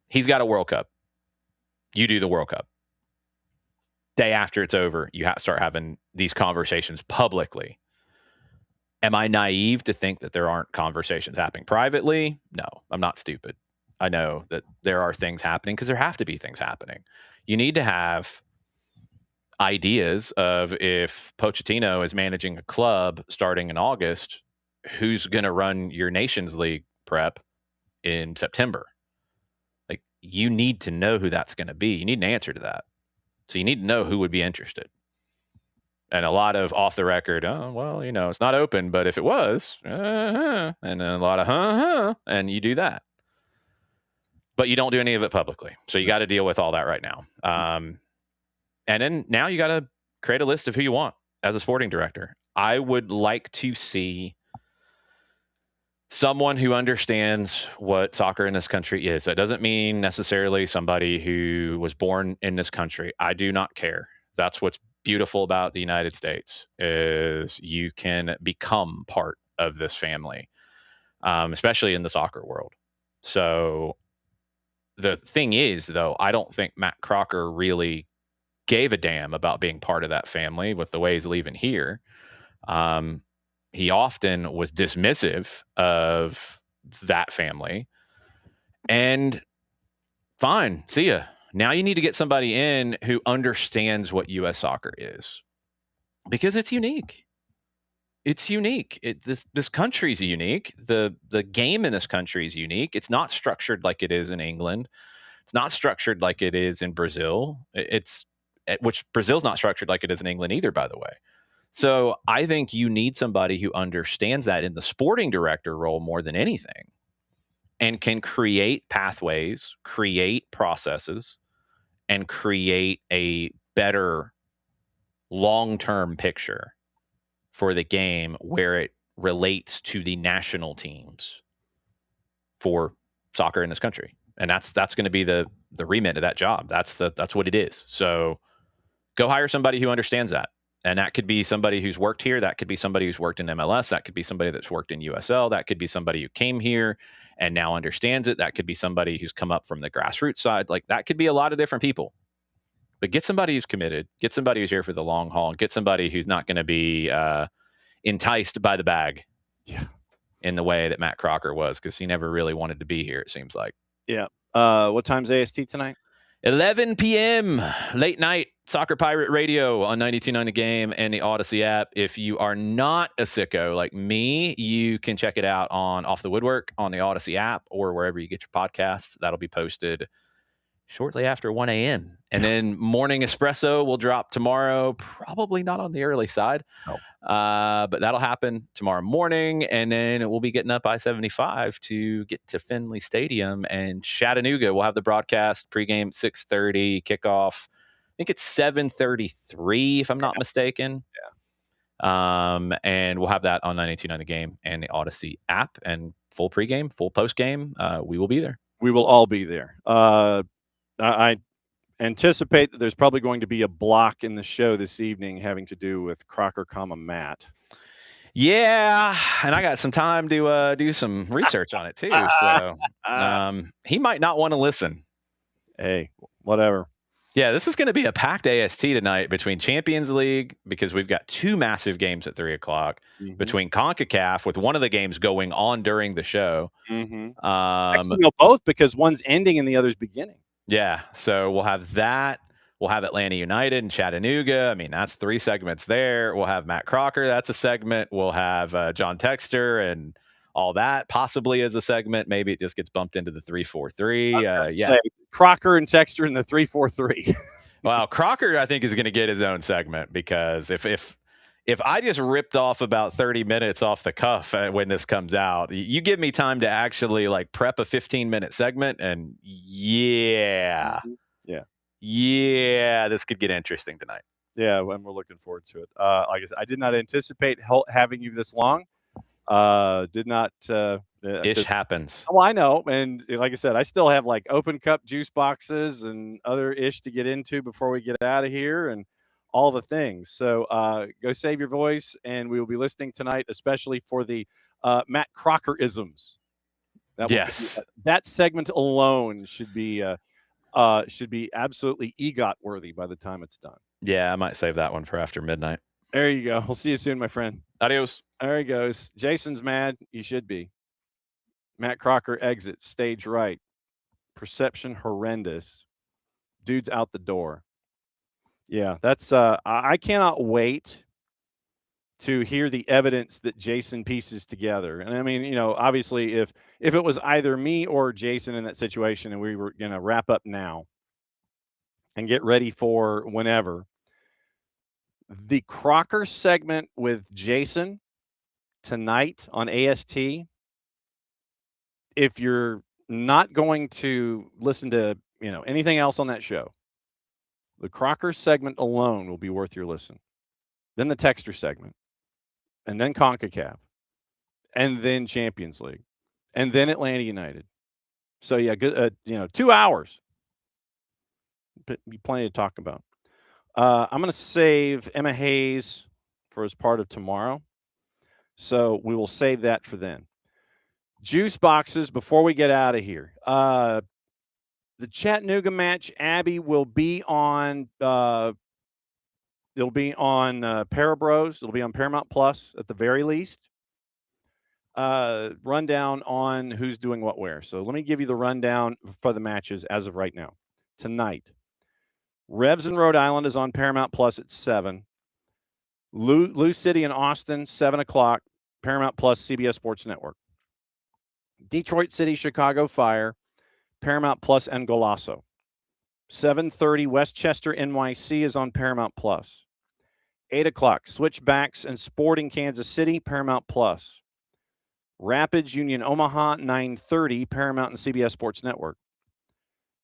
Speaker 7: he's got a World Cup. You do the World Cup. Day after it's over, you start having these conversations publicly. Am I naive to think that there aren't conversations happening privately? No, I'm not stupid. I know that there are things happening because there have to be things happening. You need to have ideas of, if Pochettino is managing a club starting in August, who's going to run your Nations League prep in September? Like, you need to know who that's going to be. You need an answer to that. So you need to know who would be interested. And a lot of off the record, it's not open, but if it was, and then a lot of and you do that. But you don't do any of it publicly. So you got to deal with all that right now. And then now you got to create a list of who you want as a sporting director. I would like to see someone who understands what soccer in this country is. That doesn't mean necessarily somebody who was born in this country. I do not care. That's what's beautiful about the United States, is you can become part of this family, especially in the soccer world. So the thing is, though, I don't think Matt Crocker really gave a damn about being part of that family with the way he's leaving here. He often was dismissive of that family. And fine, see ya. Now you need to get somebody in who understands what U.S. soccer is, because it's unique. It's unique. This country's unique. The game in this country is unique. It's not structured like it is in England. It's not structured like it is in Brazil. Which Brazil's not structured like it is in England either, by the way. So I think you need somebody who understands that in the sporting director role more than anything, and can create pathways, create processes, and create a better long-term picture for the game where it relates to the national teams for soccer in this country. And that's going to be the remit of that job. That's what it is. So go hire somebody who understands that. And that could be somebody who's worked here. That could be somebody who's worked in MLS. That could be somebody that's worked in USL. That could be somebody who came here and now understands it. That could be somebody who's come up from the grassroots side. Like, that could be a lot of different people. But get somebody who's committed. Get somebody who's here for the long haul. And get somebody who's not going to be enticed by the bag in the way that Matt Crocker was, because he never really wanted to be here, it seems like.
Speaker 1: Yeah. What time's AST tonight?
Speaker 7: 11 p.m. late night Soccer Pirate Radio on 92.9 The Game and the Odyssey app. If you are not a sicko like me, you can check it out on Off the Woodwork on the Odyssey app or wherever you get your podcasts. That'll be posted shortly after 1 a.m. And then Morning Espresso will drop tomorrow, probably not on the early side.
Speaker 1: No.
Speaker 7: But that'll happen tomorrow morning. And then we'll be getting up I-75 to get to Finley Stadium and Chattanooga. We'll have the broadcast pregame 6:30, kickoff. I think it's 7:33, if I'm not mistaken. And we'll have that on 92.9 The Game and the Odyssey app, and full pregame, full postgame. We will be there.
Speaker 1: We will all be there. I anticipate that there's probably going to be a block in the show this evening having to do with Crocker, Matt.
Speaker 7: Yeah, and I got some time to do some research on it too. So he might not want to listen.
Speaker 1: Hey, whatever.
Speaker 7: Yeah, this is going to be a packed AST tonight between Champions League, because we've got two massive games at 3 o'clock, between CONCACAF, with one of the games going on during the show.
Speaker 1: Actually, no, both, because one's ending and the other's beginning.
Speaker 7: Yeah, so we'll have that. We'll have Atlanta United and Chattanooga. I mean, that's 3 segments there. We'll have Matt Crocker. That's a segment. We'll have John Texter and all that possibly as a segment. Maybe it just gets bumped into the 3-4-3. Yeah,
Speaker 1: Crocker and Texter in the 3-4-3.
Speaker 7: Well, Crocker, I think, is going to get his own segment, because if I just ripped off about 30 minutes off the cuff when this comes out, you give me time to actually like prep a 15-minute segment, and yeah, this could get interesting tonight.
Speaker 1: Yeah, and we're looking forward to it. Like I said, I did not anticipate having you this long. Did not.
Speaker 7: Ish happens.
Speaker 1: Oh, I know. And like I said, I still have like open cup juice boxes and other ish to get into before we get out of here, and all the things. So go save your voice, and we will be listening tonight, especially for the Matt Crocker-isms. That segment alone should be absolutely EGOT worthy by the time it's done.
Speaker 7: Yeah, I might save that one for after midnight.
Speaker 1: There you go. We'll see you soon, my friend.
Speaker 7: Adios.
Speaker 1: There he goes. Jason's mad. You should be. Matt Crocker exits stage right. Perception horrendous. Dude's out the door. Yeah, that's I cannot wait to hear the evidence that Jason pieces together. And I mean, obviously if it was either me or Jason in that situation and we were going to wrap up now and get ready for whenever, the Crocker segment with Jason tonight on AST, if you're not going to listen to, anything else on that show, the Crocker segment alone will be worth your listen. Then the Texter segment, and then CONCACAF, and then Champions League, and then Atlanta United. So yeah, good. 2 hours. Be plenty to talk about. I'm going to save Emma Hayes for as part of tomorrow, so we will save that for then. Juice boxes before we get out of here. The Chattanooga match, Abby, will be on. It'll be on Parabros. It'll be on Paramount Plus at the very least. Rundown on who's doing what where. So let me give you the rundown for the matches as of right now. Tonight, Revs in Rhode Island is on Paramount Plus at 7. Lou City in Austin, 7 o'clock, Paramount Plus, CBS Sports Network. Detroit City, Chicago Fire, Paramount Plus, and Golasso. 7:30, Westchester, NYC is on Paramount Plus. 8 o'clock, Switchbacks and Sporting Kansas City, Paramount Plus. Rapids, Union Omaha, 9:30, Paramount and CBS Sports Network.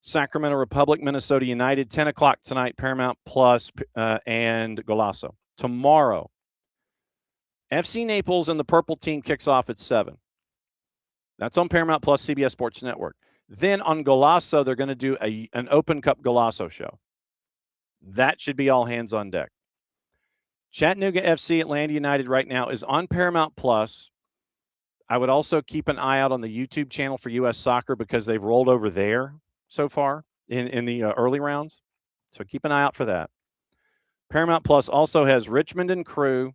Speaker 1: Sacramento Republic, Minnesota United, 10 o'clock tonight, Paramount Plus and Golasso. Tomorrow, FC Naples and the Purple Team kicks off at 7. That's on Paramount Plus, CBS Sports Network. Then on Golasso, they're going to do an Open Cup Golasso show. That should be all hands on deck. Chattanooga FC, Atlanta United right now is on Paramount Plus. I would also keep an eye out on the YouTube channel for U.S. Soccer because they've rolled over there so far in the early rounds. So keep an eye out for that. Paramount Plus also has Richmond and Crew,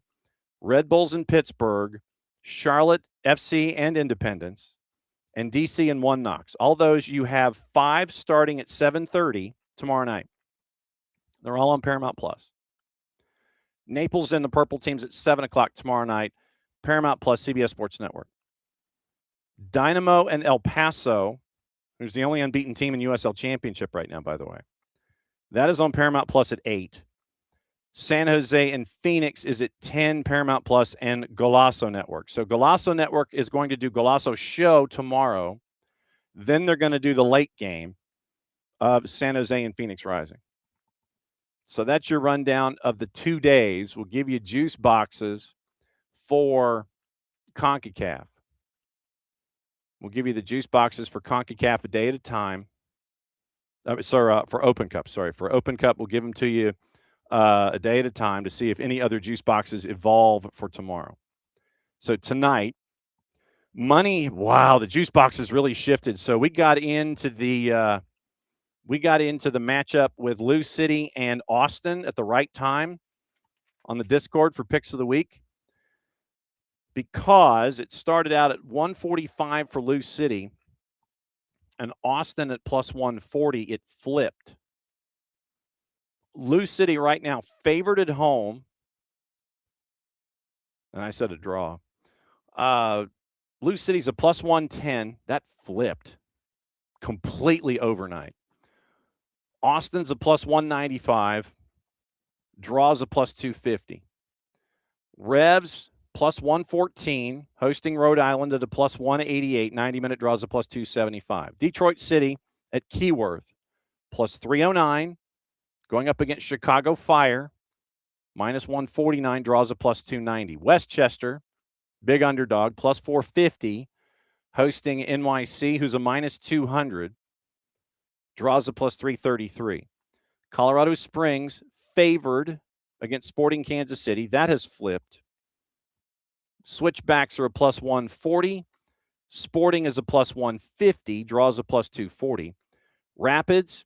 Speaker 1: Red Bulls in Pittsburgh, Charlotte FC and Independence, and DC and One Knox. All those, you have 5 starting at 7:30 tomorrow night. They're all on Paramount Plus. Naples and the Purple teams at 7 o'clock tomorrow night, Paramount Plus, CBS Sports Network. Dynamo and El Paso, who's the only unbeaten team in USL Championship right now, by the way. That is on Paramount Plus at 8. San Jose and Phoenix is at 10, Paramount Plus and Golazo Network. So Golazo Network is going to do Golazo Show tomorrow. Then they're going to do the late game of San Jose and Phoenix Rising. So that's your rundown of the 2 days. We'll give you juice boxes for CONCACAF. We'll give you the juice boxes for CONCACAF a day at a time. For Open Cup. For Open Cup, we'll give them to you a day at a time to see if any other juice boxes evolve for tomorrow. So tonight, the juice boxes really shifted. So we got into the matchup with Lou City and Austin at the right time on the Discord for Picks of the Week, because it started out at 145 for Lou City and Austin at plus 140. It flipped. Lou City right now favored at home. And I said a draw. Lou City's a plus 110. That flipped completely overnight. Austin's a plus 195. Draws a plus 250. Revs plus 114. Hosting Rhode Island at a plus 188. 90-minute draws a plus 275. Detroit City at Keyworth plus 309. Going up against Chicago Fire, minus 149, draws a plus 290. Westchester, big underdog, plus 450, hosting NYC, who's a minus 200, draws a plus 333. Colorado Springs, favored against Sporting Kansas City. That has flipped. Switchbacks are a plus 140. Sporting is a plus 150, draws a plus 240. Rapids,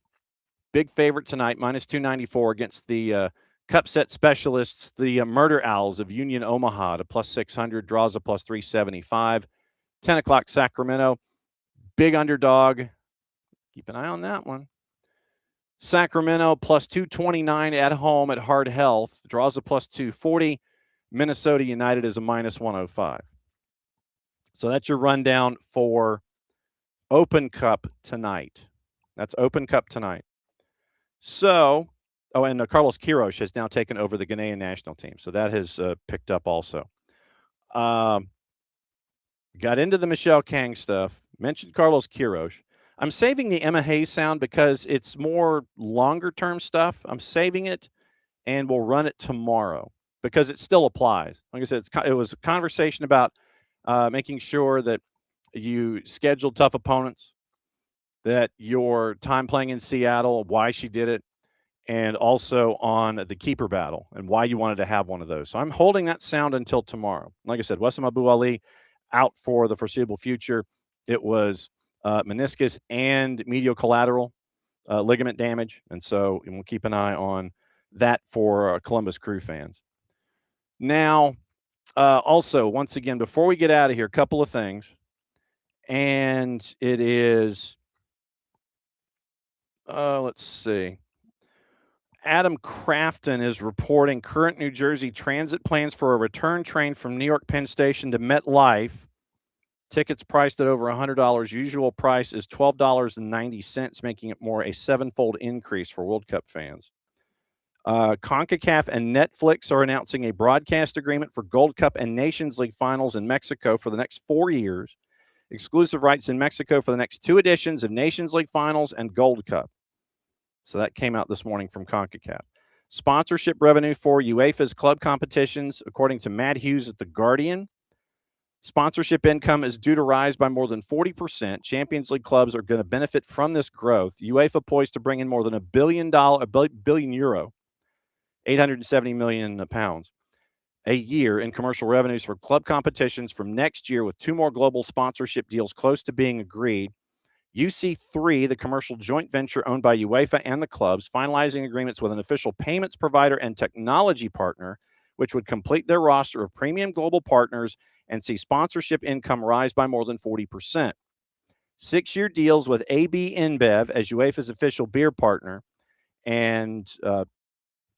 Speaker 1: big favorite tonight, minus 294 against the Cup set specialists, the Murder Owls of Union Omaha at a plus 600, draws a plus 375. 10 o'clock Sacramento, big underdog. Keep an eye on that one. Sacramento plus 229 at home at Hard Health, draws a plus 240. Minnesota United is a minus 105. So that's your rundown for Open Cup tonight. That's Open Cup tonight. So, and Carlos Quiroz has now taken over the Ghanaian national team. So that has picked up also. Got into the Michelle Kang stuff. Mentioned Carlos Quiroz. I'm saving the Emma Hayes sound because it's more longer-term stuff. I'm saving it, and we'll run it tomorrow because it still applies. Like I said, it was a conversation about making sure that you schedule tough opponents, that your time playing in Seattle, why she did it, and also on the keeper battle and why you wanted to have one of those. So I'm holding that sound until tomorrow. Like I said, Wessam Abu Ali out for the foreseeable future. It was meniscus and medial collateral ligament damage, and so we'll keep an eye on that for Columbus Crew fans. Now, also, once again, before we get out of here, a couple of things, and it is let's see. Adam Crafton is reporting current New Jersey transit plans for a return train from New York Penn Station to MetLife. Tickets priced at over $100. Usual price is $12.90, making it more a seven-fold increase for World Cup fans. CONCACAF and Netflix are announcing a broadcast agreement for Gold Cup and Nations League finals in Mexico for the next 4 years. Exclusive rights in Mexico for the next 2 editions of Nations League finals and Gold Cup. So that came out this morning from CONCACAF. Sponsorship revenue for UEFA's club competitions, according to Matt Hughes at The Guardian. Sponsorship income is due to rise by more than 40%. Champions League clubs are going to benefit from this growth. UEFA poised to bring in more than €1 billion, £870 million a year in commercial revenues for club competitions from next year, with 2 more global sponsorship deals close to being agreed. UC3, the commercial joint venture owned by UEFA and the clubs, finalizing agreements with an official payments provider and technology partner, which would complete their roster of premium global partners and see sponsorship income rise by more than 40%. 6-year deals with AB InBev as UEFA's official beer partner, and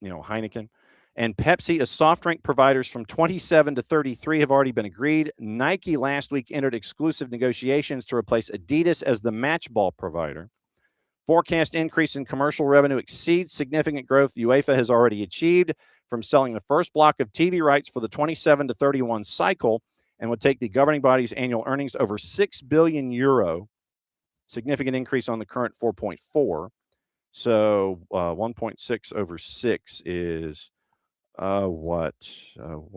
Speaker 1: Heineken. And Pepsi as soft drink providers from 27 to 33 have already been agreed. Nike last week entered exclusive negotiations to replace Adidas as the match ball provider. Forecast increase in commercial revenue exceeds significant growth UEFA has already achieved from selling the first block of TV rights for the 27 to 31 cycle, and would take the governing body's annual earnings to over €6 billion. Significant increase on the current 4.4. So 1.6 over 6 is what? So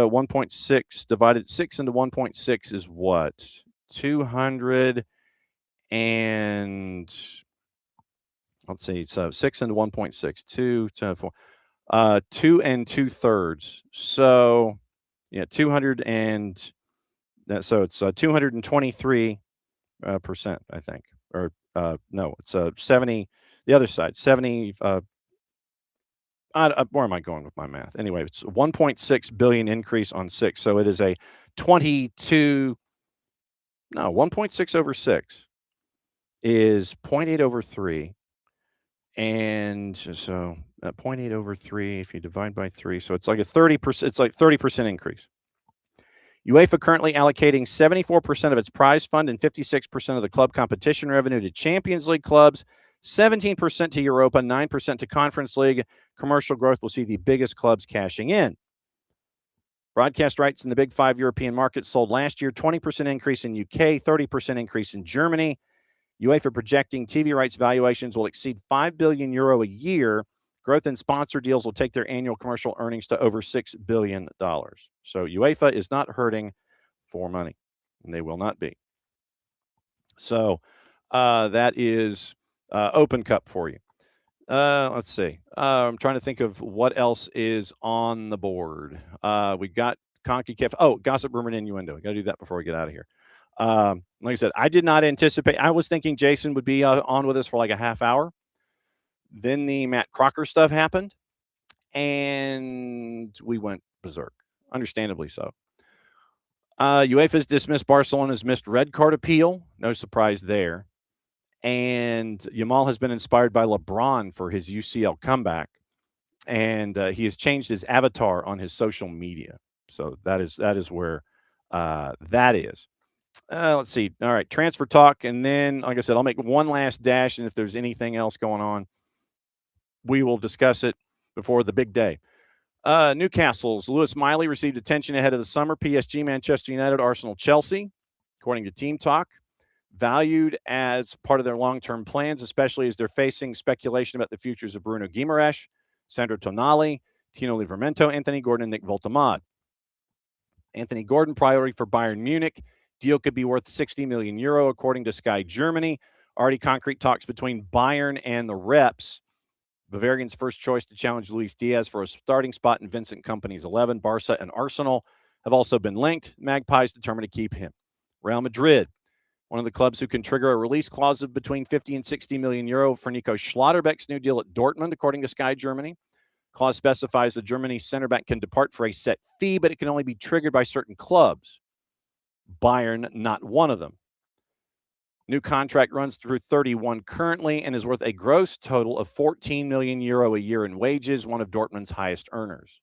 Speaker 1: 1.6 divided 6 into 1.6 is what? 200 and let's see. So 6 into 1.6, 2 to 4, 2 2/3. So 200 and so it's 223%, I think, or no, it's 70. The other side, 70. Where am I going with my math? Anyway, it's 1.6 billion increase on 6. So it is a 1.6 over 6 is 0.8 over 3. And so 0.8 over 3, if you divide by 3, so it's like a 30%, it's like 30% increase. UEFA currently allocating 74% of its prize fund and 56% of the club competition revenue to Champions League clubs, 17% to Europa, 9% to Conference League. Commercial growth will see the biggest clubs cashing in. Broadcast rights in the big 5 European markets sold last year, 20% increase in UK, 30% increase in Germany. UEFA projecting TV rights valuations will exceed €5 billion a year. Growth in sponsor deals will take their annual commercial earnings to over $6 billion. So UEFA is not hurting for money, and they will not be. So that is Open Cup for you. Let's see. I'm trying to think of what else is on the board. We got CONCACAF. Oh, gossip, rumor, and innuendo. We got to do that before we get out of here. Like I said, I did not anticipate. I was thinking Jason would be on with us for like a half hour. Then the Matt Crocker stuff happened, and we went berserk. Understandably so. UEFA's dismissed Barcelona's missed red card appeal. No surprise there. And Yamal has been inspired by LeBron for his UCL comeback, and he has changed his avatar on his social media. So that is where that is. Let's see. All right, transfer talk, and then, like I said, I'll make one last dash, and if there's anything else going on, we will discuss it before the big day. Newcastle's Lewis Miley received attention ahead of the summer. PSG, Manchester United, Arsenal, Chelsea, according to Team Talk. Valued as part of their long-term plans, especially as they're facing speculation about the futures of Bruno Guimaraes, Sandro Tonali, Tino Livramento, Anthony Gordon, and Nick Voltemade. Anthony Gordon, priority for Bayern Munich. Deal could be worth €60 million, according to Sky Germany. Already concrete talks between Bayern and the Reps. Bavarian's first choice to challenge Luis Diaz for a starting spot in Vincent Kompany's 11. Barca and Arsenal have also been linked. Magpies determined to keep him. Real Madrid, one of the clubs who can trigger a release clause of between €50 and €60 million for Nico Schlotterbeck's new deal at Dortmund, according to Sky Germany. Clause specifies the Germany center back can depart for a set fee, but it can only be triggered by certain clubs. Bayern, not one of them. New contract runs through 31 currently and is worth a gross total of €14 million a year in wages, one of Dortmund's highest earners.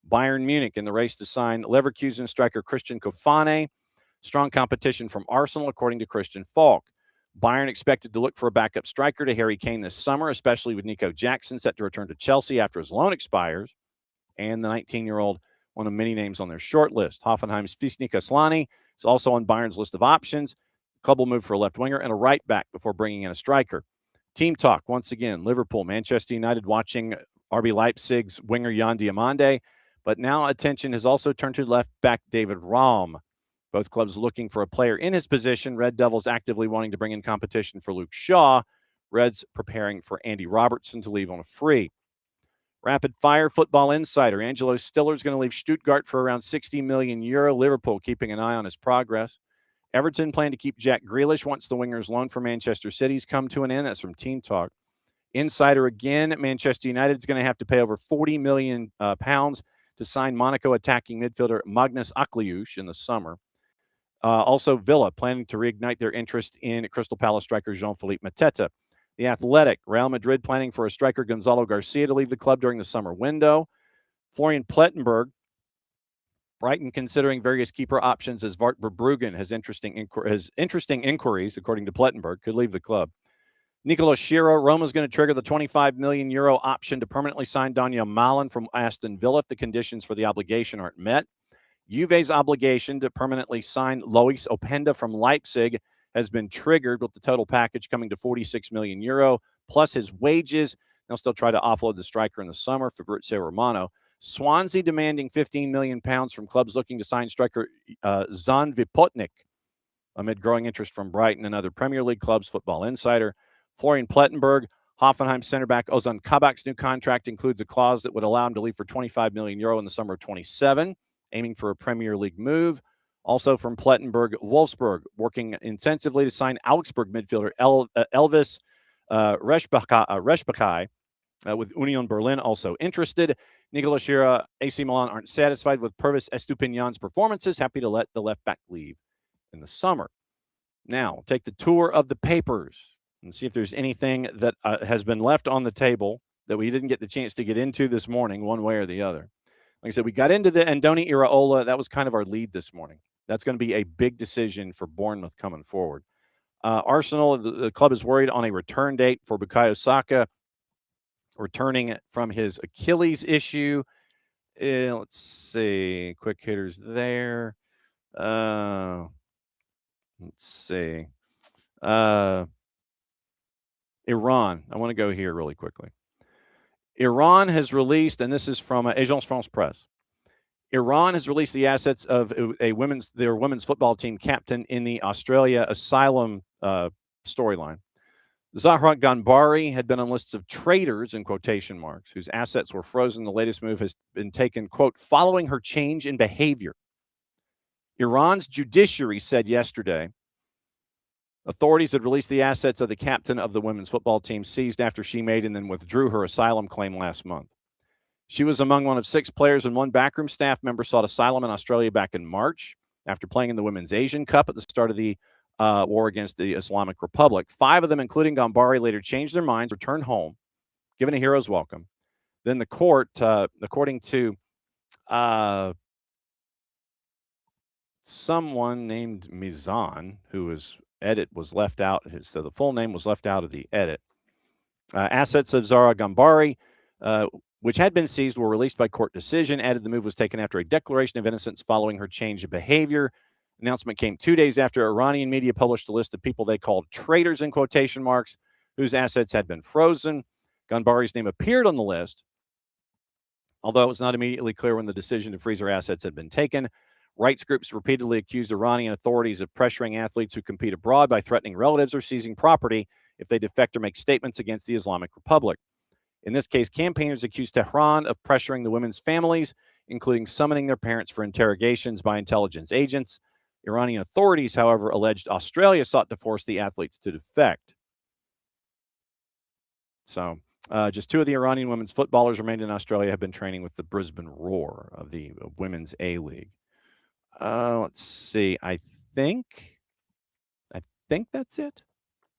Speaker 1: Bayern Munich in the race to sign Leverkusen striker Christian Kofane. Strong competition from Arsenal, according to Christian Falk. Bayern expected to look for a backup striker to Harry Kane this summer, especially with Nico Jackson set to return to Chelsea after his loan expires. And the 19-year-old, one of many names on their short list. Hoffenheim's Fisnik Aslani is also on Bayern's list of options. The club will move for a left winger and a right back before bringing in a striker. Team Talk, once again, Liverpool, Manchester United watching RB Leipzig's winger Jan Diomande. But now attention has also turned to left back David Raum. Both clubs looking for a player in his position. Red Devils actively wanting to bring in competition for Luke Shaw. Reds preparing for Andy Robertson to leave on a free. Rapid Fire Football Insider. Angelo Stiller is going to leave Stuttgart for around €60 million. Liverpool keeping an eye on his progress. Everton plan to keep Jack Grealish once the winger's loan for Manchester City's come to an end. That's from Team Talk. Insider again. Manchester United is going to have to pay over £40 million to sign Monaco attacking midfielder Magnus Akliush in the summer. Also, Villa planning to reignite their interest in Crystal Palace striker Jean-Philippe Mateta. The Athletic, Real Madrid planning for a striker Gonzalo Garcia to leave the club during the summer window. Florian Plettenberg, Brighton considering various keeper options as Vart Verbruggen has interesting inquiries, according to Plettenberg, could leave the club. Nicolas Schira, Roma's going to trigger the €25 million option to permanently sign Daniel Malen from Aston Villa if the conditions for the obligation aren't met. Juve's obligation to permanently sign Lois Openda from Leipzig has been triggered, with the total package coming to €46 million, plus his wages. They'll still try to offload the striker in the summer, Fabrizio Romano. Swansea demanding £15 million from clubs looking to sign striker Zan Vipotnik amid growing interest from Brighton and other Premier League clubs, Football Insider. Florian Plettenberg, Hoffenheim center back Ozan Kabak's new contract includes a clause that would allow him to leave for €25 million in the summer of 27, aiming for a Premier League move. Also from Plettenberg, Wolfsburg working intensively to sign Augsburg midfielder Elvis Reshbakai, with Union Berlin also interested. Nicolas Schira, AC Milan aren't satisfied with Pervis Estupinan's performances, happy to let the left back leave in the summer. Now, we'll take the tour of the papers and see if there's anything that has been left on the table that we didn't get the chance to get into this morning, one way or the other. Like I said, we got into the Andoni Iraola. That was kind of our lead this morning. That's going to be a big decision for Bournemouth coming forward. Arsenal, the club is worried on a return date for Bukayo Saka, returning from his Achilles issue. Let's see. Quick hitters there. Let's see. Iran. I want to go here really quickly. Iran has released, and this is from Agence France Presse. Iran has released the assets of their women's football team captain in the Australia asylum storyline. Zahra Ganbari had been on lists of traitors, in quotation marks, whose assets were frozen. The latest move has been taken, quote, following her change in behavior. Iran's judiciary said yesterday authorities had released the assets of the captain of the women's football team seized after she made and then withdrew her asylum claim last month. She was among one of 6 players and one backroom staff member sought asylum in Australia back in March after playing in the Women's Asian Cup at the start of the war against the Islamic Republic. 5 of them, including Gambari, later changed their minds, returned home, given a hero's welcome. Then the court, according to someone named Mizan, whose edit was left out, so the full name was left out of the edit. Assets of Zahra Gambari, which had been seized, were released by court decision. Added the move was taken after a declaration of innocence following her change of behavior. Announcement came 2 days after Iranian media published a list of people they called traitors, in quotation marks, whose assets had been frozen. Ganbari's name appeared on the list, although it was not immediately clear when the decision to freeze her assets had been taken. Rights groups repeatedly accused Iranian authorities of pressuring athletes who compete abroad by threatening relatives or seizing property if they defect or make statements against the Islamic Republic. In this case, campaigners accused Tehran of pressuring the women's families, including summoning their parents for interrogations by intelligence agents. Iranian authorities, however, alleged Australia sought to force the athletes to defect. So, just 2 of the Iranian women's footballers remained in Australia have been training with the Brisbane Roar of the Women's A-League. Let's see. I think that's it.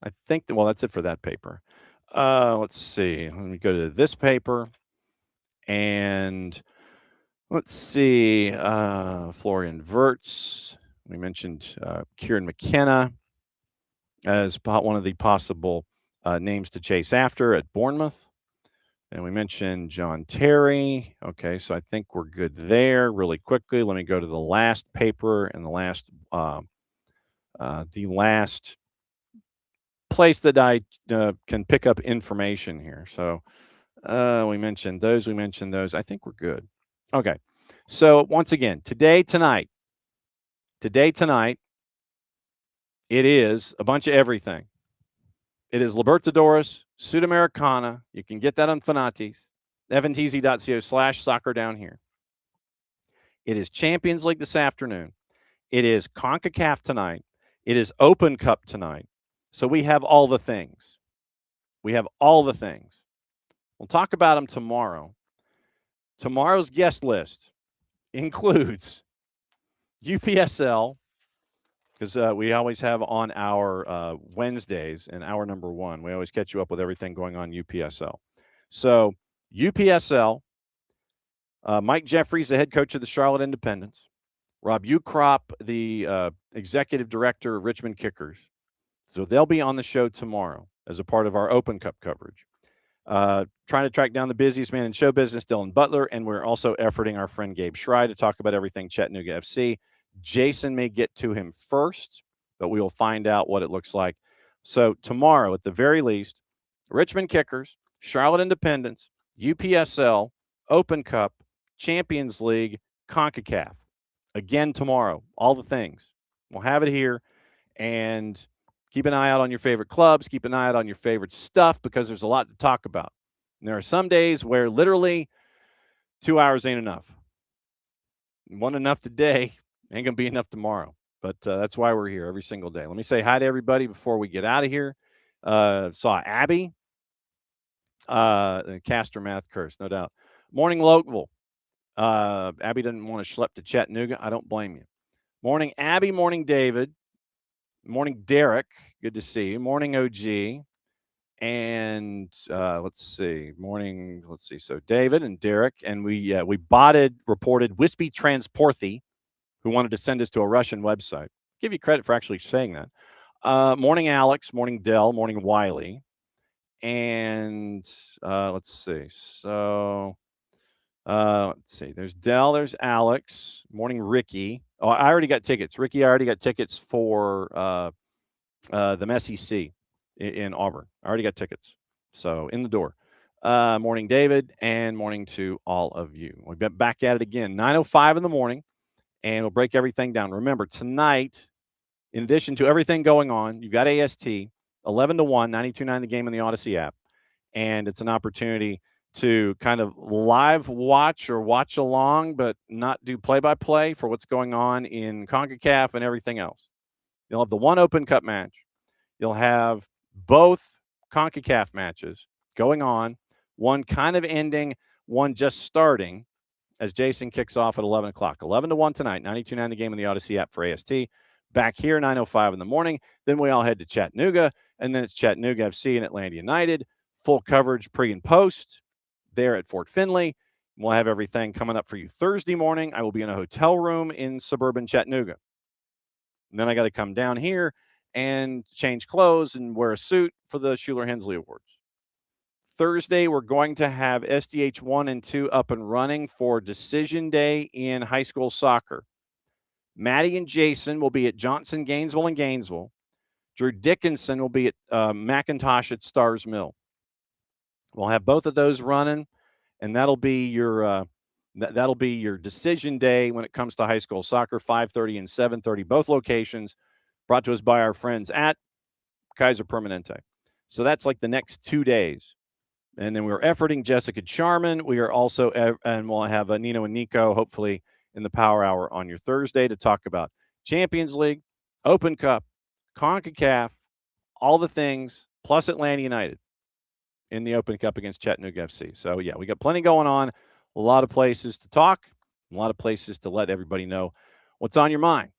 Speaker 1: That's it for that paper. Let's see. Let me go to this paper. And let's see. Florian Wirtz. We mentioned Kieran McKenna as one of the possible names to chase after at Bournemouth. And we mentioned John Terry. Okay, so I think we're good there. Really quickly, let me go to the last paper and the last place that I can pick up information here. So we mentioned those. I think we're good. Okay, so once again, today, tonight, it is a bunch of everything. It is Libertadores, Sudamericana. You can get that on Fanatis, eventz.co/soccer down here. It is Champions League this afternoon. It is CONCACAF tonight. It is Open Cup tonight. So we have all the things. We'll talk about them tomorrow. Tomorrow's guest list includes UPSL, because we always have on our Wednesdays and hour number 1, we always catch you up with everything going on UPSL. So UPSL, Mike Jeffries, the head coach of the Charlotte Independents, Rob Ukrop, the executive director of Richmond Kickers. So they'll be on the show tomorrow as a part of our Open Cup coverage. Trying to track down the busiest man in show business, Dylan Butler, and we're also efforting our friend Gabe Schrei to talk about everything Chattanooga FC. Jason may get to him first, but we will find out what it looks like. So tomorrow, at the very least, Richmond Kickers, Charlotte Independents, UPSL, Open Cup, Champions League, CONCACAF. Again tomorrow, all the things. We'll have it here, and keep an eye out on your favorite clubs. Keep an eye out on your favorite stuff, because there's a lot to talk about. And there are some days where literally 2 hours ain't enough. One enough today ain't going to be enough tomorrow. But that's why we're here every single day. Let me say hi to everybody before we get out of here. Saw Abby. Castor math curse, no doubt. Morning, Lokeville. Abby doesn't want to schlep to Chattanooga. I don't blame you. Morning, Abby. Morning, David. Morning, Derek. Good to see you. Morning, OG. And let's see. Morning. Let's see. So David and Derek, and we reported Wispy Transporthy, who wanted to send us to a Russian website. Give you credit for actually saying that. Morning, Alex. Morning, Dell. Morning, Wiley. And let's see. So let's see. There's Dell. There's Alex. Morning, Ricky. Oh, I already got tickets. Ricky, I already got tickets for the SEC in Auburn. I already got tickets. So in the door. Morning, David, and morning to all of you. We'll be back at it again, 9:05 in the morning, and we'll break everything down. Remember, tonight, in addition to everything going on, you've got AST, 11 to 1, 92.9 the game in the Odyssey app, and it's an opportunity to kind of live watch or watch along, but not do play-by-play for what's going on in CONCACAF and everything else. You'll have the one Open Cup match. You'll have both CONCACAF matches going on, one kind of ending, one just starting, as Jason kicks off at 11 o'clock. 11 to 1 tonight, 92.9 the game in the Odyssey app for AST. Back here, 9:05 in the morning. Then we all head to Chattanooga, and then it's Chattanooga FC and Atlanta United. Full coverage pre and post there at Fort Finley. We'll have everything coming up for you Thursday morning. I will be in a hotel room in suburban Chattanooga. And then I got to come down here and change clothes and wear a suit for the Schuler-Hensley Awards. Thursday, we're going to have SDH 1 and 2 up and running for Decision Day in high school soccer. Maddie and Jason will be at Johnson, Gainesville, and Gainesville. Drew Dickinson will be at McIntosh at Stars Mill. We'll have both of those running, and that'll be your decision day when it comes to high school soccer, 5:30 and 7:30, both locations, brought to us by our friends at Kaiser Permanente. So that's like the next 2 days. And then we're efforting Jessica Charman. We are also, and we'll have Nino and Nico, hopefully, in the Power Hour on your Thursday to talk about Champions League, Open Cup, CONCACAF, all the things, plus Atlanta United in the Open Cup against Chattanooga FC. So, yeah, we got plenty going on, a lot of places to talk, a lot of places to let everybody know what's on your mind.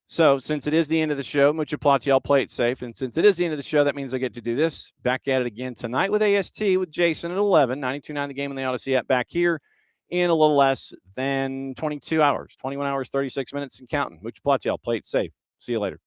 Speaker 1: So, since it is the end of the show, mucho platiel, play it safe. And since it is the end of the show, that means I get to do this. Back at it again tonight with AST with Jason at 11, 92.9 the game in the Odyssey app, back here in a little less than 22 hours, 21 hours, 36 minutes and counting. Mucho platiel, play it safe. See you later.